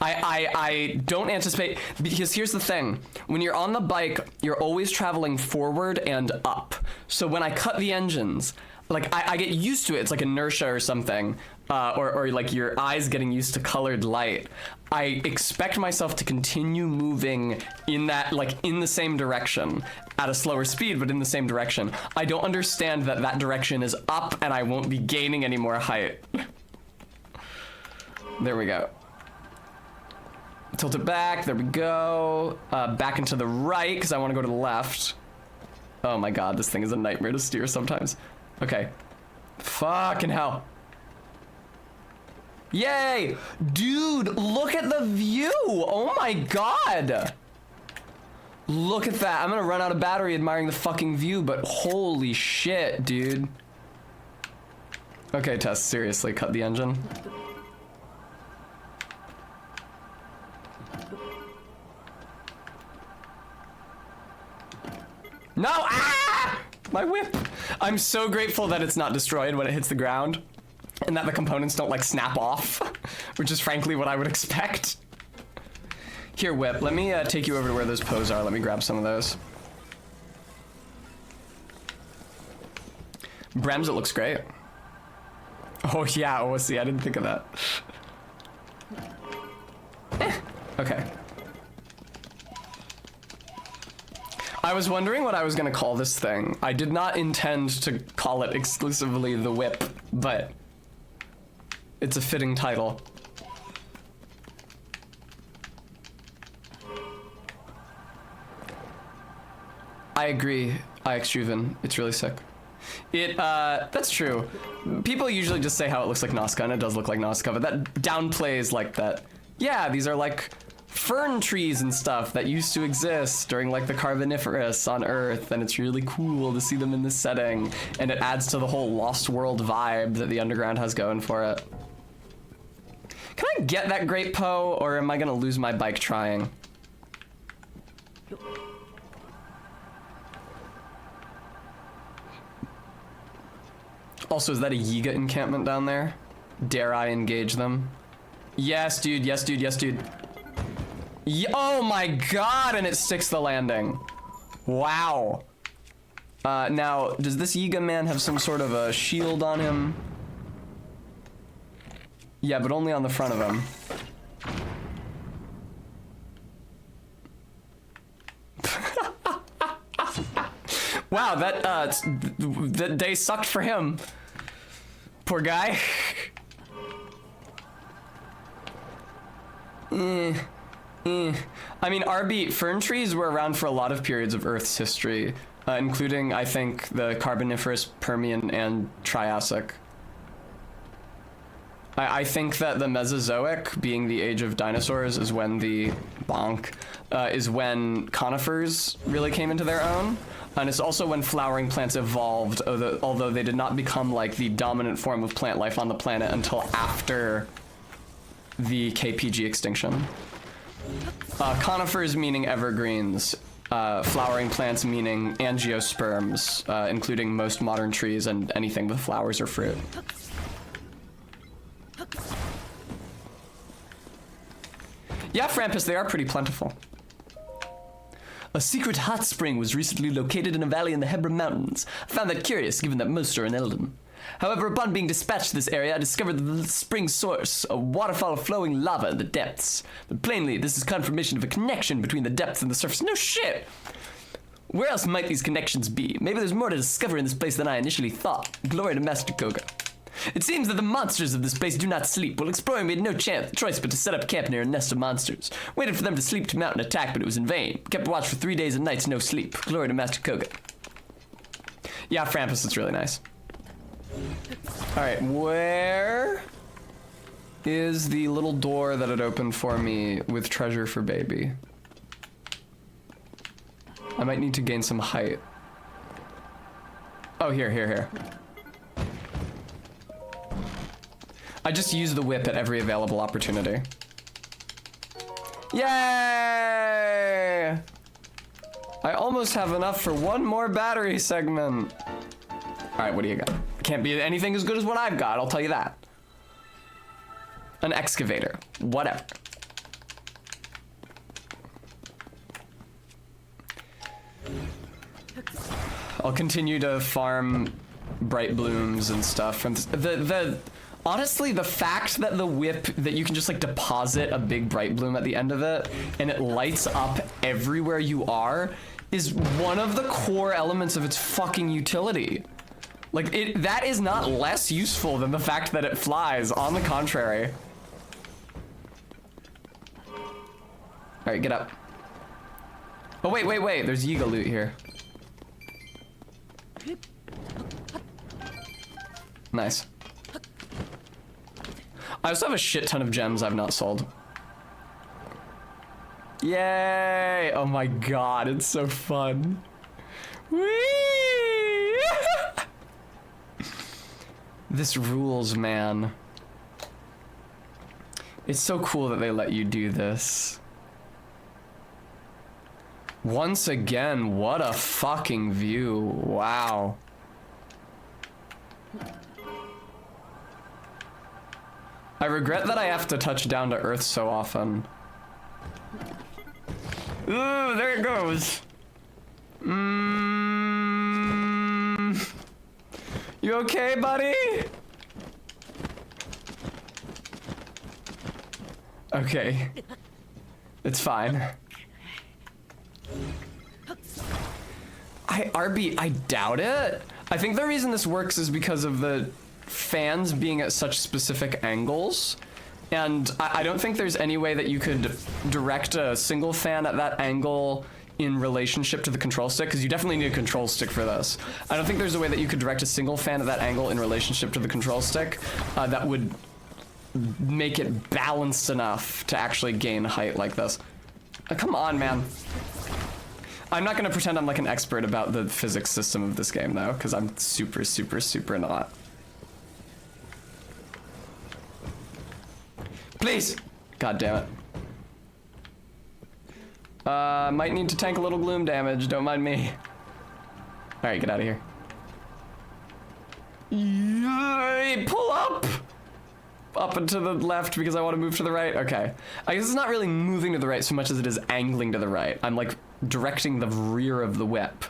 I don't anticipate, because here's the thing. When you're on the bike, you're always traveling forward and up. So when I cut the engines, like I get used to it. It's like inertia or something, or like your eyes getting used to colored light. I expect myself to continue moving in that, like in the same direction at a slower speed, but in the same direction. I don't understand that that direction is up and I won't be gaining any more height. There we go. Tilt it back, there we go. Back and to the right, because I want to go to the left. Oh my god, this thing is a nightmare to steer sometimes. Okay. Fucking hell. Yay! Dude, look at the view! Oh my god! Look at that. I'm gonna run out of battery admiring the fucking view, but holy shit, dude. Okay, Tess, seriously, cut the engine. No! Ah! My whip! I'm so grateful that it's not destroyed when it hits the ground, and that the components don't like snap off, which is frankly what I would expect. Here, whip, let me take you over to where those Poes are. Let me grab some of those. Brems, it looks great. Oh yeah, OSC, I didn't think of that. Okay. I was wondering what I was gonna call this thing. I did not intend to call it exclusively the whip, but it's a fitting title. I agree, IXJuven. It's really sick. That's true. People usually just say how it looks like Nazca, and it does look like Nazca, but that downplays like that. Yeah, these are like fern trees and stuff that used to exist during like the Carboniferous on Earth, and it's really cool to see them in this setting, and it adds to the whole Lost World vibe that the Underground has going for it. Can I get that Great Poe, or am I gonna lose my bike trying? Also, is that a Yiga encampment down there? Dare I engage them? Yes, dude, yes, dude, yes, dude. Oh my god, and it sticks the landing. Wow. Now, does this Yiga man have some sort of a shield on him? Yeah, but only on the front of him. Wow, that day sucked for him. Poor guy. I mean, RB, fern trees were around for a lot of periods of Earth's history. including, I think, the Carboniferous, Permian, and Triassic. I think that the Mesozoic, being the age of dinosaurs, is when is when conifers really came into their own. And it's also when flowering plants evolved, although they did not become like the dominant form of plant life on the planet until after the KPG extinction. Conifers meaning evergreens, flowering plants meaning angiosperms, including most modern trees and anything with flowers or fruit. Yeah, Frampus, they are pretty plentiful. A secret hot spring was recently located in a valley in the Hebra Mountains. I found that curious, given that most are in Eldon. However, upon being dispatched to this area, I discovered the spring's source, a waterfall of flowing lava in the depths. But plainly, this is confirmation of a connection between the depths and the surface. No shit! Where else might these connections be? Maybe there's more to discover in this place than I initially thought. Glory to Master Koga. It seems that the monsters of this place do not sleep. While exploring, we had no choice but to set up camp near a nest of monsters. Waited for them to sleep to mount an attack, but it was in vain. Kept watch for 3 days and nights, no sleep. Glory to Master Koga. Yeah, Frampus, it's really nice. Alright, where is the little door that had opened for me with treasure for baby? I might need to gain some height. Oh, here. I just use the whip at every available opportunity. Yay! I almost have enough for one more battery segment. All right, what do you got? Can't be anything as good as what I've got, I'll tell you that. An excavator, whatever. I'll continue to farm bright blooms and stuff from honestly, the fact that the whip, that you can just like deposit a big bright bloom at the end of it and it lights up everywhere you are is one of the core elements of its fucking utility. Like, that is not less useful than the fact that it flies, on the contrary. Alright, get up. Oh, wait, there's Yiga loot here. Nice. I also have a shit ton of gems I've not sold. Yay! Oh my god, it's so fun. Whee! This rules, man. It's so cool that they let you do this. Once again, what a fucking view. Wow. I regret that I have to touch down to Earth so often. Ooh, there it goes. You okay, buddy? Okay. It's fine. I doubt it. I think the reason this works is because of the fans being at such specific angles, and I don't think there's any way that you could direct a single fan at that angle in relationship to the control stick, because you definitely need a control stick for this. I don't think there's a way that you could direct a single fan at that angle in relationship to the control stick that would make it balanced enough to actually gain height like this. Come on, man. I'm not gonna pretend I'm like an expert about the physics system of this game though, because I'm super not. Please! God damn it. Might need to tank a little gloom damage, don't mind me. Alright, get out of here. Yay, pull up! Up and to the left because I want to move to the right? Okay. I guess it's not really moving to the right so much as it is angling to the right. I'm like directing the rear of the whip.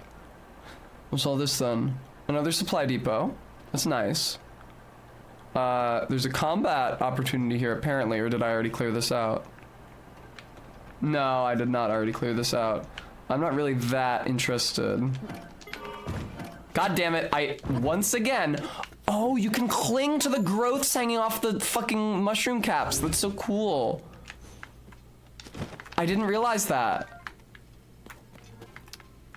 What's all this then? Another supply depot. That's nice. There's a combat opportunity here apparently, or did I already clear this out? No, I did not already clear this out. I'm not really that interested. God damn it, once again, oh, you can cling to the growths hanging off the fucking mushroom caps. That's so cool. I didn't realize that.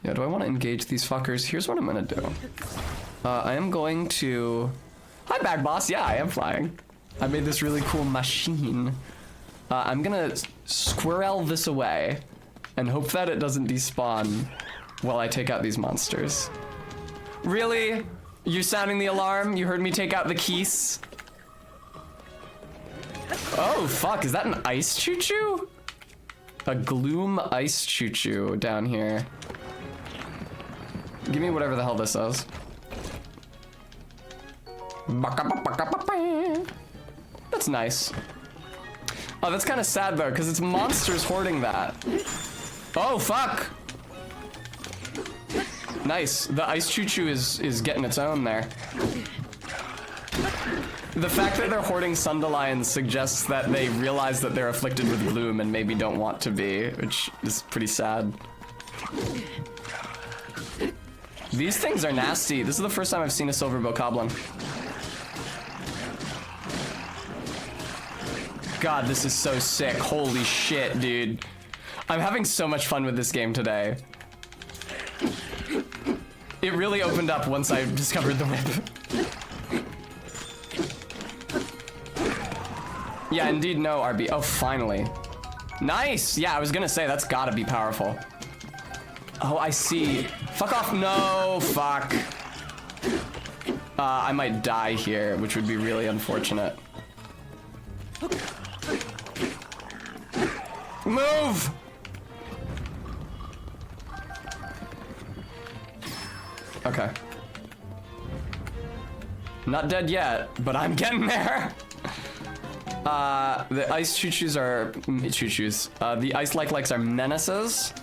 Yeah, do I want to engage these fuckers? Here's what I'm gonna do. I am going to... Hi, Bag Boss. Yeah, I am flying. I made this really cool machine. I'm gonna squirrel this away and hope that it doesn't despawn while I take out these monsters. Really? You sounding the alarm? You heard me take out the keys? Oh, fuck. Is that an ice choo-choo? A gloom ice choo-choo down here. Give me whatever the hell this is. That's nice. Oh, that's kind of sad though, because it's monsters hoarding that. Oh, fuck! Nice. The ice choo-choo is getting its own there. The fact that they're hoarding Sundelions suggests that they realize that they're afflicted with gloom and maybe don't want to be, which is pretty sad. These things are nasty. This is the first time I've seen a silver bokoblin. God, this is so sick. Holy shit, dude. I'm having so much fun with this game today. It really opened up once I discovered the whip. Yeah, indeed, no, RB. Oh, finally. Nice! Yeah, I was gonna say, that's gotta be powerful. Oh, I see. Fuck off. No, fuck. I might die here, which would be really unfortunate. Move! Okay. Not dead yet, but I'm getting there. The ice choo-choos are choo-choos. The ice like-likes are menaces.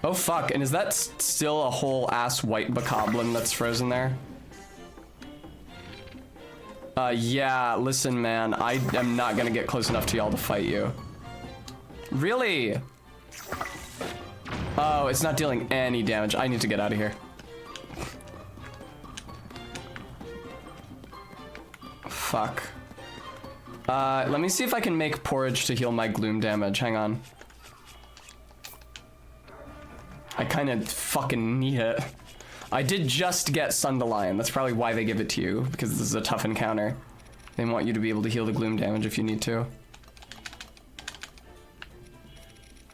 Oh fuck, and is that still a whole ass white bokoblin that's frozen there? Yeah, listen man, I am not gonna get close enough to y'all to fight you. Really? Oh, it's not dealing any damage. I need to get out of here. Fuck. Let me see if I can make porridge to heal my gloom damage. Hang on. I kind of fucking need it. I did just get Sundelion. That's probably why they give it to you, because this is a tough encounter. They want you to be able to heal the gloom damage if you need to.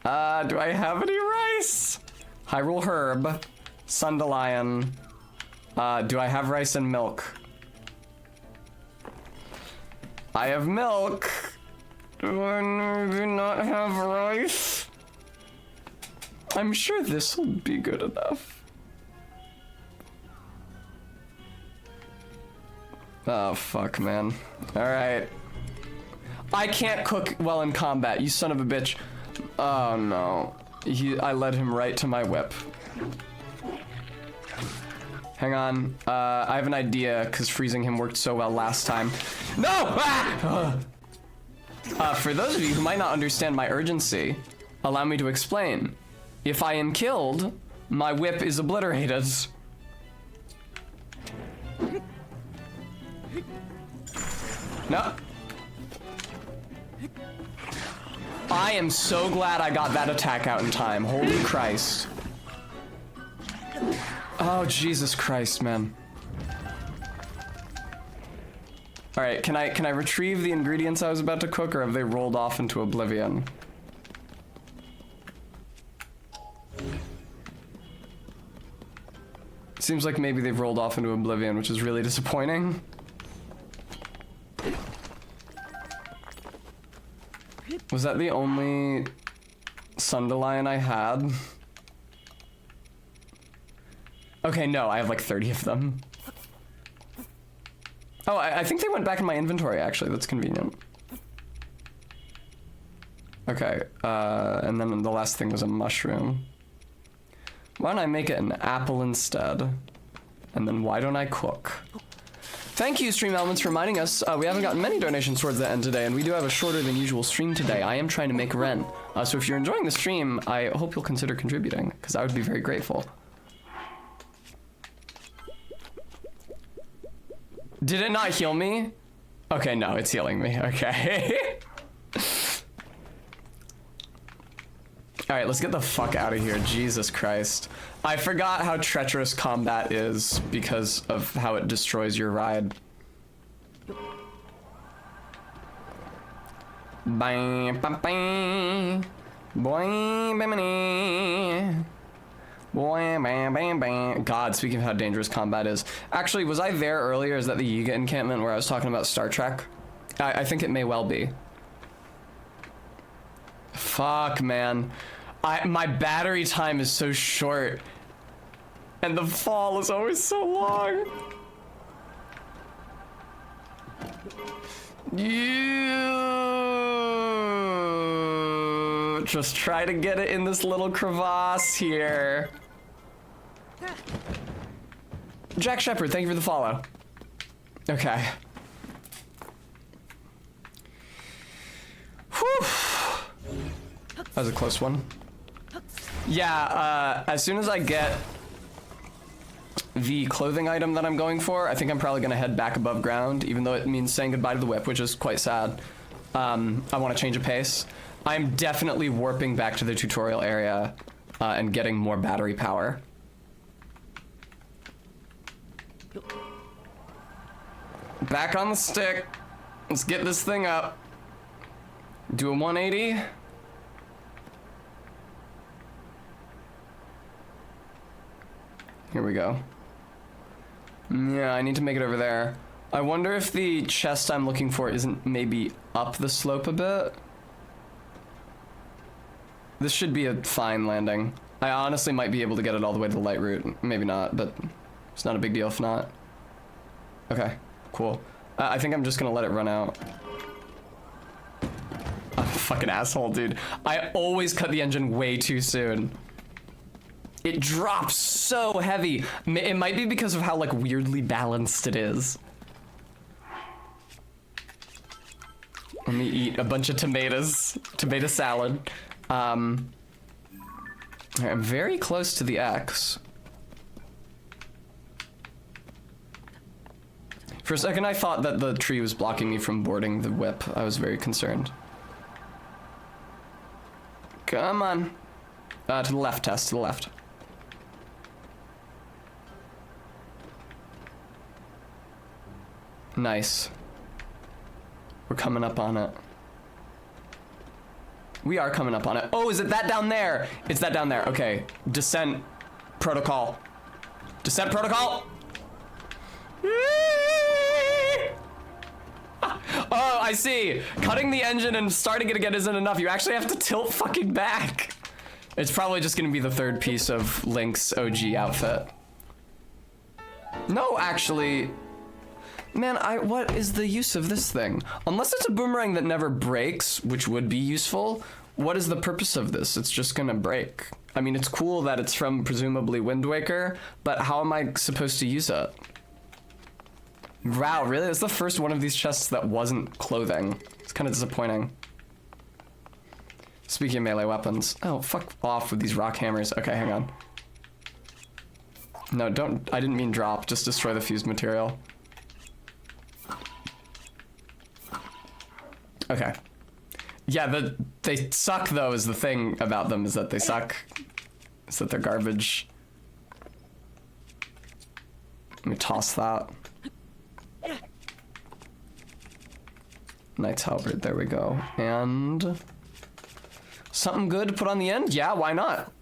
Do I have any rice? Hyrule Herb, Sundelion. Do I have rice and milk? I have milk. Do I not have rice? I'm sure this will be good enough. Oh, fuck, man. Alright. I can't cook well in combat, you son of a bitch. Oh, no. I led him right to my whip. Hang on. I have an idea, because freezing him worked so well last time. No! Ah! For those of you who might not understand my urgency, allow me to explain. If I am killed, my whip is obliterated. No. I am so glad I got that attack out in time. Holy Christ. Oh, Jesus Christ, man. All right, can I retrieve the ingredients I was about to cook, or have they rolled off into oblivion? Seems like maybe they've rolled off into oblivion, which is really disappointing. Was that the only Sundelion I had? Okay, no, I have like 30 of them. Oh, I think they went back in my inventory, actually. That's convenient. Okay, and then the last thing was a mushroom. Why don't I make it an apple instead? And then why don't I cook? Thank you, Stream Elements, for reminding us. We haven't gotten many donations towards the end today, and we do have a shorter than usual stream today. I am trying to make rent. So if you're enjoying the stream, I hope you'll consider contributing, because I would be very grateful. Did it not heal me? Okay, no, it's healing me. Okay. Alright, let's get the fuck out of here. Jesus Christ. I forgot how treacherous combat is because of how it destroys your ride. Bang, bang, bang. Boing, bang, bang. Boing, bang, bang, bang. God, speaking of how dangerous combat is. Actually, was I there earlier? Is that the Yiga encampment where I was talking about Star Trek? I think it may well be. Fuck, man. My battery time is so short. And the fall is always so long. You just try to get it in this little crevasse here. Jack Shepard, thank you for the follow. Okay. Whew. That was a close one. Yeah, as soon as I get the clothing item that I'm going for, I think I'm probably gonna head back above ground, even though it means saying goodbye to the whip, which is quite sad. I want to change a pace. I'm definitely warping back to the tutorial area and getting more battery power. Back on the stick. Let's get this thing up. Do a 180. Here we go. Yeah, I need to make it over there. I wonder if the chest I'm looking for isn't maybe up the slope a bit. This should be a fine landing. I honestly might be able to get it all the way to the light route. Maybe not, but it's not a big deal if not. Okay, cool. I think I'm just gonna let it run out. I'm a fucking asshole, dude. I always cut the engine way too soon. It drops so heavy. It might be because of how like weirdly balanced it is. Let me eat a bunch of tomatoes. Tomato salad. I'm very close to the X. For a second I thought that the tree was blocking me from boarding the whip. I was very concerned. Come on. To the left, Tess, to the left. Nice. We're coming up on it. We are coming up on it. Oh, is it that down there? It's that down there. Okay. Descent protocol. Descent protocol. Oh, I see. Cutting the engine and starting it again isn't enough. You actually have to tilt fucking back. It's probably just gonna be the third piece of Link's OG outfit. No, actually. Man, what is the use of this thing? Unless it's a boomerang that never breaks, which would be useful, what is the purpose of this? It's just gonna break. I mean, it's cool that it's from presumably Wind Waker, but how am I supposed to use it? Wow, really? It's the first one of these chests that wasn't clothing. It's kind of disappointing. Speaking of melee weapons. Oh, fuck off with these rock hammers. Okay, hang on. No, don't. I didn't mean drop. Just destroy the fused material. Okay. Yeah, they suck though is the thing about them, is that they suck. Is that they're garbage. Let me toss that. Knight's Halberd, there we go. And something good to put on the end? Yeah, why not?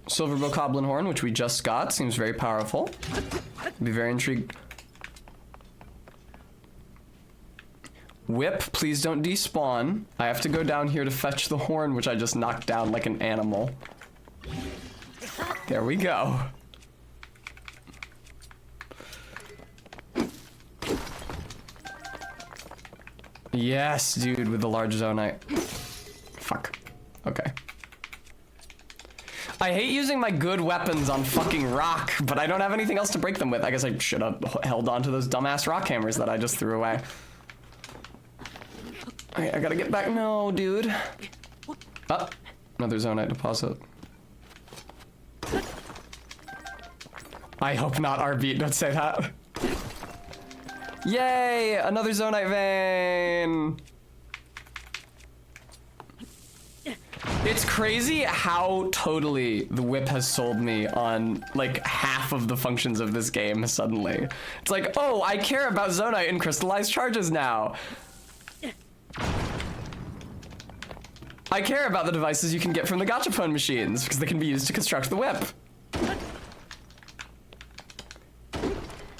Silverbow Coblin Horn, which we just got, seems very powerful. Be very intrigued. Whip, please don't despawn. I have to go down here to fetch the horn, which I just knocked down like an animal. There we go. Yes, dude, with the large zonite. Fuck. Okay. I hate using my good weapons on fucking rock, but I don't have anything else to break them with. I guess I should have held on to those dumbass rock hammers that I just threw away. Okay, I gotta get back. No, dude. Oh, another zonite deposit. I hope not, R-Beat, don't say that. Yay, another zonite vein. crazy how totally the whip has sold me on like half of the functions of this game suddenly. It's like, oh, I care about Zonite and crystallized charges now. I care about the devices you can get from the gachapon machines because they can be used to construct the whip. All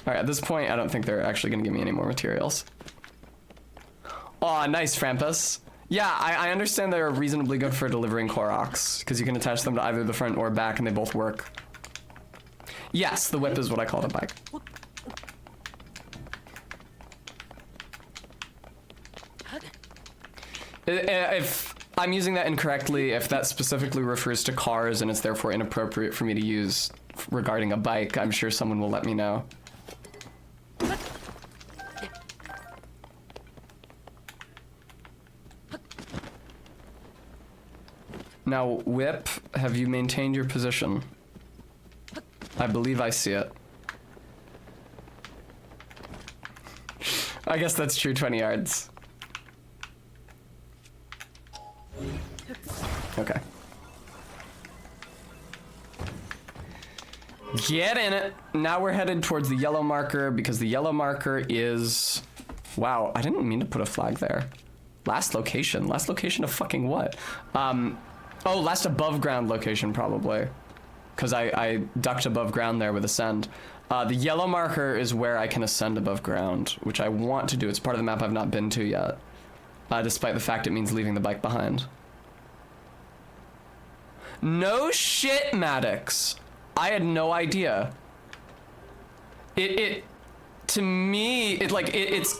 right, at this point, I don't think they're actually gonna give me any more materials. Aw, nice, Frampus. Yeah, I understand they're reasonably good for delivering Koroks, because you can attach them to either the front or back and they both work. Yes, the whip is what I call the bike. If I'm using that incorrectly, if that specifically refers to cars and it's therefore inappropriate for me to use regarding a bike, I'm sure someone will let me know. Now, Whip, have you maintained your position? I believe I see it. I guess that's true, 20 yards. Okay. Get in it. Now we're headed towards the yellow marker because the yellow marker is... Wow, I didn't mean to put a flag there. Last location. Last location of fucking what? Oh, last above ground location probably. Because I ducked above ground there with ascend. The yellow marker is where I can ascend above ground, which I want to do. It's part of the map I've not been to yet. Despite the fact it means leaving the bike behind. No shit, Maddox. I had no idea. To me, it's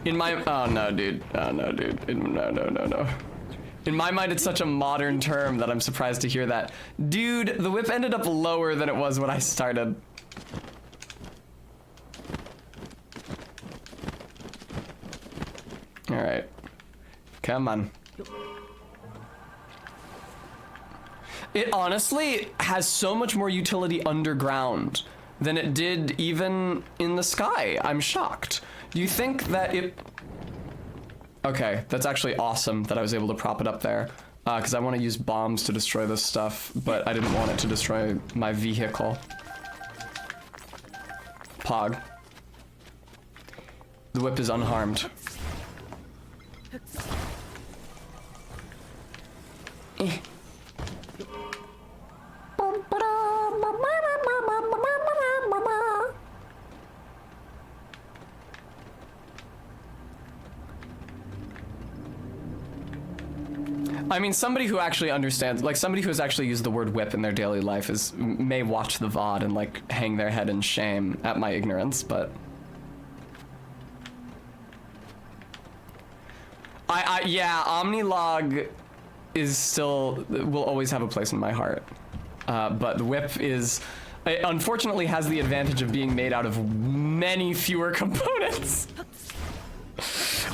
in my, oh no, dude. Oh no, dude. No. In my mind, it's such a modern term that I'm surprised to hear that. Dude, the whip ended up lower than it was when I started. All right. Come on. It honestly has so much more utility underground than it did even in the sky. I'm shocked. Do you think that it... Okay, that's actually awesome that I was able to prop it up there. Because I want to use bombs to destroy this stuff, but I didn't want it to destroy my vehicle. Pog. The whip is unharmed. I mean, somebody who actually understands, like somebody who has actually used the word whip in their daily life may watch the VOD and like hang their head in shame at my ignorance, but... Yeah, Omnilog is still, will always have a place in my heart. But the whip is, it unfortunately has the advantage of being made out of many fewer components.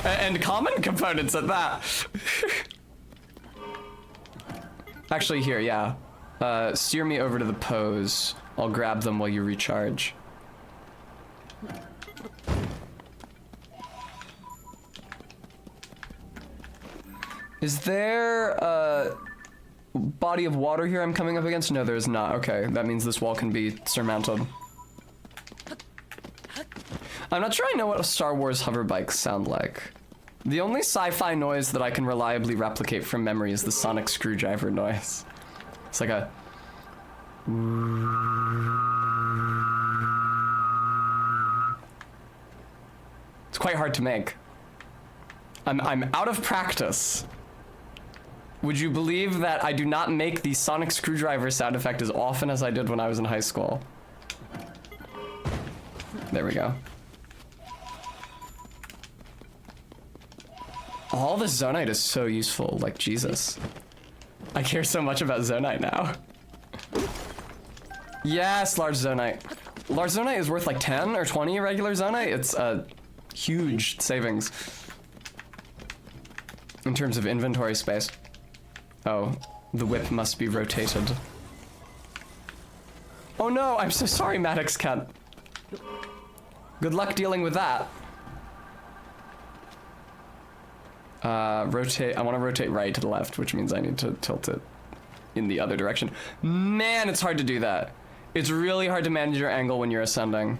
And common components at that. Actually, here, yeah. Steer me over to the pose. I'll grab them while you recharge. Is there a body of water here I'm coming up against? No, there is not. Okay, that means this wall can be surmounted. I'm not sure I know what a Star Wars hover bikes sound like. The only sci-fi noise that I can reliably replicate from memory is the sonic screwdriver noise. It's like a... It's quite hard to make. I'm out of practice. Would you believe that I do not make the sonic screwdriver sound effect as often as I did when I was in high school? There we go. All the Zonite is so useful, like Jesus. I care so much about Zonite now. Yes, large Zonite. Large Zonite is worth like 10 or 20 regular Zonite. It's a huge savings in terms of inventory space. Oh, the whip must be rotated. Oh no, I'm so sorry, Maddox Kent. Good luck dealing with that. Rotate. I want to rotate right to the left, which means I need to tilt it in the other direction. Man, it's hard to do that. It's really hard to manage your angle when you're ascending.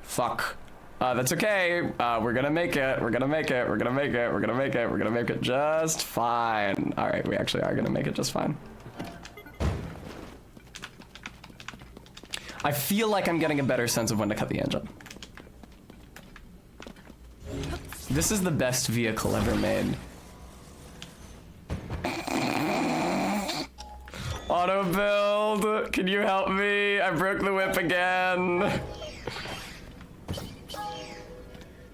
Fuck. That's okay. We're gonna make it. We're gonna make it. We're gonna make it. We're gonna make it. We're gonna make it just fine. All right, we actually are gonna make it just fine. I feel like I'm getting a better sense of when to cut the engine. This is the best vehicle ever made. Auto build, can you help me? I broke the whip again.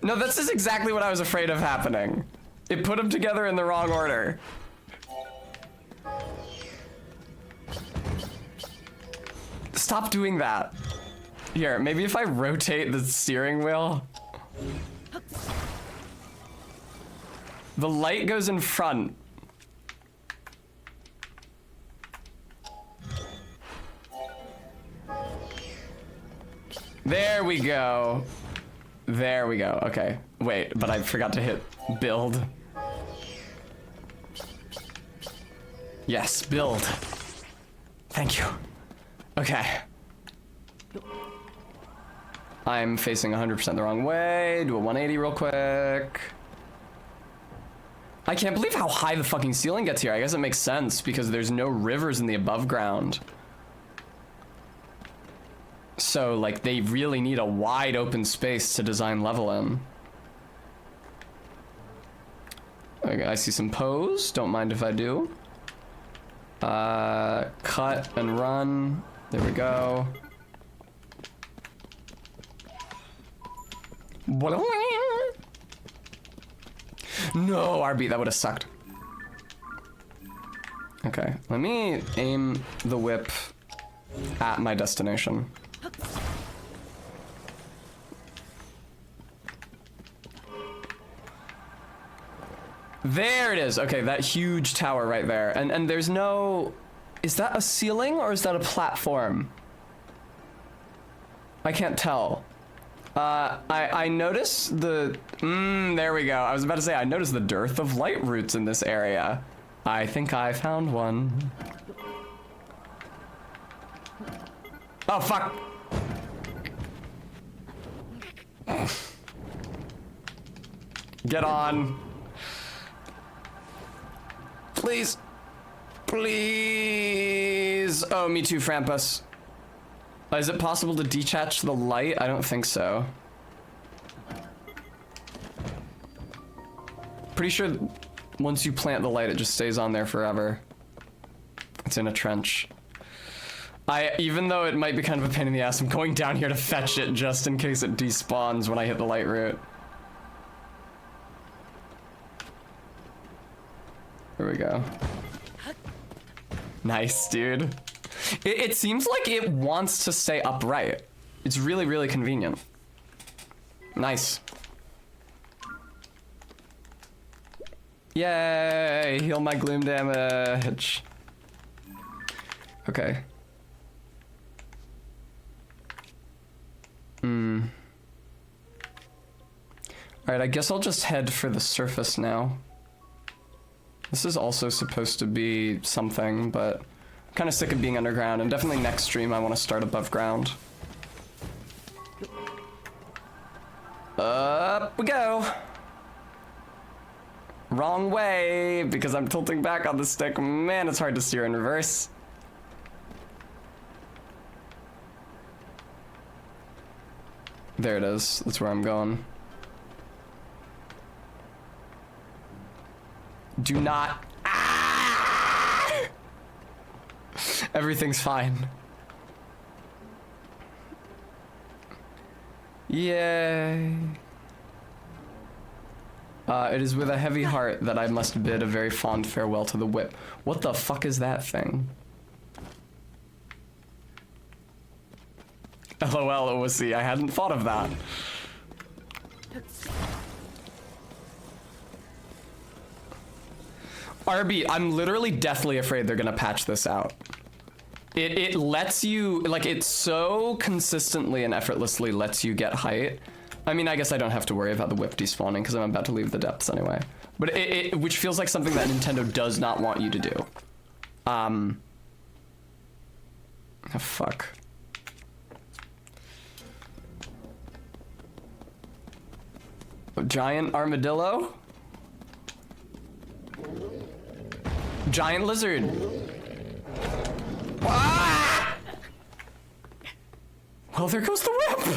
No, this is exactly what I was afraid of happening. It put them together in the wrong order. Stop doing that. Here, maybe if I rotate the steering wheel. The light goes in front. There we go. There we go. Okay. Wait, but I forgot to hit build. Yes, build. Thank you. Okay. I'm facing 100% the wrong way. Do a 180 real quick. I can't believe how high the fucking ceiling gets here. I guess it makes sense because there's no rivers in the above ground. So, like, they really need a wide open space to design level in. Okay, I see some pose. Don't mind if I do. Cut and run. There we go. No, RB, that would have sucked. Okay, let me aim the whip at my destination. There it is. Okay, that huge tower right there. And there's no... Is that a ceiling or is that a platform? I can't tell. I notice the... there we go. I was about to say, I noticed the dearth of light roots in this area. I think I found one. Oh, fuck. Get on. Please. Please. Oh, me too, Frampus. Is it possible to detach the light? I don't think so. Pretty sure once you plant the light, it just stays on there forever. It's in a trench. Even though it might be kind of a pain in the ass, I'm going down here to fetch it just in case it despawns when I hit the light route. There we go. Nice, dude. It seems like it wants to stay upright. It's really, really convenient. Nice. Yay! Heal my gloom damage. Okay. Alright, I guess I'll just head for the surface now. This is also supposed to be something, but I'm kind of sick of being underground, and definitely next stream I want to start above ground. Up we go! Wrong way, because I'm tilting back on the stick. Man, it's hard to steer in reverse. There it is. That's where I'm going. Do not... Ah! Everything's fine. Yay. It is with a heavy heart that I must bid a very fond farewell to the whip. What the fuck is that thing? LOL, OC, I hadn't thought of that. RB, I'm literally deathly afraid they're gonna patch this out. It lets you, like, it so consistently and effortlessly lets you get height I mean, I guess I don't have to worry about the whip despawning because I'm about to leave the depths anyway. But which feels like something that Nintendo does not want you to do. Oh, fuck. A giant armadillo? Giant lizard. Ah! Well, there goes the whip.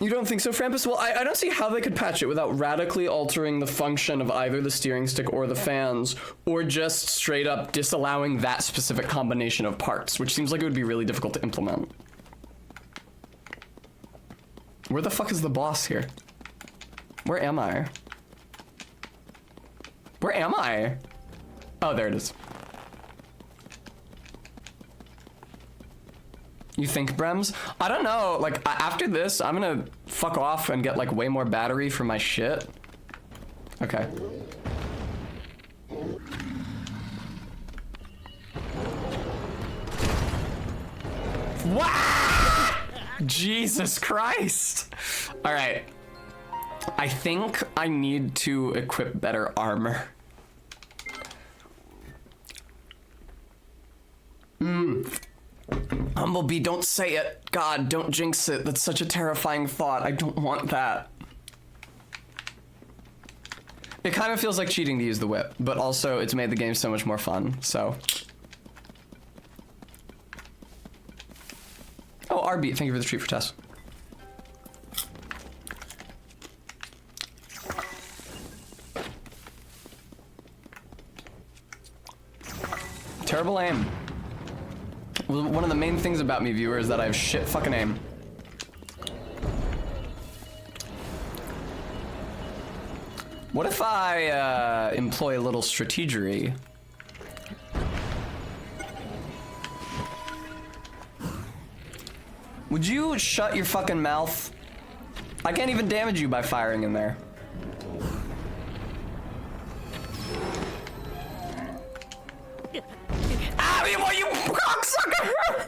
You don't think so, Frampus? Well, I don't see how they could patch it without radically altering the function of either the steering stick or the fans, or just straight up disallowing that specific combination of parts, which seems like it would be really difficult to implement. Where the fuck is the boss here? Where am I? Where am I? Oh, there it is. You think, Brems? I don't know, like, after this, I'm gonna fuck off and get, like, way more battery for my shit. Okay. Wow! Jesus Christ! Alright. I think I need to equip better armor. Humblebee, don't say it. God, don't jinx it. That's such a terrifying thought. I don't want that. It kind of feels like cheating to use the whip, but also it's made the game so much more fun, so. Oh, RB, thank you for the treat for Tess. Terrible aim. One of the main things about me, viewer, is that I have shit fucking aim. What if I employ a little strategery? Would you shut your fucking mouth? I can't even damage you by firing in there. You cocksucker!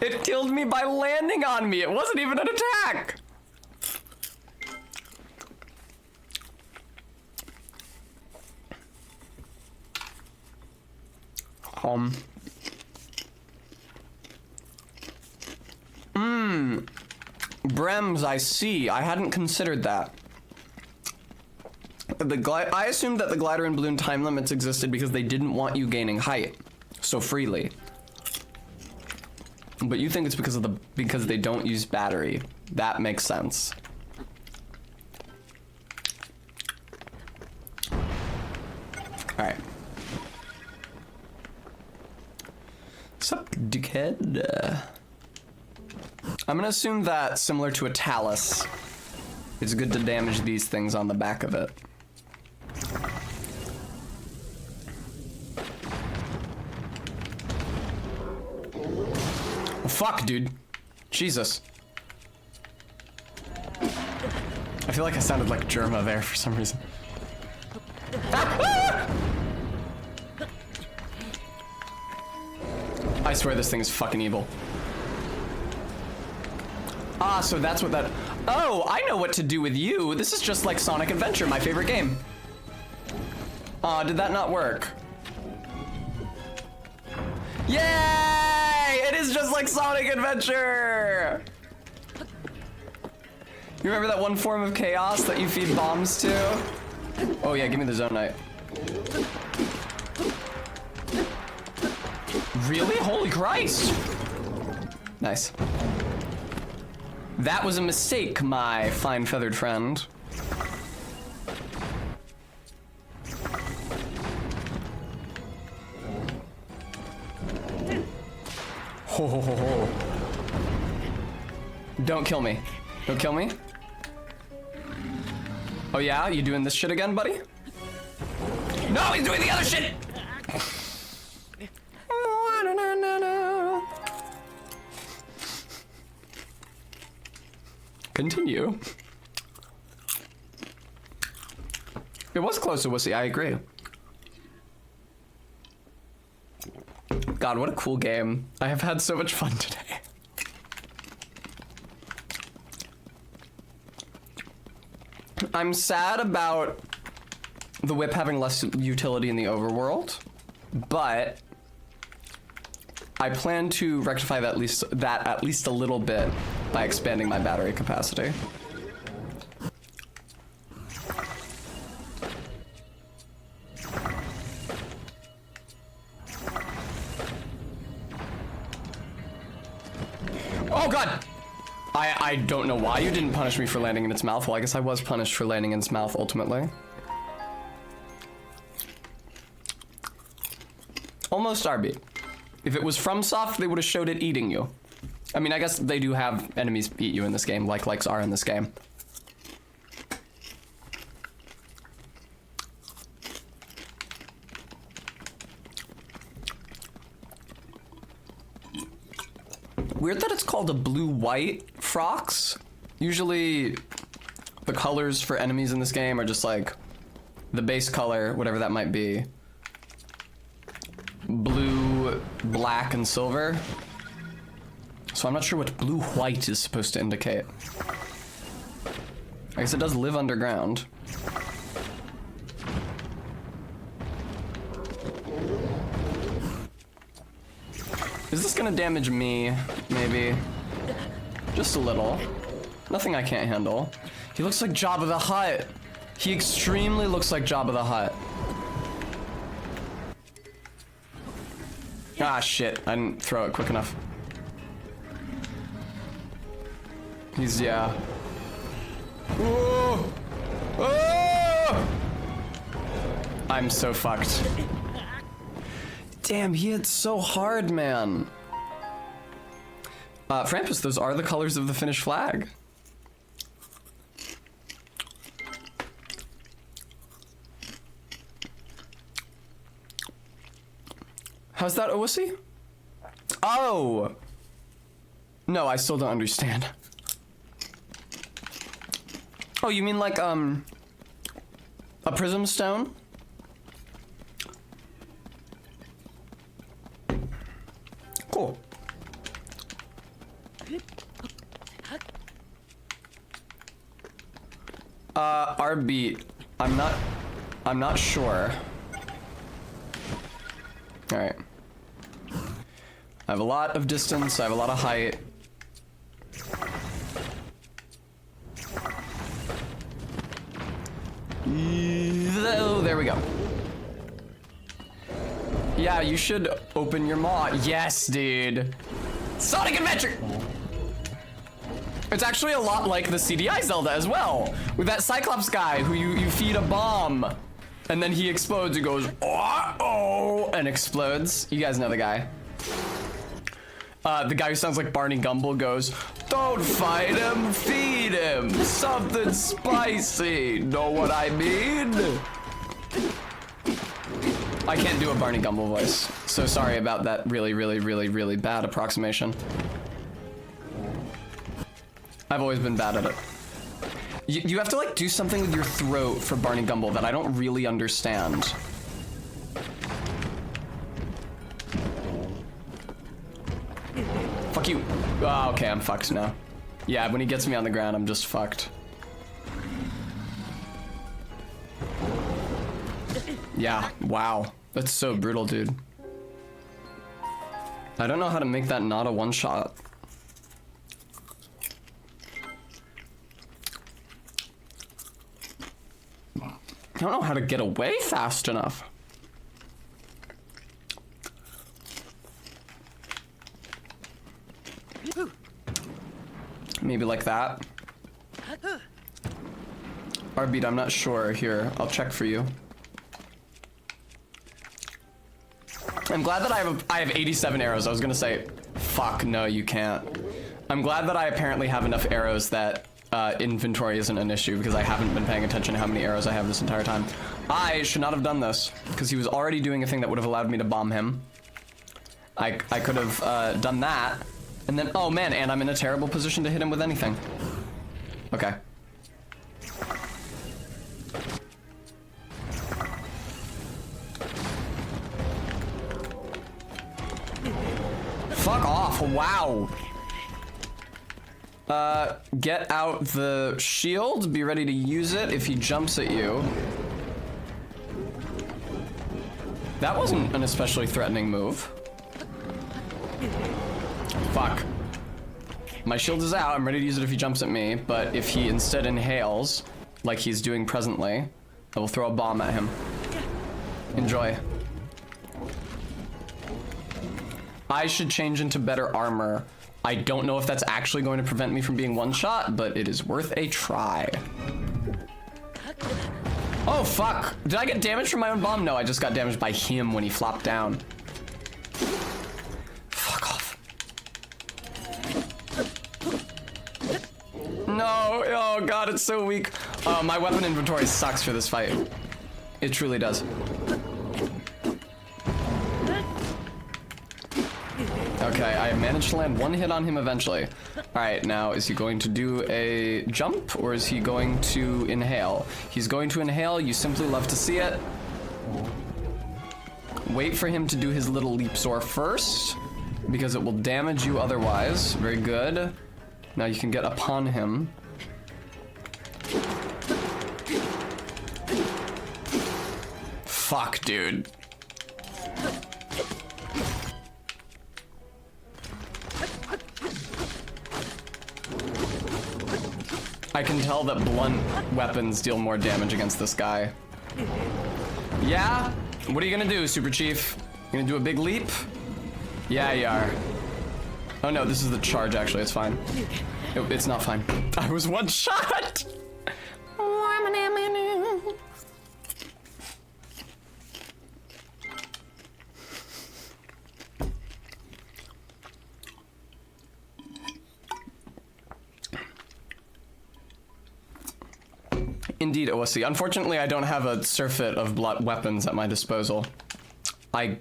It killed me by landing on me. It wasn't even an attack. Brems, I see. I hadn't considered that. I assumed that the glider and balloon time limits existed because they didn't want you gaining height so freely. But you think it's because they don't use battery. That makes sense. All right. Sup, dickhead? I'm gonna assume that, similar to a Talus, it's good to damage these things on the back of it. Oh, fuck, dude. Jesus. I feel like I sounded like Germa there for some reason. I swear this thing is fucking evil. Ah, so that's what that... Oh, I know what to do with you. This is just like Sonic Adventure, my favorite game. Aw, did that not work? Yay! It is just like Sonic Adventure! You remember that one form of chaos that you feed bombs to? Oh yeah, give me the Zonite. Really? Holy Christ! Nice. That was a mistake, my fine feathered friend. Ho ho ho ho. Don't kill me. Don't kill me. Oh yeah? You doing this shit again, buddy? No, he's doing the other shit! Continue. It was close to Wussy, I agree. God, what a cool game. I have had so much fun today. I'm sad about the whip having less utility in the overworld, but I plan to rectify that at least a little bit by expanding my battery capacity. Oh god! I don't know why you didn't punish me for landing in its mouth. Well, I guess I was punished for landing in its mouth ultimately. Almost RB. If it was FromSoft, they would have showed it eating you. I mean, I guess they do have enemies eat you in this game, like likes are in this game. Weird that it's called a blue-white Frox. Usually, the colors for enemies in this game are just like the base color, whatever that might be. Blue, black, and silver. So I'm not sure what blue-white is supposed to indicate. I guess it does live underground. Is this gonna damage me? Maybe. Just a little. Nothing I can't handle. He looks like Jabba the Hutt. He extremely looks like Jabba the Hutt. Ah, shit. I didn't throw it quick enough. He's, yeah. Whoa! Oh! I'm so fucked. Damn, he hit so hard, man. Frampus, those are the colors of the Finnish flag. How's that, Owussy? Oh! No, I still don't understand. Oh, you mean like, a prism stone? Cool. R-beat. I'm not sure. Alright. I have a lot of distance, I have a lot of height. Oh, there we go. Yeah, you should open your maw. Yes, dude. Sonic Adventure! It's actually a lot like the CDI Zelda as well. With that Cyclops guy who you feed a bomb. And then he explodes and goes, uh-oh, and explodes. You guys know the guy. The guy who sounds like Barney Gumble goes, don't fight him, feed him. Something spicy. Know what I mean? I can't do a Barney Gumble voice. So sorry about that really, really, really, really bad approximation. I've always been bad at it. You have to like do something with your throat for Barney Gumble that I don't really understand. Fuck you. Oh, okay, I'm fucked now. Yeah, when he gets me on the ground, I'm just fucked. Yeah, wow. That's so brutal, dude. I don't know how to make that not a one-shot. I don't know how to get away fast enough. Maybe like that. R-beat, I'm not sure. Here, I'll check for you. I'm glad that I have 87 arrows. I was gonna say, fuck, no, you can't. I'm glad that I apparently have enough arrows that inventory isn't an issue, because I haven't been paying attention to how many arrows I have this entire time. I should not have done this, because he was already doing a thing that would have allowed me to bomb him. I could have done that, and then, oh man, and I'm in a terrible position to hit him with anything. Okay. Fuck off, wow. Get out the shield, be ready to use it if he jumps at you. That wasn't an especially threatening move. Fuck. My shield is out, I'm ready to use it if he jumps at me, but if he instead inhales, like he's doing presently, I will throw a bomb at him. Enjoy. I should change into better armor. I don't know if that's actually going to prevent me from being one-shot, but it is worth a try. Oh, fuck. Did I get damaged from my own bomb? No, I just got damaged by him when he flopped down. Fuck off. No, oh god, it's so weak. My weapon inventory sucks for this fight. It truly does. Okay, I managed to land one hit on him eventually. Alright, now is he going to do a jump or is he going to inhale? He's going to inhale, you simply love to see it. Wait for him to do his little leap soar first, because it will damage you otherwise. Very good. Now you can get upon him. Fuck, dude. I can tell that blunt weapons deal more damage against this guy. Yeah? What are you gonna do, Super Chief? You gonna do a big leap? Yeah, you are. Oh no, this is the charge actually, it's fine. It's not fine. I was one shot! Indeed, OSC. Unfortunately, I don't have a surfeit of blunt weapons at my disposal. I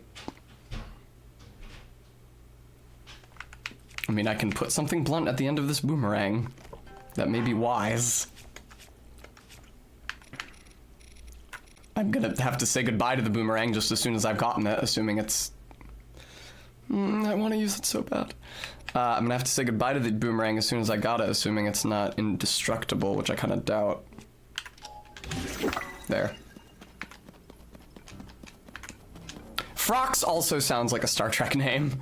mean, I can put something blunt at the end of this boomerang. That may be wise. I'm gonna have to say goodbye to the boomerang just as soon as I've gotten it, assuming it's... I want to use it so bad. I'm gonna have to say goodbye to the boomerang as soon as I got it, assuming it's not indestructible, which I kind of doubt. There. Phrox also sounds like a Star Trek name.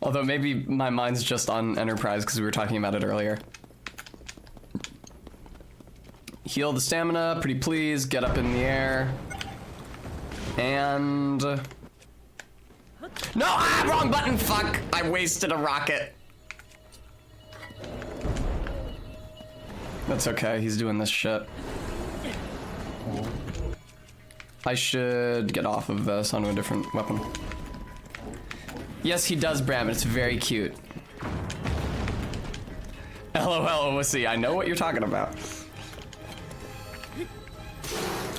Although maybe my mind's just on Enterprise because we were talking about it earlier. Heal the stamina, pretty please, get up in the air. And... No! Ah, wrong button, fuck! I wasted a rocket. That's okay, he's doing this shit. I should get off of this onto a different weapon. Yes, he does, Bram. It's very cute. LOL, OSC. I know what you're talking about.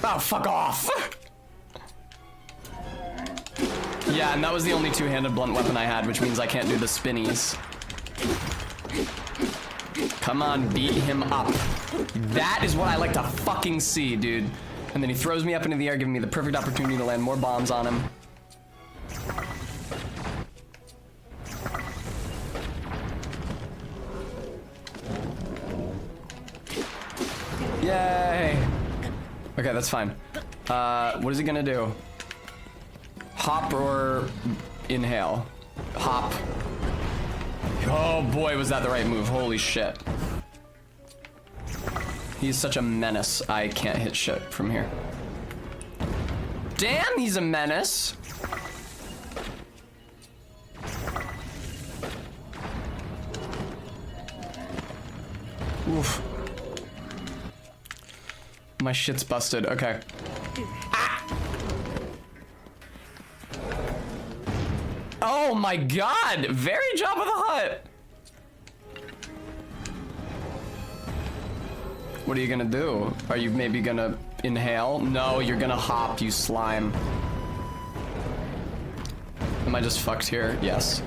Oh, fuck off. Yeah, and that was the only two-handed blunt weapon I had, which means I can't do the spinnies. Come on, beat him up. That is what I like to fucking see, dude. And then he throws me up into the air, giving me the perfect opportunity to land more bombs on him. Yay! Okay, that's fine. What is he gonna do? Hop or inhale? Hop. Oh boy, was that the right move. Holy shit. He's such a menace, I can't hit shit from here. Damn, he's a menace! Oof. My shit's busted, okay. Ah! Oh my god! Very Jabba the Hutt! What are you gonna do? Are you maybe gonna inhale? No, you're gonna hop, you slime. Am I just fucked here? Yes.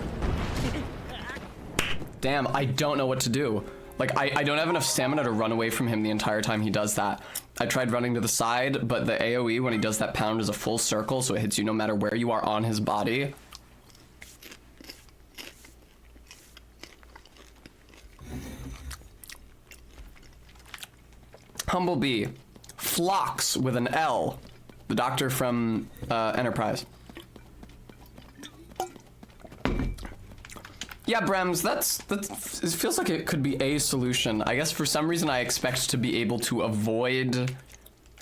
Damn, I don't know what to do. Like, I don't have enough stamina to run away from him the entire time he does that. I tried running to the side, but the AoE when he does that pound is a full circle, so it hits you no matter where you are on his body. Humblebee. Phlox with an L. The doctor from Enterprise. Yeah, Brems, it feels like it could be a solution. I guess for some reason I expect to be able to avoid...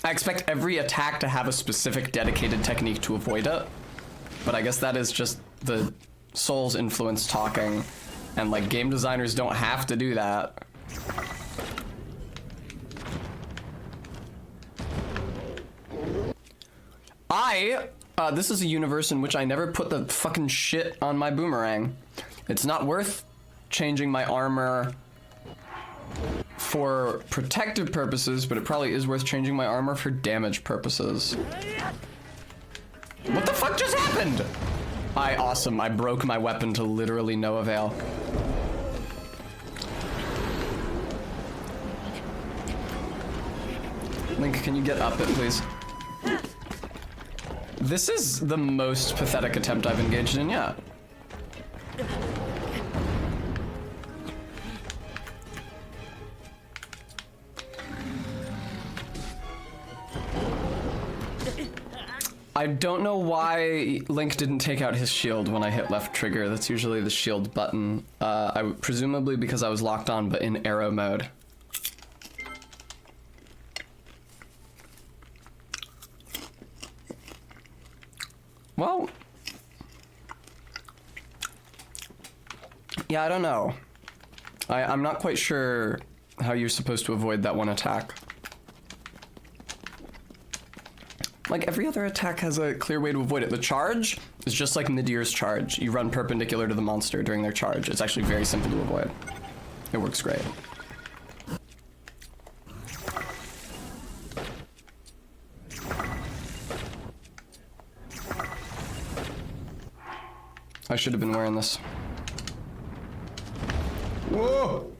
I expect every attack to have a specific dedicated technique to avoid it. But I guess that is just the Soul's influence talking. And like, game designers don't have to do that. This is a universe in which I never put the fucking shit on my boomerang. It's not worth changing my armor for protective purposes, but it probably is worth changing my armor for damage purposes. What the fuck just happened? Awesome, I broke my weapon to literally no avail. Link, can you get up it, please? This is the most pathetic attempt I've engaged in yet. I don't know why Link didn't take out his shield when I hit left trigger. That's usually the shield button. Presumably because I was locked on, but in arrow mode. Well, yeah, I don't know. I'm not quite sure how you're supposed to avoid that one attack. Like, every other attack has a clear way to avoid it. The charge is just like Nadir's charge. You run perpendicular to the monster during their charge. It's actually very simple to avoid. It works great. I should have been wearing this. Whoa!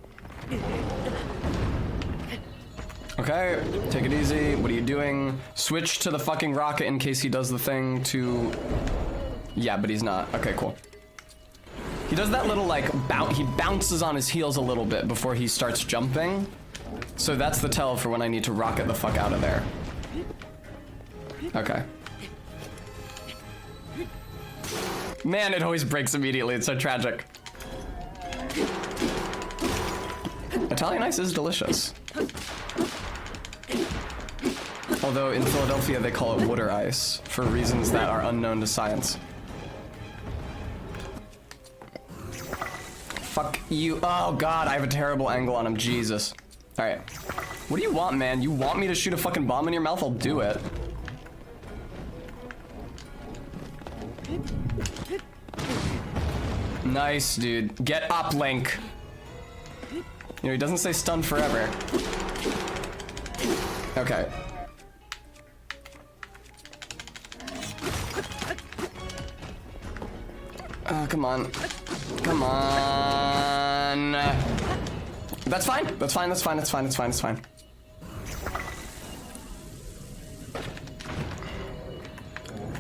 Okay, take it easy. What are you doing? Switch to the fucking rocket in case he does the thing to... Yeah, but he's not. Okay, cool. He does that little, like, he bounces on his heels a little bit before he starts jumping. So that's the tell for when I need to rocket the fuck out of there. Okay. Man, it always breaks immediately. It's so tragic. Italian ice is delicious. Although in Philadelphia they call it water ice for reasons that are unknown to science. Fuck you. Oh god, I have a terrible angle on him. Jesus. Alright. What do you want, man? You want me to shoot a fucking bomb in your mouth? I'll do it. Nice, dude. Get up, Link. You know, he doesn't say stun forever. Okay. Oh, come on. Come on. That's fine. That's fine. That's fine. That's fine. That's fine. That's fine.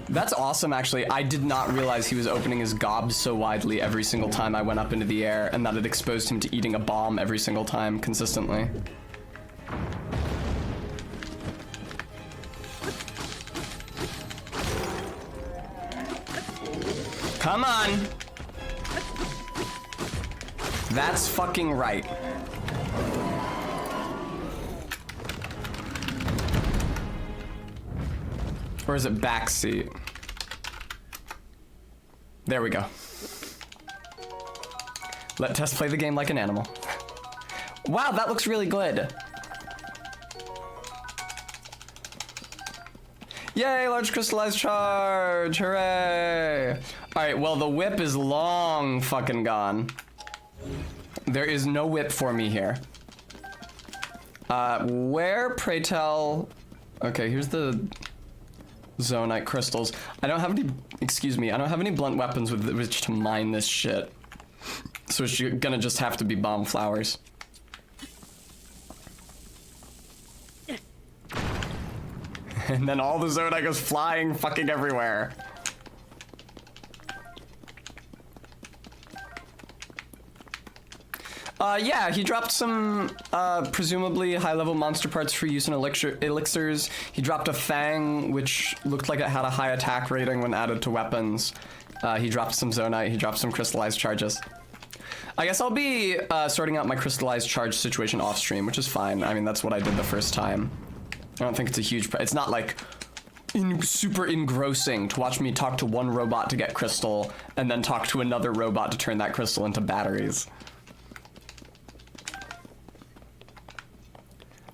That's awesome, actually. I did not realize he was opening his gobs so widely every single time I went up into the air, and that it exposed him to eating a bomb every single time, consistently. Come on! That's fucking right. Or is it backseat? There we go. Let Tess play the game like an animal. Wow, that looks really good. Yay, large crystallized charge, hooray. All right, well, the whip is long fucking gone. There is no whip for me here. Where, pray tell? Okay, here's the Zonaite crystals. I don't have any, excuse me, I don't have any blunt weapons with which to mine this shit. So it's gonna just have to be bomb flowers. And then all the Zonaite goes flying fucking everywhere. Yeah, he dropped some, presumably high-level monster parts for use in elixirs. He dropped a Fang, which looked like it had a high attack rating when added to weapons. He dropped some Zonite, he dropped some crystallized charges. I guess I'll be, sorting out my crystallized charge situation off-stream, which is fine. I mean, that's what I did the first time. I don't think it's a huge, it's not like super engrossing to watch me talk to one robot to get crystal and then talk to another robot to turn that crystal into batteries.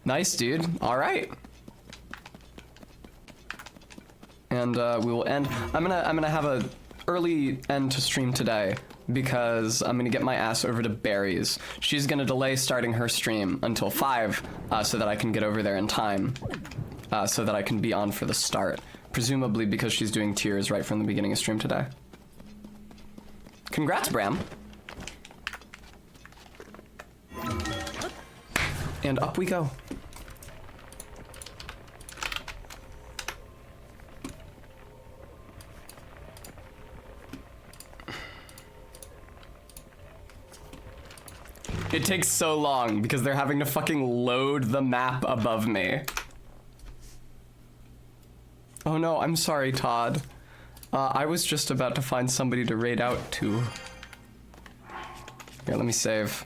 Nice, dude. All right. And we will end. I'm gonna have a early end to stream today because I'm gonna get my ass over to Barry's. She's gonna delay starting her stream until 5 so that I can get over there in time, so that I can be on for the start. Presumably because she's doing tiers right from the beginning of stream today. Congrats, Bram. And up we go. It takes so long because they're having to fucking load the map above me. Oh no, I'm sorry, Todd. I was just about to find somebody to raid out to. Here, let me save.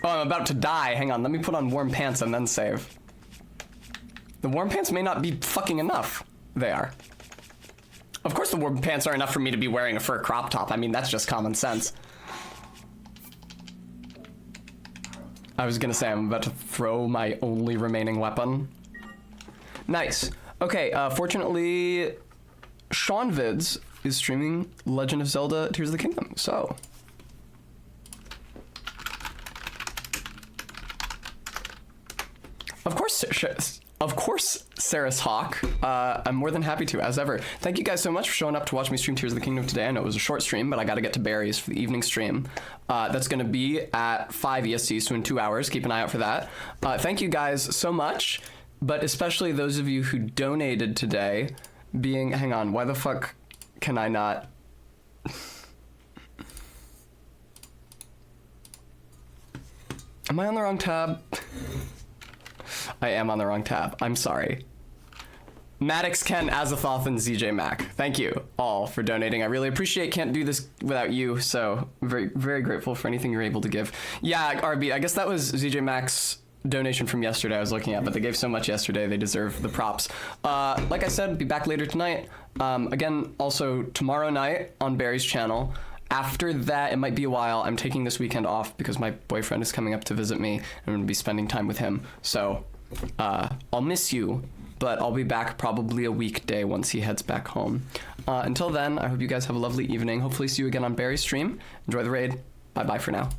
Oh, I'm about to die. Hang on, let me put on warm pants and then save. The warm pants may not be fucking enough. They are. Of course the warm pants are enough for me to be wearing a fur crop top. I mean, that's just common sense. I was gonna say I'm about to throw my only remaining weapon. Nice. Okay, fortunately, Sean Vids is streaming Legend of Zelda Tears of the Kingdom, so. Of course, Saris Hawk. I'm more than happy to, as ever. Thank you guys so much for showing up to watch me stream Tears of the Kingdom today. I know it was a short stream, but I gotta get to Barry's for the evening stream. That's gonna be at 5 EST, so in 2 hours. Keep an eye out for that. Thank you guys so much, but especially those of you who donated today, being, hang on, why the fuck can I not? Am I on the wrong tab? I am on the wrong tab. I'm sorry. Maddox, Ken, Azathoth, and ZJ Mac. Thank you all for donating. I really appreciate. Can't do this without you, so very, very grateful for anything you're able to give. Yeah, RB, I guess that was ZJ Mac's donation from yesterday I was looking at, but they gave so much yesterday, they deserve the props. Like I said, be back later tonight. Again, also tomorrow night on Barry's channel. After that, it might be a while. I'm taking this weekend off because my boyfriend is coming up to visit me, and I'm gonna be spending time with him. So, I'll miss you, but I'll be back probably a weekday once he heads back home. Until then, I hope you guys have a lovely evening. Hopefully see you again on Barry's stream. Enjoy the raid. Bye-bye for now.